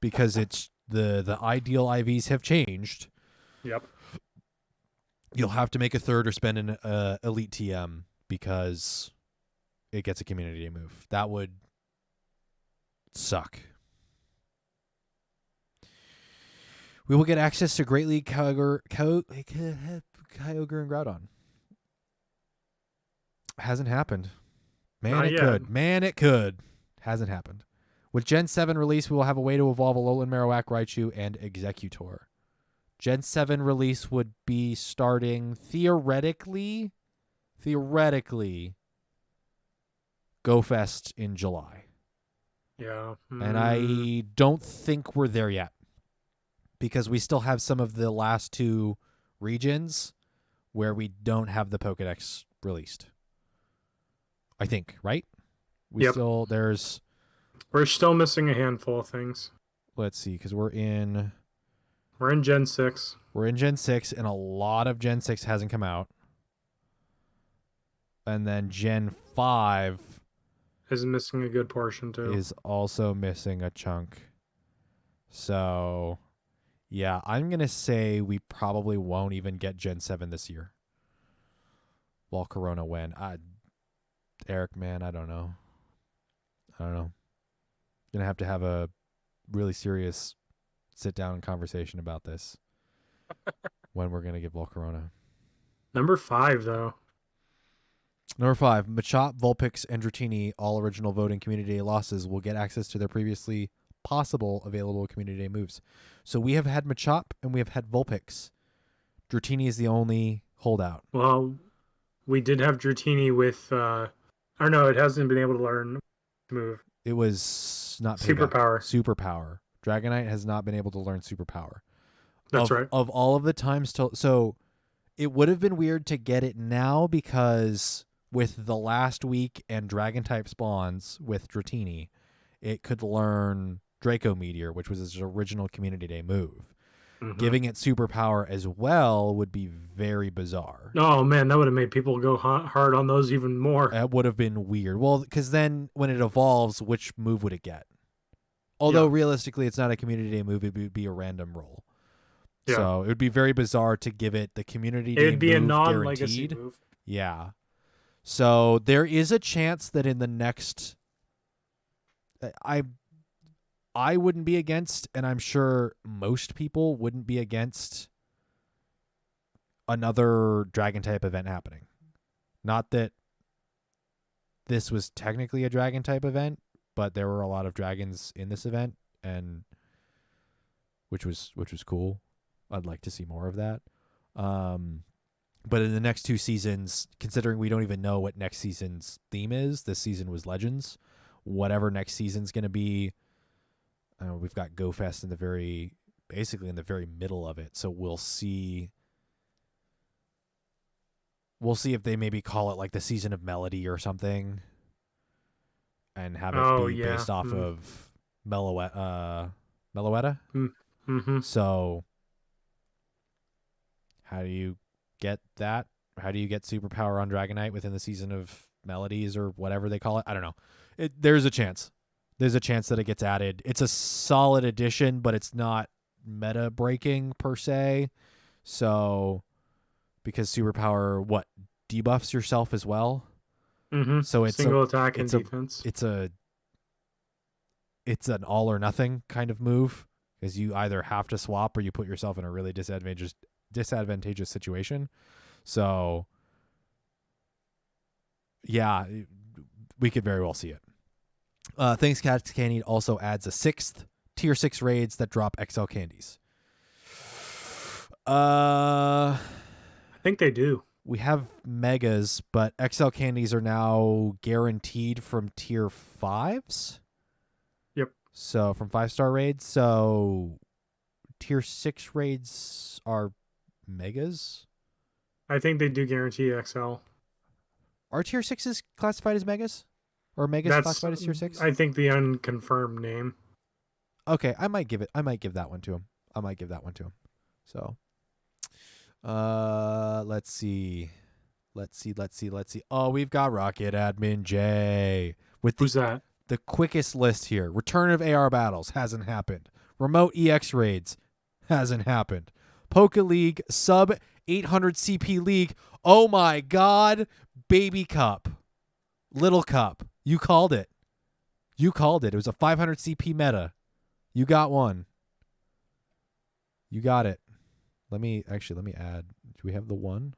Speaker 1: because it's the ideal IVs have changed.
Speaker 2: Yep.
Speaker 1: You'll have to make a 3rd or spend an Elite TM because it gets a community day move. That would suck. We will get access to Great League Kyogre and Groudon. Hasn't happened.
Speaker 2: Not
Speaker 1: It
Speaker 2: yet.
Speaker 1: could. It could. Hasn't happened. With Gen 7 release, we will have a way to evolve Alolan Marowak, Raichu, and Executor. Gen 7 release would be starting theoretically, GoFest in July.
Speaker 2: Yeah.
Speaker 1: And I don't think we're there yet because we still have some of the last 2 regions where we don't have the Pokédex released. I think, right?
Speaker 2: Yep.
Speaker 1: We're
Speaker 2: still missing a handful of things.
Speaker 1: Let's see, because we're in
Speaker 2: Gen 6.
Speaker 1: We're in Gen 6, and a lot of Gen 6 hasn't come out. And then Gen 5
Speaker 2: is missing a good portion, too.
Speaker 1: Is also missing a chunk. So, yeah, I'm going to say we probably won't even get Gen 7 this year. While Corona when? Eric, man, I don't know. Going to have a really serious sit-down conversation about this when we're going to get Volcarona.
Speaker 2: Number 5, though.
Speaker 1: Number 5, Machop, Vulpix, and Dratini, all original voting Community Day losses, will get access to their previously possible available Community Day moves. So we have had Machop and we have had Vulpix. Dratini is the only holdout.
Speaker 2: Well, we did have Dratini with, it hasn't been able to learn move.
Speaker 1: It was not
Speaker 2: Superpower.
Speaker 1: Superpower. Dragonite has not been able to learn Superpower.
Speaker 2: That's right.
Speaker 1: Of all of the times, so it would have been weird to get it now because with the last week and Dragon-type spawns with Dratini, it could learn Draco Meteor, which was its original Community Day move. Mm-hmm. Giving it Superpower as well would be very bizarre.
Speaker 2: Oh, man, that would have made people go hard on those even more.
Speaker 1: That would have been weird. Well, because then when it evolves, which move would it get? Although realistically, it's not a Community Day move, it would be a random roll. Yeah. So it would be very bizarre to give it the Community Day move. It would be a non-legacy move. Yeah. So there is a chance that in the next... I wouldn't be against, and I'm sure most people wouldn't be against another Dragon-type event happening. Not that this was technically a Dragon-type event, but there were a lot of dragons in this event, and which was cool. I'd like to see more of that. But in the next 2 seasons, considering we don't even know what next season's theme is, this season was Legends. Whatever next season's going to be, we've got Go Fest in the very middle of it. So we'll see. We'll see if they maybe call it like the Season of Melody or something, and have it be based off of Meloetta.
Speaker 2: Mm-hmm.
Speaker 1: So how do you get that? How do you get Superpower on Dragonite within the Season of Melodies or whatever they call it? I don't know. There's a chance. There's a chance that it gets added. It's a solid addition, but it's not meta breaking per se. So because Superpower debuffs yourself as well.
Speaker 2: Mm-hmm.
Speaker 1: So it's
Speaker 2: single attack and defense.
Speaker 1: It's an all or nothing kind of move because you either have to swap or you put yourself in a really disadvantageous situation. So yeah, we could very well see it. Thanks Cats Candy also adds a 6th tier 6 raids that drop XL candies.
Speaker 2: I think they do.
Speaker 1: We have megas, but XL candies are now guaranteed from tier 5s.
Speaker 2: Yep.
Speaker 1: So from 5-star raids. So tier 6 raids are megas.
Speaker 2: I think they do guarantee XL.
Speaker 1: Are tier 6s classified as megas? Or megas classified as tier 6?
Speaker 2: I think the unconfirmed name.
Speaker 1: Okay, I might give that one to him. So let's see. Oh, we've got RocketAdminJ with
Speaker 2: Who's that?
Speaker 1: The quickest list here. Return of AR battles hasn't happened. Remote EX raids hasn't happened. Poke League sub 800 CP League. Oh my God. Baby Cup. Little Cup. You called it. It was a 500 CP meta. You got one. You got it. Let me add. Do we have the 1?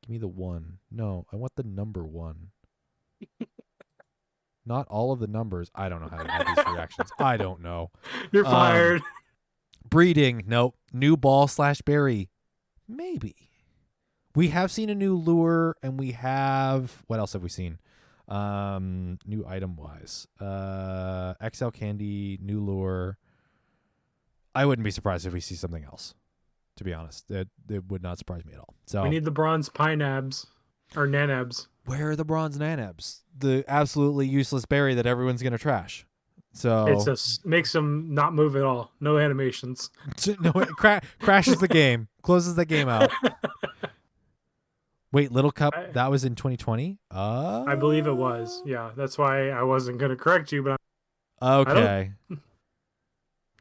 Speaker 1: Give me the 1. No, I want the number 1. Not all of the numbers. I don't know how to add these reactions. I don't know.
Speaker 2: You're fired.
Speaker 1: Breeding. Nope. New ball/berry. Maybe. We have seen a new lure, and we have... What else have we seen? New item-wise. XL candy, new lure. I wouldn't be surprised if we see something else, to be honest. It would not surprise me at all. So
Speaker 2: We need the bronze Pinabs or Nanabs.
Speaker 1: where are the bronze Nanabs? The absolutely useless berry that everyone's gonna trash. So
Speaker 2: It's makes them not move at all. No animations.
Speaker 1: no, it crashes the game, closes the game out. Wait, Little Cup, that was in 2020?
Speaker 2: I believe it was. Yeah, that's why I wasn't going to correct you, but
Speaker 1: Okay.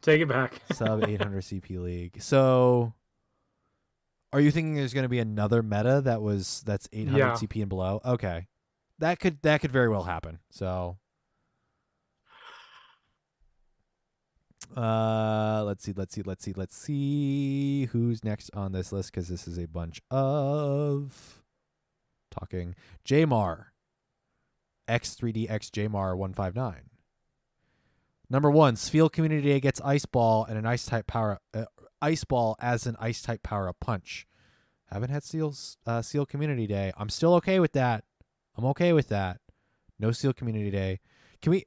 Speaker 2: take it back.
Speaker 1: Sub 800 CP League. So are you thinking there's going to be another meta that's 800
Speaker 2: Yeah.
Speaker 1: CP and below? Okay. That could very well happen. So let's see who's next on this list, because this is a bunch of talking. Jmar X3DX Jmar 159. Number 1, Spheal Community Day gets Ice Ball and an Ice type power Ice Ball as an Ice type power up punch. Haven't had Seal Community Day. I'm still okay with that. I'm okay with that. No Seal Community Day. Can we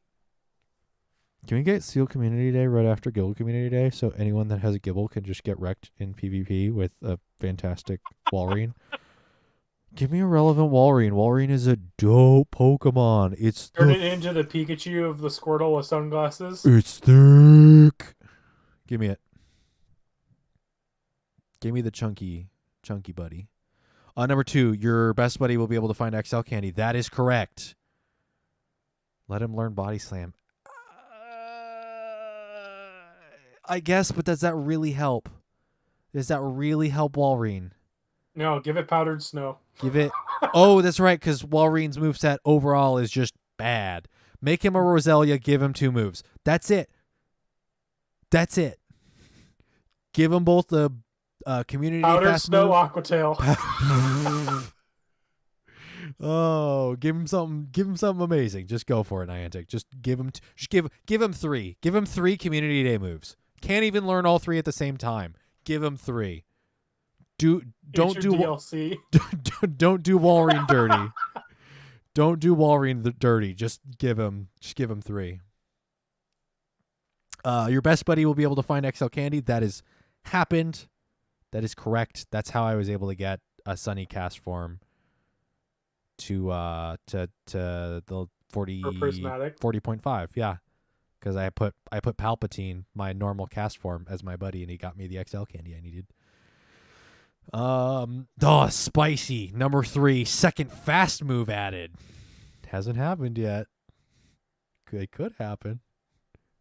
Speaker 1: get Seal Community Day right after Gible Community Day, so anyone that has a Gible can just get wrecked in PvP with a fantastic Walrein? Give me a relevant Walrein. Walrein is a dope Pokemon.
Speaker 2: Turn it into the Pikachu of the Squirtle with sunglasses.
Speaker 1: It's thick. Give me it. Give me the chunky buddy. Number 2, your best buddy will be able to find XL candy. That is correct. Let him learn Body Slam. I guess, but does that really help? Does that really help Walrein?
Speaker 2: No, give it Powdered Snow.
Speaker 1: Give it. Oh, that's right, because Walrein's moveset overall is just bad. Make him a Roselia, give him 2 moves. That's it. That's it. Give him both the Community
Speaker 2: Powdered
Speaker 1: Fast
Speaker 2: Snow
Speaker 1: move.
Speaker 2: Aquatail.
Speaker 1: Oh, give him something amazing. Just go for it, Niantic. Just give him 3. Give him 3 Community Day moves. Can't even learn all 3 at the same time. Give him 3. Don't do
Speaker 2: DLC.
Speaker 1: don't do Walrein dirty. Don't do Walrein dirty. Just give him 3. Your best buddy will be able to find XL candy. That has happened. That is correct. That's how I was able to get a Sunny cast form to the 40.5. Yeah, because I put Palpatine, my normal cast form, as my buddy, and he got me the XL candy I needed. Spicy. Number 3, second fast move added. Hasn't happened yet. It could happen.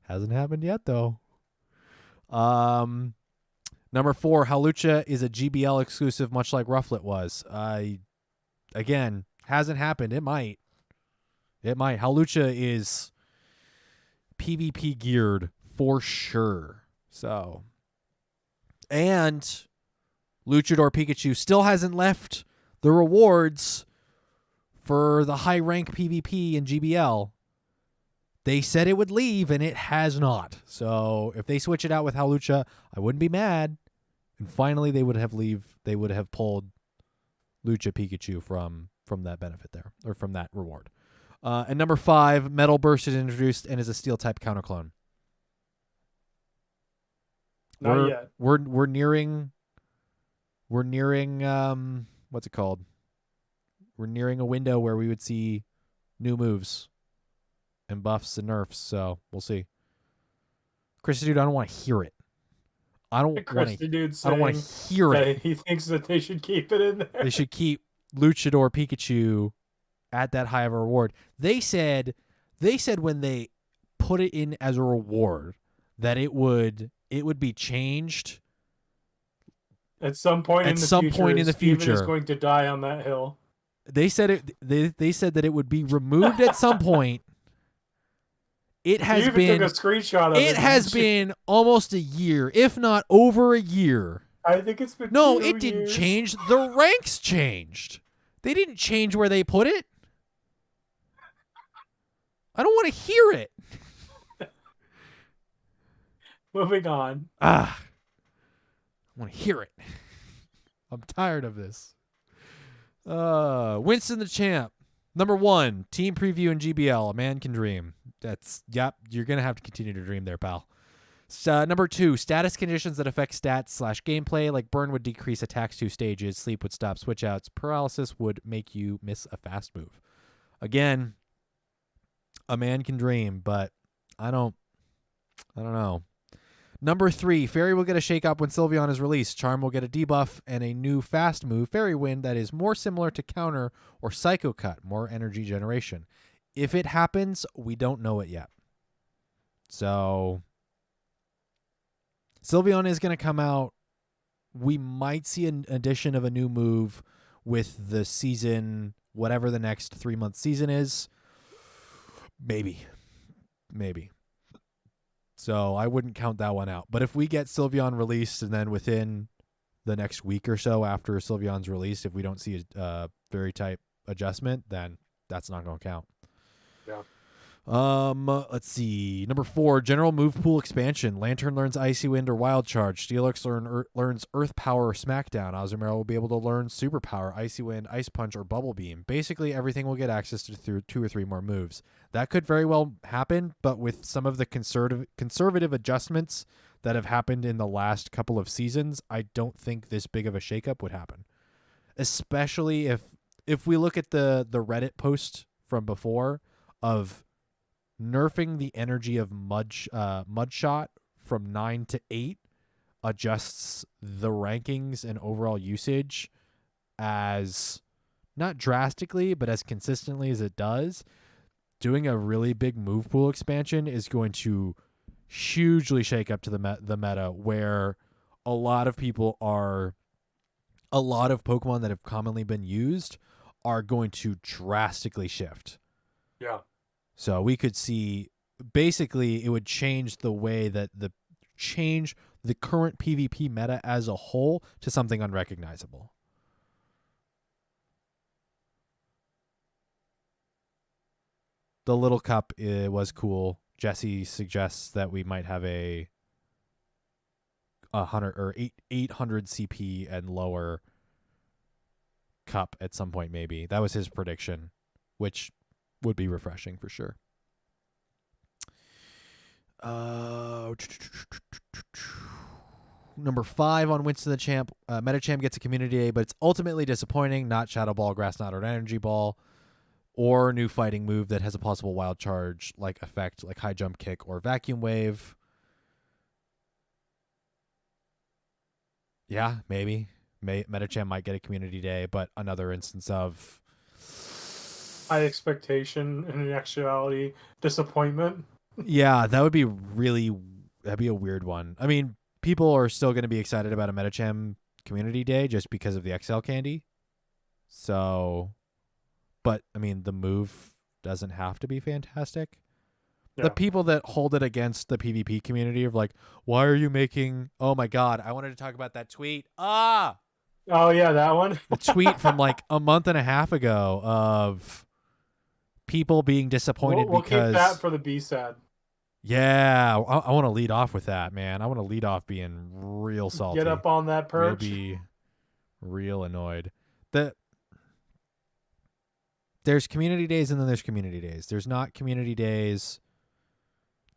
Speaker 1: Hasn't happened yet though. Number 4, Hawlucha is a GBL exclusive, much like Rufflet was. Again, hasn't happened. It might. Hawlucha is PvP geared for sure. So, and Luchador Pikachu still hasn't left the rewards for the high rank PvP in GBL. They said it would leave, and it has not. So if they switch it out with Hawlucha, I wouldn't be mad. And finally, they would have pulled Lucha Pikachu from that benefit there, or from that reward. And number 5, Metal Burst is introduced and is a Steel type counter clone.
Speaker 2: Not yet.
Speaker 1: We're nearing what's it called? We're nearing a window where we would see new moves and buffs and nerfs, so we'll see. Chris Dude, I don't want to hear it. I don't want to hear it.
Speaker 2: He thinks that they should keep it in there.
Speaker 1: They should keep Luchador Pikachu at that high of a reward. They said when they put it in as a reward that it would be changed
Speaker 2: at some point in the future. Steven is going to die on that hill.
Speaker 1: They said they said that it would be removed at some point. It has been
Speaker 2: took a screenshot of it.
Speaker 1: It has been almost a year, if not over a year.
Speaker 2: I think it's been
Speaker 1: No,
Speaker 2: 2
Speaker 1: it didn't
Speaker 2: years.
Speaker 1: change. The ranks changed. They didn't change where they put it. I don't want to hear it.
Speaker 2: Moving on.
Speaker 1: I want to hear it. I'm tired of this. Winston the Champ. Number 1, team preview in GBL. A man can dream. You're going to have to continue to dream there, pal. Number 2, status conditions that affect stats/gameplay, like burn would decrease attacks 2 stages, sleep would stop switch outs, paralysis would make you miss a fast move. Again, a man can dream, but I don't know. Number 3, Fairy will get a shake up when Sylveon is released. Charm will get a debuff and a new fast move, Fairy Wind, that is more similar to Counter or Psycho Cut, more energy generation. If it happens, we don't know it yet. So Sylveon is going to come out. We might see an addition of a new move with the season, whatever the next 3-month season is. Maybe. So I wouldn't count that one out. But if we get Sylveon released and then within the next week or so after Sylveon's released, if we don't see a Fairy type adjustment, then that's not going to count.
Speaker 2: Yeah.
Speaker 1: Let's see. Number 4, general move pool expansion. Lantern learns Icy Wind or Wild Charge. Steelix learns Earth Power or Smackdown. Azumarill will be able to learn Super Power, Icy Wind, Ice Punch, or Bubble Beam. Basically, everything will get access to through 2 or 3 more moves. That could very well happen, but with some of the conservative adjustments that have happened in the last couple of seasons, I don't think this big of a shakeup would happen. Especially if we look at the Reddit post from before of nerfing the energy of Mudshot from 9 to 8 adjusts the rankings and overall usage as not drastically, but as consistently as it does. Doing a really big move pool expansion is going to hugely shake up to the meta, where a lot of Pokemon that have commonly been used are going to drastically shift.
Speaker 2: Yeah.
Speaker 1: So we could see, basically, it would change the way that change the current PvP meta as a whole to something unrecognizable. The little cup was cool. Jesse suggests that we might have a 100 or 800 CP and lower cup at some point, maybe. That was his prediction, which would be refreshing for sure. Number 5 on Winston the Champ. Metachamp gets a community day, but it's ultimately disappointing. Not Shadow Ball, Grass Knot, or Energy Ball, or new fighting move that has a possible wild charge like effect, like High Jump Kick or Vacuum Wave. Yeah, maybe. Metachamp might get a community day, but another instance of
Speaker 2: high expectation and in actuality disappointment.
Speaker 1: Yeah, that'd be a weird one. I mean, people are still going to be excited about a Metachamp community day just because of the XL candy. So, but I mean, the move doesn't have to be fantastic. Yeah. The people that hold it against the PvP community of like, why are you making, oh my God, I wanted to talk about that tweet. Oh
Speaker 2: yeah, that one.
Speaker 1: The tweet from like a month and a half ago of people being disappointed
Speaker 2: we'll
Speaker 1: because
Speaker 2: keep that for the B-SAD.
Speaker 1: Yeah, I want to lead off with that, man. I want to lead off being real salty.
Speaker 2: Get up on that perch.
Speaker 1: We'll be real annoyed. There's community days and then there's community days. There's not community days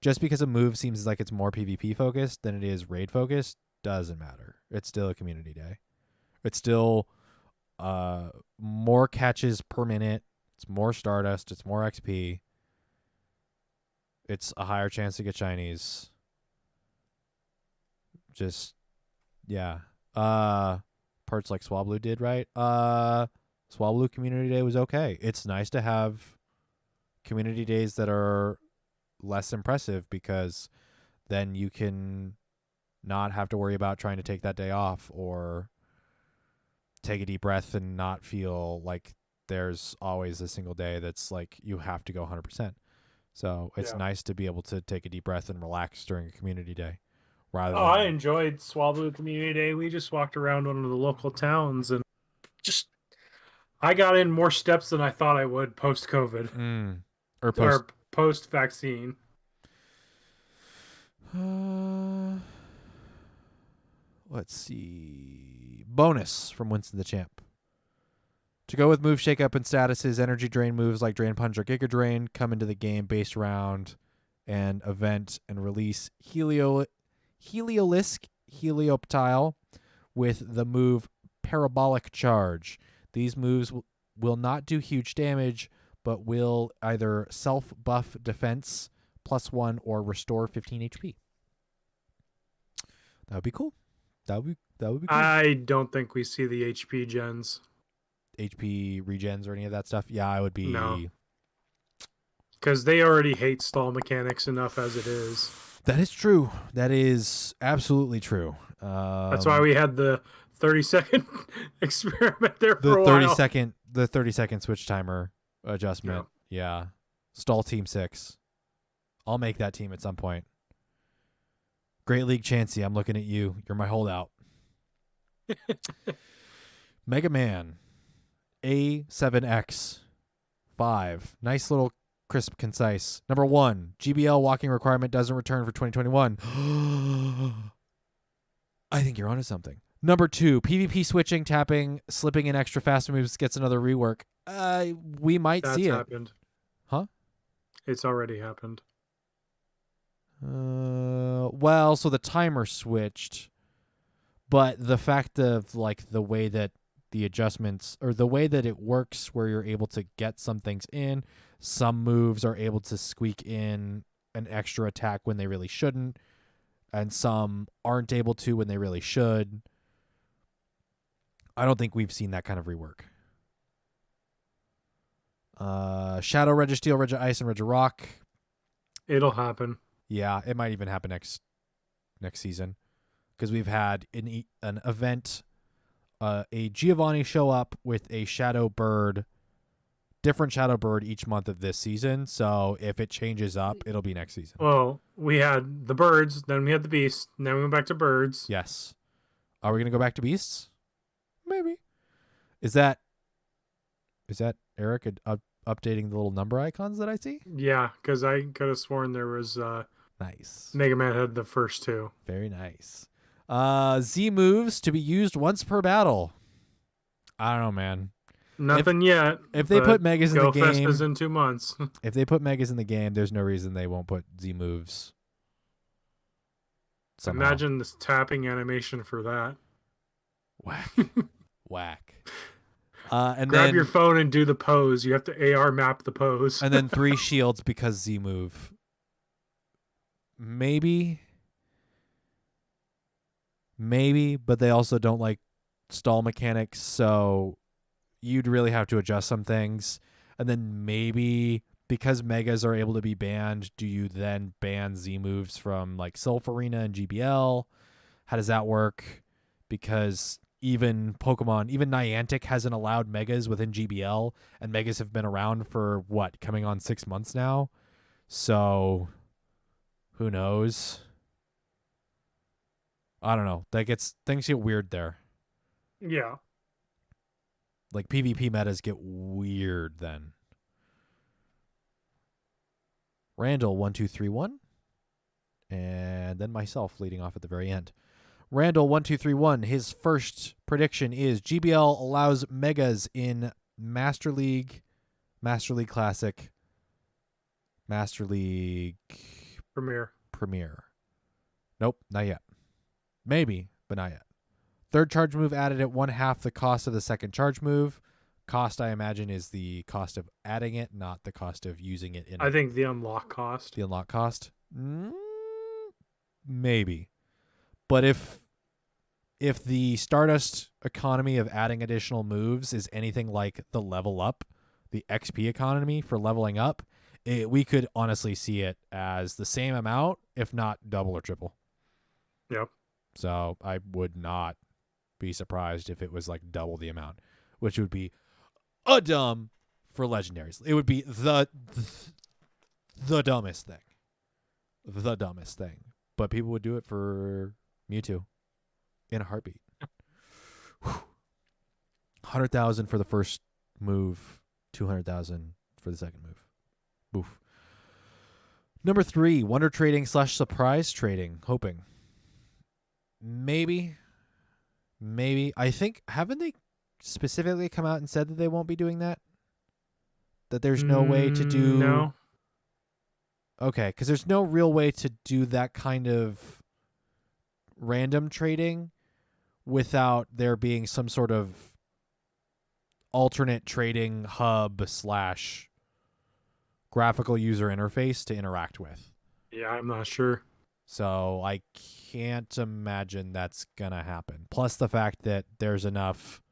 Speaker 1: just because a move seems like it's more PvP focused than it is raid focused. Doesn't matter. It's still a community day. It's still more catches per minute. It's more Stardust. It's more XP. It's a higher chance to get shinies. Just, yeah. Parts like Swablu did, right? Swablu Community Day was okay. It's nice to have community days that are less impressive because then you can not have to worry about trying to take that day off or take a deep breath and not feel like there's always a single day that's like you have to go 100%. So it's nice to be able to take a deep breath and relax during a community day.
Speaker 2: I enjoyed Swablu Community Day. We just walked around one of the local towns and I got in more steps than I thought I would post-COVID. Or post-vaccine.
Speaker 1: Let's see. Bonus from Winston the Champ. To go with move shakeup and statuses, energy drain moves like Drain Punch or Giga Drain come into the game based around an event and release Heliolisk Helioptile with the move Parabolic Charge. These moves will not do huge damage, but will either self-buff defense +1 or restore 15 HP. That would be cool. That would be cool.
Speaker 2: I don't think we see the HP gens.
Speaker 1: HP regens or any of that stuff. Yeah, I would be.
Speaker 2: No. Because they already hate stall mechanics enough as it is.
Speaker 1: That is true. That is absolutely true.
Speaker 2: That's why we had the 30-second experiment there for a
Speaker 1: 30
Speaker 2: while.
Speaker 1: the 30-second switch timer adjustment. Yeah. Stall team 6. I'll make that team at some point. Great League Chansey, I'm looking at you. You're my holdout. Mega Man A7X 5. Nice little crisp, concise. Number 1, GBL walking requirement doesn't return for 2021. I think you're onto something. Number 2, PvP switching, tapping, slipping in extra fast moves gets another rework. We might see it.
Speaker 2: That's happened.
Speaker 1: Huh?
Speaker 2: It's already happened.
Speaker 1: Well, so the timer switched, but the fact of like the way that the adjustments or the way that it works where you're able to get some things in, some moves are able to squeak in an extra attack when they really shouldn't, and some aren't able to when they really should. I don't think we've seen that kind of rework. Shadow, Registeel, Regice, and Regirock.
Speaker 2: It'll happen.
Speaker 1: Yeah, it might even happen next season, because we've had an event, a Giovanni show up with a Shadow Bird, different Shadow Bird each month of this season. So if it changes up, it'll be next season.
Speaker 2: Well, we had the birds, then we had the beasts, and then we went back to birds.
Speaker 1: Yes. Are we gonna go back to beasts? Maybe. Is that Eric updating the little number icons that I see?
Speaker 2: Yeah, because I could have sworn there was
Speaker 1: Nice.
Speaker 2: Mega Man had the first 2.
Speaker 1: Very nice. Z moves to be used once per battle. I don't know, man.
Speaker 2: Nothing yet.
Speaker 1: If they put Megas in the
Speaker 2: GoFest
Speaker 1: game,
Speaker 2: is in 2 months.
Speaker 1: if they put Megas in the game, there's no reason they won't put Z moves. Somehow.
Speaker 2: Imagine this tapping animation for that.
Speaker 1: Whack. Whack. And
Speaker 2: Grab
Speaker 1: then,
Speaker 2: your phone and do the pose. You have to AR map the pose.
Speaker 1: and then 3 shields because Z move. Maybe, but they also don't like stall mechanics, so you'd really have to adjust some things. And then maybe because Megas are able to be banned, do you then ban Z moves from like Silph Arena and GBL? How does that work? Because even Pokemon, even Niantic hasn't allowed Megas within GBL, and Megas have been around for what, coming on 6 months now? So who knows? I don't know. Things get weird there.
Speaker 2: Yeah.
Speaker 1: Like PvP metas get weird then. Randall 1231, and then myself leading off at the very end. Randall 1231. His first prediction is GBL allows Megas in Master League Classic, Master League Premier. Nope, not yet. Maybe, but not yet. Third charge move added at 1/2 the cost of the second charge move. Cost, I imagine, is the cost of adding it, not the cost of using it.
Speaker 2: I think the unlock cost.
Speaker 1: The unlock cost? Maybe. But if the Stardust economy of adding additional moves is anything like the level up, the XP economy for leveling up, we could honestly see it as the same amount, if not double or triple.
Speaker 2: Yep.
Speaker 1: So I would not be surprised if it was like double the amount, which would be a dumb for legendaries. It would be the dumbest thing. The dumbest thing. But people would do it for Mewtwo in a heartbeat. 100,000 for the first move, 200,000 for the second move. Boof. Number 3, wonder trading / surprise trading. Hoping. Maybe. I think, haven't they specifically come out and said that they won't be doing that? That there's no way to do...
Speaker 2: No.
Speaker 1: Okay, because there's no real way to do that kind of random trading without there being some sort of alternate trading hub / graphical user interface to interact with.
Speaker 2: Yeah, I'm not sure.
Speaker 1: So I can't imagine that's going to happen. Plus the fact that there's enough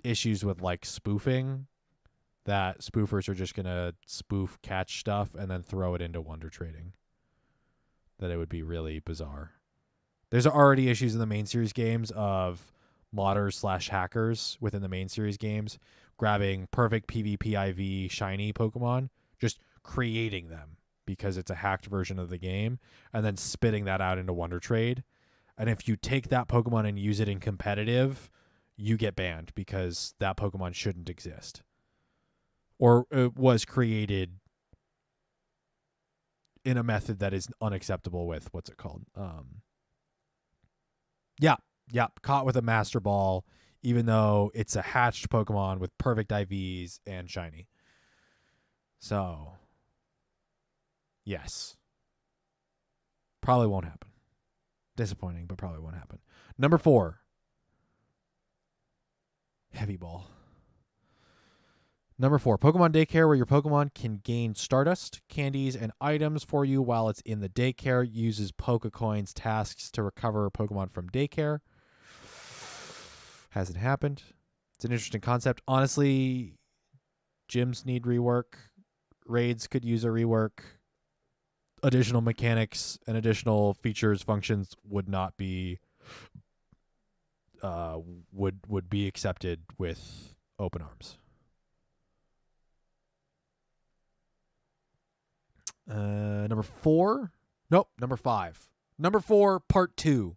Speaker 1: issues with like spoofing that spoofers are just going to spoof catch stuff and then throw it into Wonder Trading. That it would be really bizarre. There's already issues in the main series games of modders / hackers within the main series games grabbing perfect PvP IV shiny Pokemon, just creating them because it's a hacked version of the game, and then spitting that out into Wonder Trade. And if you take that Pokemon and use it in competitive, you get banned because that Pokemon shouldn't exist. Or it was created in a method that is unacceptable with, what's it called? Yeah, caught with a Master Ball, even though it's a hatched Pokemon with perfect IVs and shiny. So, yes. Probably won't happen. Disappointing, but probably won't happen. Number 4. Heavy Ball. Number 4, Pokemon Daycare, where your Pokemon can gain Stardust, candies, and items for you while it's in the daycare. Uses Pokecoins tasks to recover Pokemon from daycare. Hasn't happened. It's an interesting concept. Honestly, gyms need rework. Raids could use a rework. Additional mechanics and additional features, functions would not be would be accepted with open arms. Number 4. Nope, number 5. Number 4, part 2.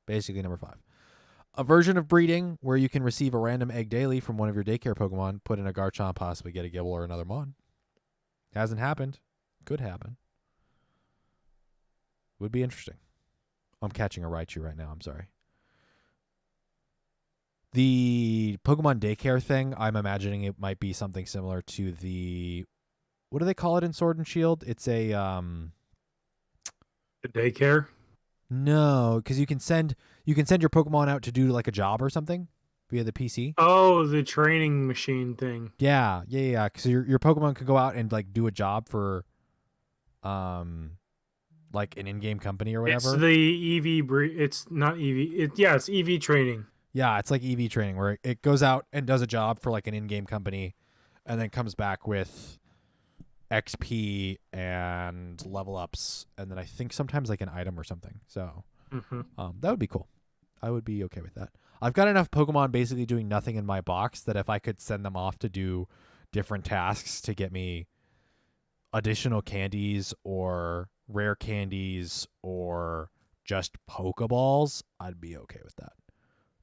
Speaker 1: Basically number 5. A version of breeding where you can receive a random egg daily from one of your daycare Pokemon, put in a Garchomp, possibly get a Gible or another Mon. Hasn't happened. Could happen. Would be interesting. I'm catching a Raichu right now. I'm sorry. The Pokemon Daycare thing, I'm imagining it might be something similar to the... What do they call it in Sword and Shield? It's a...
Speaker 2: The daycare?
Speaker 1: No, because you can send your Pokemon out to do like a job or something via the PC.
Speaker 2: Oh, the training machine thing.
Speaker 1: Yeah. Because your Pokemon could go out and like do a job for, like an in-game company or whatever.
Speaker 2: It's the EV It's not EV. It's EV training.
Speaker 1: Yeah, it's like EV training where it goes out and does a job for like an in-game company, and then comes back with XP and level ups, and then I think sometimes like an item or something. So that would be cool. I would be okay with that. I've got enough Pokemon basically doing nothing in my box that if I could send them off to do different tasks to get me additional candies or rare candies or just Pokeballs, I'd be okay with that.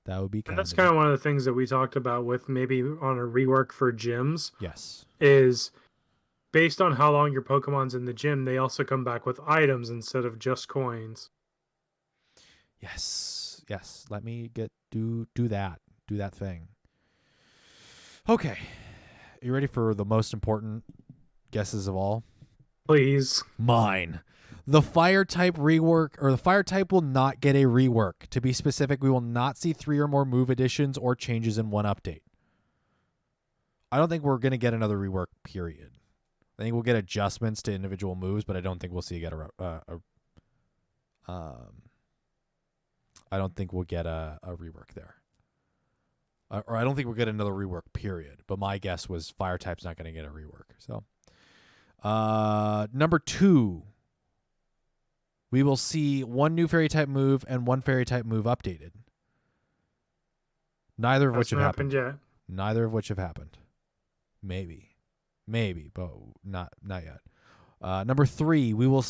Speaker 1: That would be kind
Speaker 2: of... That's kind of one of the things that we talked about with maybe on a rework for gyms.
Speaker 1: Yes.
Speaker 2: Is based on how long your Pokemon's in the gym, they also come back with items instead of just coins.
Speaker 1: Yes. Let me do that. Do that thing. Okay. You ready for the most important guesses of all?
Speaker 2: Please.
Speaker 1: Mine. The fire type rework, or the fire type will not get a rework. To be specific, we will not see 3 or more move additions or changes in one update. I don't think we're going to get another rework, period. I think we'll get adjustments to individual moves, but I don't think we'll see I don't think we'll get a rework there. Or I don't think we'll get another rework, period. But my guess was fire type's not going to get a rework. So, number 2, we will see 1 new fairy type move and 1 fairy type move updated. Neither of which have happened
Speaker 2: yet.
Speaker 1: Neither of which have happened. Maybe, but not yet. Number 3, we will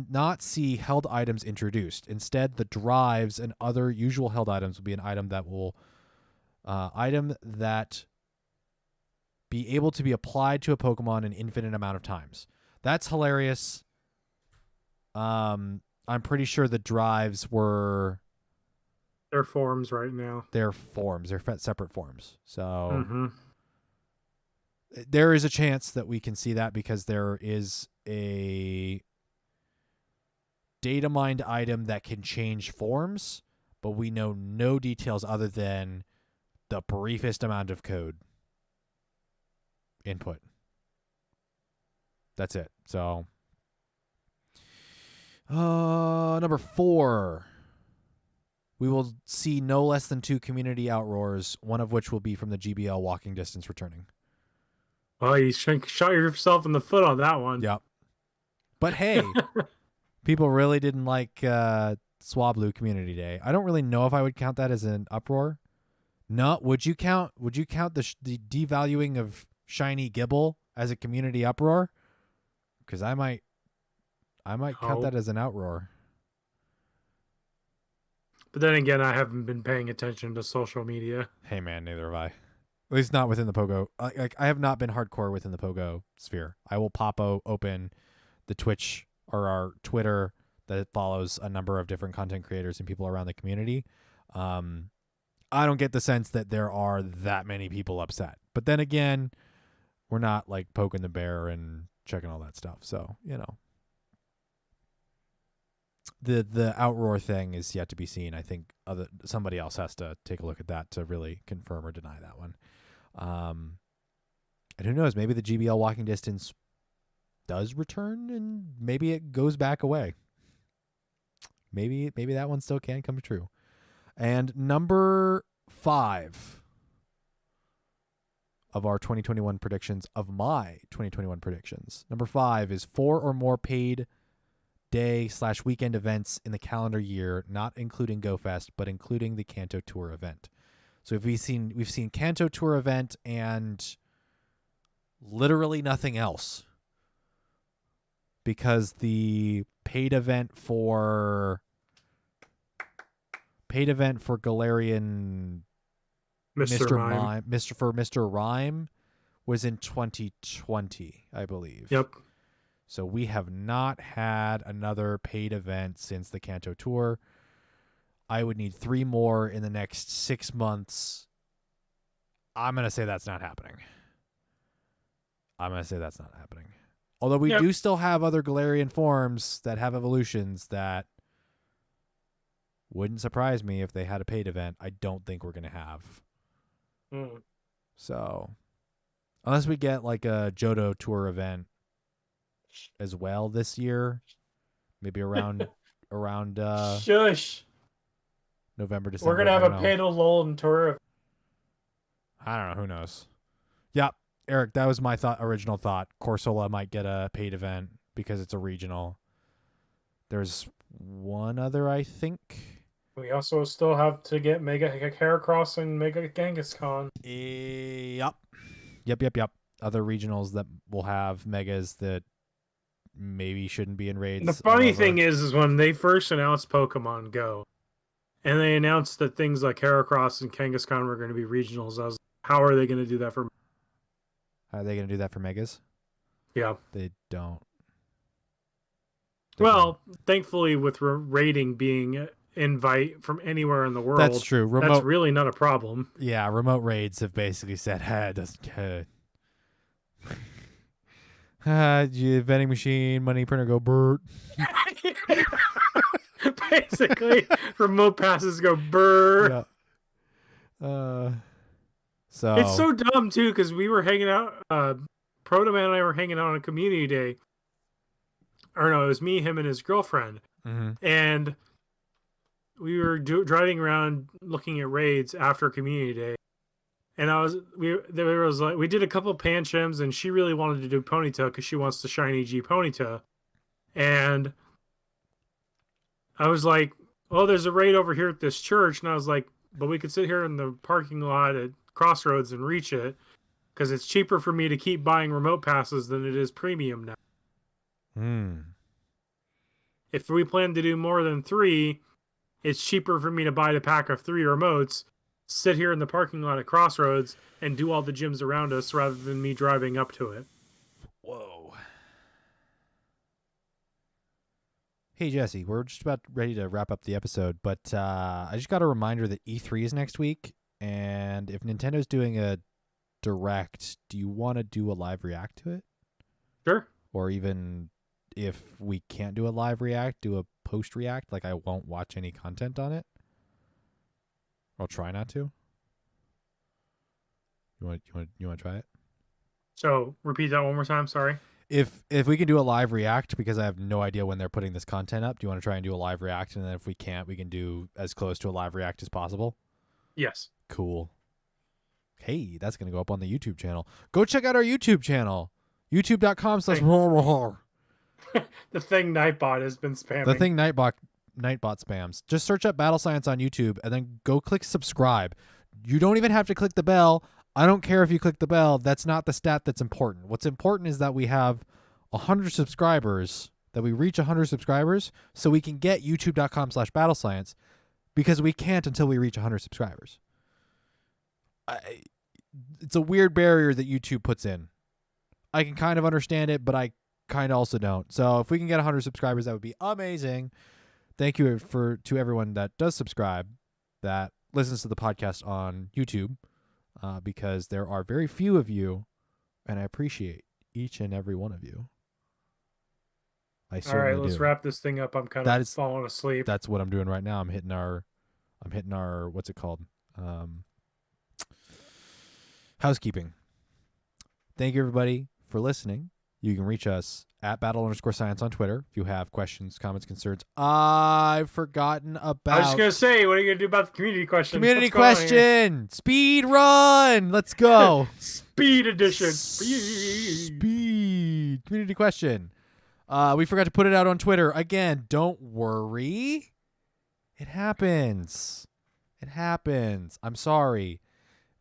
Speaker 1: not see held items introduced. Instead, the drives and other usual held items will be an item that will be able to be applied to a Pokemon an infinite amount of times. That's hilarious. I'm pretty sure the drives were...
Speaker 2: They're forms right now.
Speaker 1: They're forms. They're separate forms. So there is a chance that we can see that because there is a data mined item that can change forms, but we know no details other than the briefest amount of code input. That's it. So, number 4. We will see no less than 2 community outroars, one of which will be from the GBL walking distance returning.
Speaker 2: Well, you shot yourself in the foot on that one.
Speaker 1: Yep. But hey, people really didn't like Swablu Community Day. I don't really know if I would count that as an uproar. No, would you count the devaluing of shiny Gible as a community uproar? Because I might count that as an outroar.
Speaker 2: But then again, I haven't been paying attention to social media.
Speaker 1: Hey man, neither have I. At least not within the Pogo. I have not been hardcore within the Pogo sphere. I will open the Twitch or our Twitter that follows a number of different content creators and people around the community. I don't get the sense that there are that many people upset. But then again, we're not like poking the bear and checking all that stuff. So, the outroar thing is yet to be seen. I think somebody else has to take a look at that to really confirm or deny that one. And who knows? Maybe the GBL walking distance does return, and maybe it goes back away. Maybe that one still can come true. And number 5 of our 2021 predictions, of my 2021 predictions. Number 5 is 4 or more paid day/weekend events in the calendar year, not including GoFest, but including the Kanto Tour event. So we've seen Kanto Tour event and literally nothing else, because the paid event for Galarian Mr. Rhyme was in 2020, I believe.
Speaker 2: Yep.
Speaker 1: So we have not had another paid event since the Kanto Tour. I would need 3 more in the next 6 months. I'm going to say that's not happening. Although we do still have other Galarian forms that have evolutions that wouldn't surprise me if they had a paid event. I don't think we're going to have. So, unless we get like a Johto Tour event as well this year, maybe around
Speaker 2: Shush.
Speaker 1: November, December.
Speaker 2: We're gonna have a paid Alolan Tour.
Speaker 1: I don't know. Who knows? Yep, Eric, that was my original thought. Corsola might get a paid event because it's a regional. There's one other, I think.
Speaker 2: We also still have to get Mega Heracross and Mega Kangaskhan.
Speaker 1: Yep. Other regionals that will have megas that maybe shouldn't be in raids.
Speaker 2: The funny thing is when they first announced Pokemon Go, and they announced that things like Heracross and Kangaskhan were going to be regionals, I was like, how are they going to do that for?
Speaker 1: How are they going to do that for megas?
Speaker 2: Yeah,
Speaker 1: they don't.
Speaker 2: Thankfully, with rating being invite from anywhere in the world,
Speaker 1: that's true.
Speaker 2: That's really not a problem.
Speaker 1: Yeah, remote raids have basically said, it doesn't. Vending machine, money printer, go Bert.
Speaker 2: Basically, remote passes go Bert.
Speaker 1: Yeah. So
Speaker 2: it's so dumb too, because we were hanging out. Protoman and I were hanging out on a community day. Or no, it was me, him, and his girlfriend, and we were driving around looking at raids after community day. And we did a couple of Panchems, and she really wanted to do Ponyta because she wants to shiny G Ponyta. And I was like, "Oh, there's a raid over here at this church," and I was like, "But we could sit here in the parking lot at Crossroads and reach it because it's cheaper for me to keep buying remote passes than it is premium now." If we plan to do more than 3, it's cheaper for me to buy the pack of 3 remotes, sit here in the parking lot at Crossroads, and do all the gyms around us rather than me driving up to it.
Speaker 1: Whoa. Hey, Jesse, we're just about ready to wrap up the episode, but I just got a reminder that E3 is next week, and if Nintendo's doing a Direct, do you want to do a live react to it?
Speaker 2: Sure.
Speaker 1: Or even if we can't do a live react, do a post react. Like I won't watch any content on it. I'll try not to. You want to try it?
Speaker 2: So repeat that one more time. Sorry.
Speaker 1: If we can do a live react, because I have no idea when they're putting this content up, do you want to try and do a live react? And then if we can't, we can do as close to a live react as possible.
Speaker 2: Yes.
Speaker 1: Cool. Hey, that's going to go up on the YouTube channel. Go check out our YouTube channel. YouTube.com/.
Speaker 2: The thing Nightbot has been spamming.
Speaker 1: The thing Nightbot spams. Just search up Battle Science on YouTube and then go click subscribe. You don't even have to click the bell. I don't care if you click the bell. That's not the stat that's important. What's important is that we have 100 subscribers, that we reach 100 subscribers so we can get youtube.com/battlescience, because we can't until we reach 100 subscribers. It's a weird barrier that YouTube puts in. I can kind of understand it, but I kind of also don't. So if we can get 100 subscribers, that would be amazing. Thank you to everyone that does subscribe, that listens to the podcast on YouTube, because there are very few of you, and I appreciate each and every one of you. I certainly
Speaker 2: All right, let's
Speaker 1: do.
Speaker 2: wrap this thing up. I'm kind of falling asleep.
Speaker 1: That's what I'm doing right now. I'm hitting our what's it called? Housekeeping. Thank you, everybody, for listening. You can reach us at battle_science on Twitter if you have questions, comments, concerns. I've forgotten about.
Speaker 2: I was just gonna say, what are you gonna do about the community question?
Speaker 1: Community question. Speed run. Let's go.
Speaker 2: Speed edition.
Speaker 1: Speed. Community question. We forgot to put it out on Twitter. Again, don't worry. It happens. It happens. I'm sorry.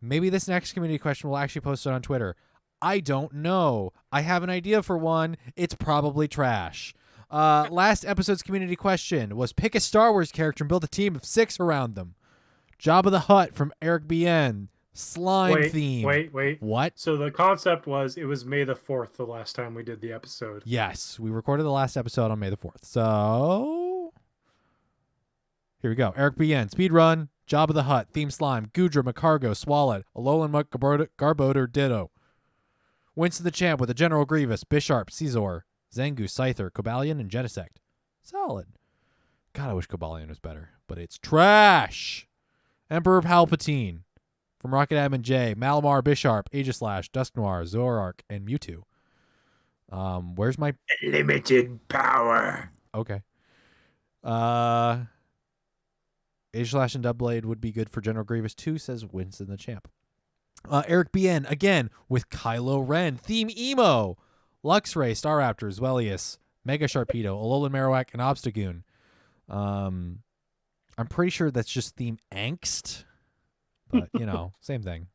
Speaker 1: Maybe this next community question will actually post it on Twitter. I don't know. I have an idea for one. It's probably trash. Last episode's community question was pick a Star Wars character and build a team of 6 around them. Jabba the Hutt from Eric BN. Slime theme.
Speaker 2: Wait.
Speaker 1: What?
Speaker 2: So the concept was it was May the 4th the last time we did the episode.
Speaker 1: Yes, we recorded the last episode on May the 4th. So here we go. Eric BN. Speedrun. Jabba the Hutt. Theme Slime. Gudra, Macargo, Swallet. Alolan Muck, Garbodor, Ditto. Winston the Champ with a General Grievous, Bisharp, Caesar, Zengu, Scyther, Cobalion, and Genesect. Solid. God, I wish Cobalion was better, but it's trash. Emperor Palpatine from RocketAdminJ, Malamar, Bisharp, Aegislash, Dusknoir, Zoroark, and Mewtwo. Where's my
Speaker 2: limited power?
Speaker 1: Okay. Aegislash and Dubblade would be good for General Grievous too, says Winston the Champ. Eric BN, again, with Kylo Ren. Theme Emo. Luxray, Staraptor, Zwellius, Mega Sharpedo, Alolan Marowak, and Obstagoon. I'm pretty sure that's just theme Angst. But, same thing.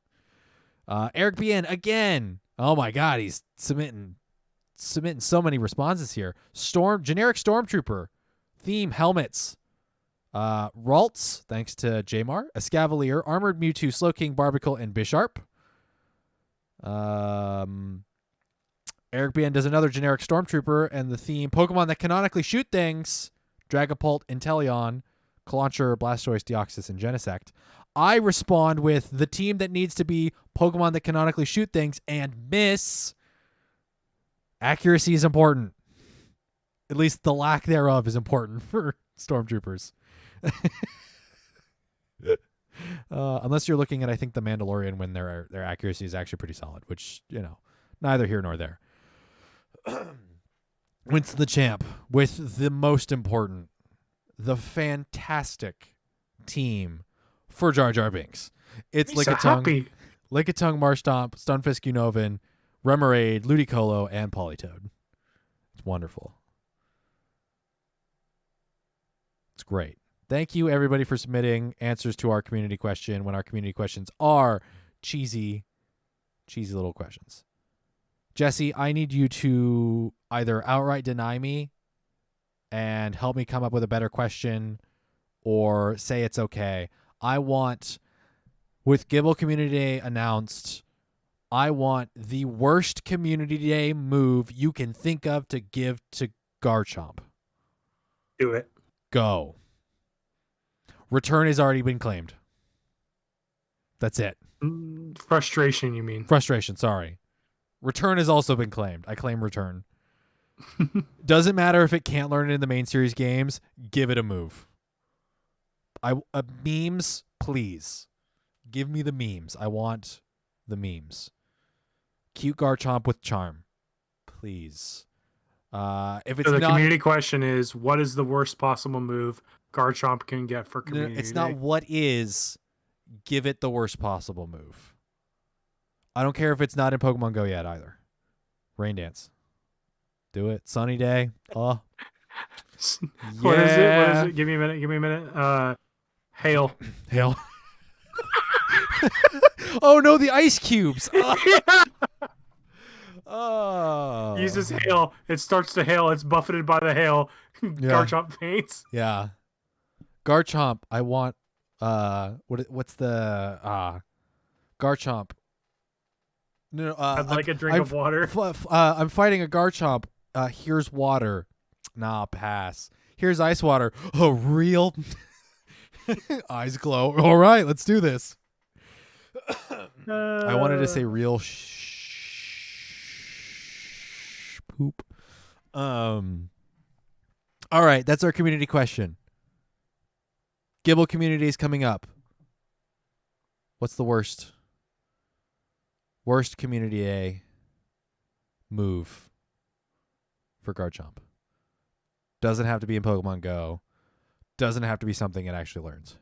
Speaker 1: Eric BN, again. Oh, my God, he's submitting so many responses here. Generic Stormtrooper. Theme Helmets. Ralts, thanks to Jamar, Escavalier, Armored Mewtwo, Slowking, Barbicle, and Bisharp. Eric BN does another generic Stormtrooper, and the theme Pokemon that canonically shoot things: Dragapult, Inteleon, Clauncher, Blastoise, Deoxys, and Genesect. I respond with the team that needs to be Pokemon that canonically shoot things and miss. Accuracy is important. At least the lack thereof is important for Stormtroopers. Unless you're looking at, I think, the Mandalorian, when their accuracy is actually pretty solid, which, neither here nor there. Winston the Champ with the most important, the fantastic team for Jar Jar Binks. It's Lickitung, Marshtomp, Stunfisk, Unova, Remoraid, Ludicolo, and Politoed. It's wonderful. It's great. Thank you, everybody, for submitting answers to our community question when our community questions are cheesy little questions. Jesse, I need you to either outright deny me and help me come up with a better question, or say it's okay. I want, with Gible Community Day announced, I want the worst Community Day move you can think of to give to Garchomp.
Speaker 2: Do it.
Speaker 1: Go. Return has already been claimed. That's it.
Speaker 2: Frustration, you mean?
Speaker 1: Frustration, sorry. Return has also been claimed. I claim return. Doesn't matter if it can't learn it in the main series games. Give it a move. Memes, please. Give me the memes. I want the memes. Cute Garchomp with charm, please. If it's
Speaker 2: So the
Speaker 1: not,
Speaker 2: community question is, what is the worst possible move Garchomp can get for community
Speaker 1: it's
Speaker 2: day?
Speaker 1: not what is. Give it the worst possible move. I don't care if it's not in Pokemon Go yet either. Rain Dance. Do it. Sunny day. Oh.
Speaker 2: What is it? What is
Speaker 1: Yeah.
Speaker 2: it? Give me a minute. Hail.
Speaker 1: Hail. Oh no, the ice cubes. Oh.
Speaker 2: Uses hail. It starts to hail. It's buffeted by the hail. Garchomp faints.
Speaker 1: Yeah. Garchomp, I want what's the Garchomp. No,
Speaker 2: I'd like a drink of water.
Speaker 1: I'm fighting a Garchomp. Here's water. Nah, pass. Here's ice water. Oh, real eyes glow. All right, let's do this. I wanted to say real poop. All right, that's our community question. Gible community is coming up. What's the worst community A move for Garchomp? Doesn't have to be in Pokemon Go. Doesn't have to be something it actually learns.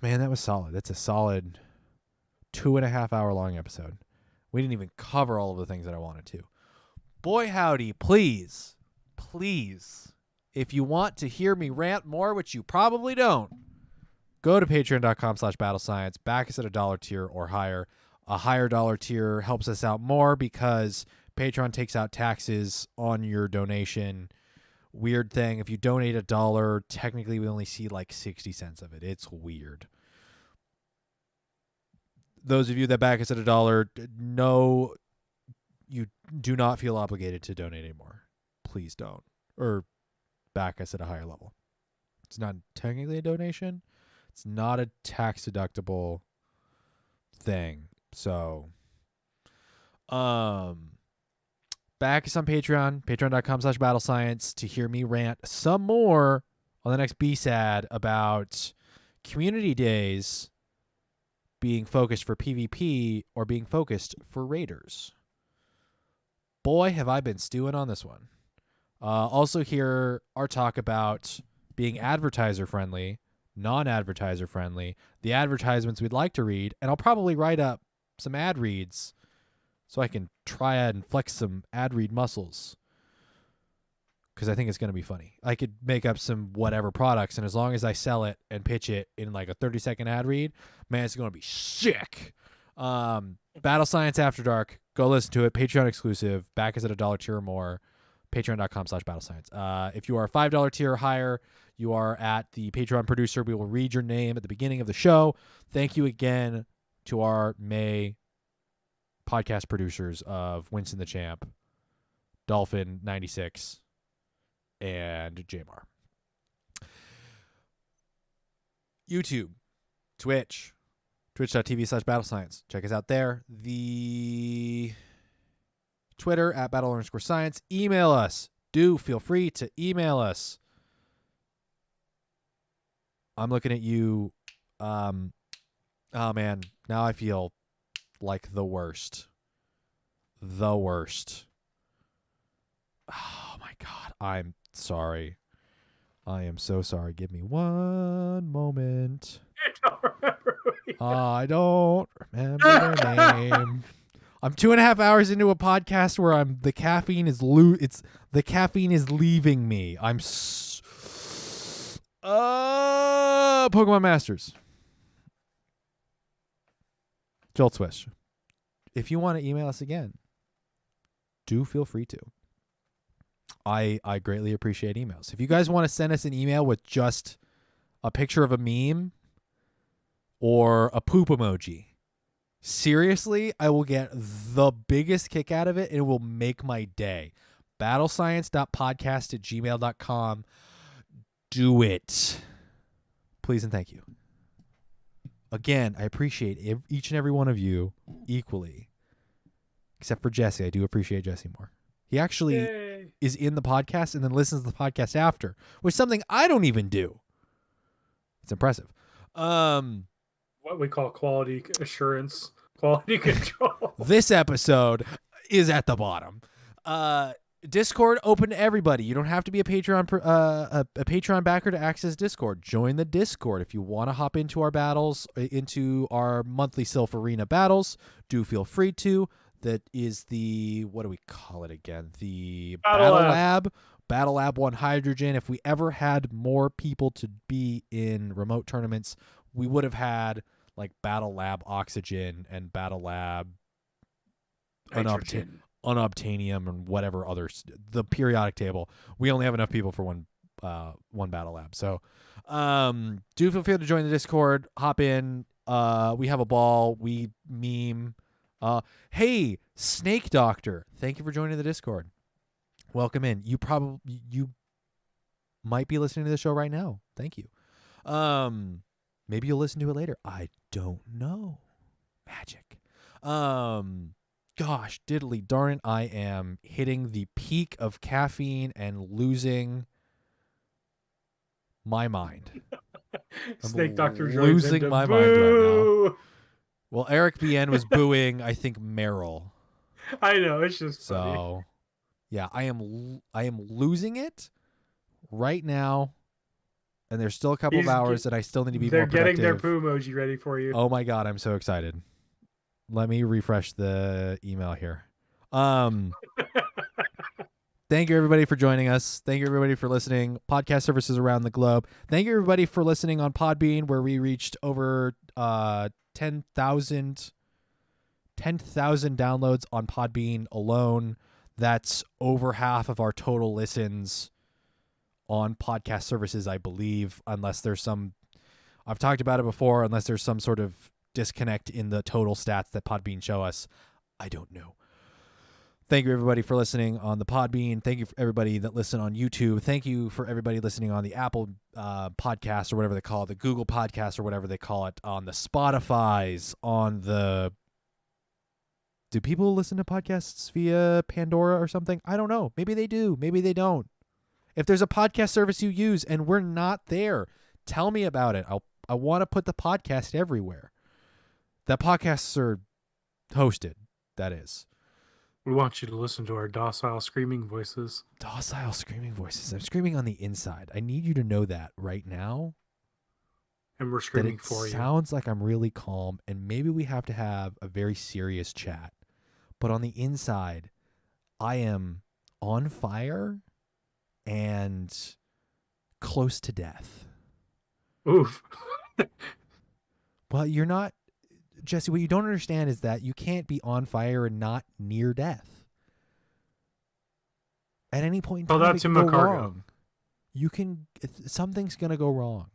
Speaker 1: Man, that was solid. That's a solid 2.5 hour long episode. We didn't even cover all of the things that I wanted to. Boy, howdy, please, if you want to hear me rant more, which you probably don't, go to patreon.com/battlescience, back us at $1 tier or higher. A higher dollar tier helps us out more because Patreon takes out taxes on your donation. Weird thing. If you donate $1, technically we only see like 60 cents of it. It's weird. Those of you that back us at $1, no, you do not feel obligated to donate anymore. Please don't. Or back us at a higher level. It's not technically a donation. It's not a tax deductible thing. So, back us on Patreon, patreon.com/battlescience to hear me rant some more on the next B-SAD about community days being focused for PvP or being focused for raiders. Boy, have I been stewing on this one. Also hear our talk about being advertiser friendly, non-advertiser friendly, the advertisements we'd like to read, and I'll probably write up some ad reads so I can try and flex some ad read muscles because I think it's going to be funny. I could make up some whatever products, and as long as I sell it and pitch it in like a 30-second ad read, man, it's going to be sick. Battle Science After Dark, go listen to it. Patreon exclusive. Back us at $1 tier or more. Patreon.com/battlescience. If you are a $5 tier or higher, you are at the Patreon producer. We will read your name at the beginning of the show. Thank you again to our May podcast producers of Winston the Champ, Dolphin 96, and Jamar. YouTube, Twitch, twitch.tv/battlescience. Check us out there. The Twitter at battle_science. Email us. Do feel free to email us. I'm looking at you. Oh man, now I feel like the worst. The worst. Oh my God. I'm sorry. I am so sorry. Give me one moment. I don't remember their name. I'm 2.5 hours into a podcast where the caffeine is leaving me. Pokemon Masters. Jolt Swish. If you want to email us again, do feel free to. I greatly appreciate emails. If you guys want to send us an email with just a picture of a meme or a poop emoji, seriously, I will get the biggest kick out of it, and it will make my day. battlescience.podcast@gmail.com. Do it. Please and thank you. Again, I appreciate each and every one of you equally. Except for Jesse. I do appreciate Jesse more. He actually
Speaker 2: Yay.
Speaker 1: is in the podcast and then listens to the podcast after, which is something I don't even do. It's impressive.
Speaker 2: What we call quality assurance, quality control.
Speaker 1: This episode is at the bottom. Discord open to everybody. You don't have to be a Patreon backer to access Discord. Join the Discord if you want to hop into our battles, into our monthly Silph Arena battles. Do feel free to. That is the, what do we call it again? The Battle Lab. Battle Lab 1 Hydrogen. If we ever had more people to be in remote tournaments, we would have had like Battle Lab Oxygen and Battle Lab Unobtainium and whatever others. The periodic table. We only have enough people for one Battle Lab. So do feel free to join the Discord. Hop in. We have a ball. We meme. Hey, Snake Doctor, thank you for joining the Discord. Welcome in. You might be listening to the show right now. Thank you. Maybe you'll listen to it later. I don't know. Magic. Gosh, diddly darn it, I am hitting the peak of caffeine and losing my mind.
Speaker 2: Snake Doctor
Speaker 1: losing my mind right now. Well, Eric BN was booing, I think, Meryl.
Speaker 2: I know, it's just funny.
Speaker 1: So, yeah, I am losing it right now, and there's still a couple of hours that I still need to be more productive.
Speaker 2: They're getting their poo emoji ready for you.
Speaker 1: Oh my god, I'm so excited. Let me refresh the email here. Thank you, everybody, for joining us. Thank you, everybody, for listening. Podcast services around the globe. Thank you, everybody, for listening on Podbean, where we reached over 10,000 downloads on Podbean alone. That's over half of our total listens on podcast services, I believe, unless there's some, I've talked about it before, unless there's some sort of disconnect in the total stats that Podbean show us. I don't know. Thank you, everybody, for listening on the Podbean. Thank you for everybody that listen on YouTube. Thank you for everybody listening on the Apple podcast or whatever they call it, the Google podcast or whatever they call it, on the Spotifys, on the... Do people listen to podcasts via Pandora or something? I don't know. Maybe they do. Maybe they don't. If there's a podcast service you use and we're not there, tell me about it. I want to put the podcast everywhere. That podcasts are hosted, that is.
Speaker 2: We want you to listen to our docile screaming voices.
Speaker 1: Docile screaming voices. I'm screaming on the inside. I need you to know that right now.
Speaker 2: And we're screaming for you.
Speaker 1: It sounds like I'm really calm, and maybe we have to have a very serious chat. But on the inside, I am on fire and close to death.
Speaker 2: Oof.
Speaker 1: Well, you're not... Jesse, what you don't understand is that you can't be on fire and not near death. At any point in time,
Speaker 2: that's
Speaker 1: it can
Speaker 2: in
Speaker 1: go
Speaker 2: my cargo.
Speaker 1: wrong. Something's going to go wrong.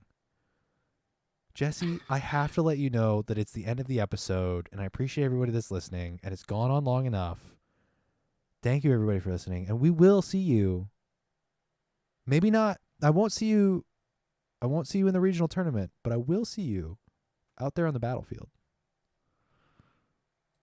Speaker 1: Jesse, I have to let you know that it's the end of the episode, and I appreciate everybody that's listening, and it's gone on long enough. Thank you, everybody, for listening, and we will see you. Maybe not. I won't see you in the regional tournament, but I will see you out there on the battlefield.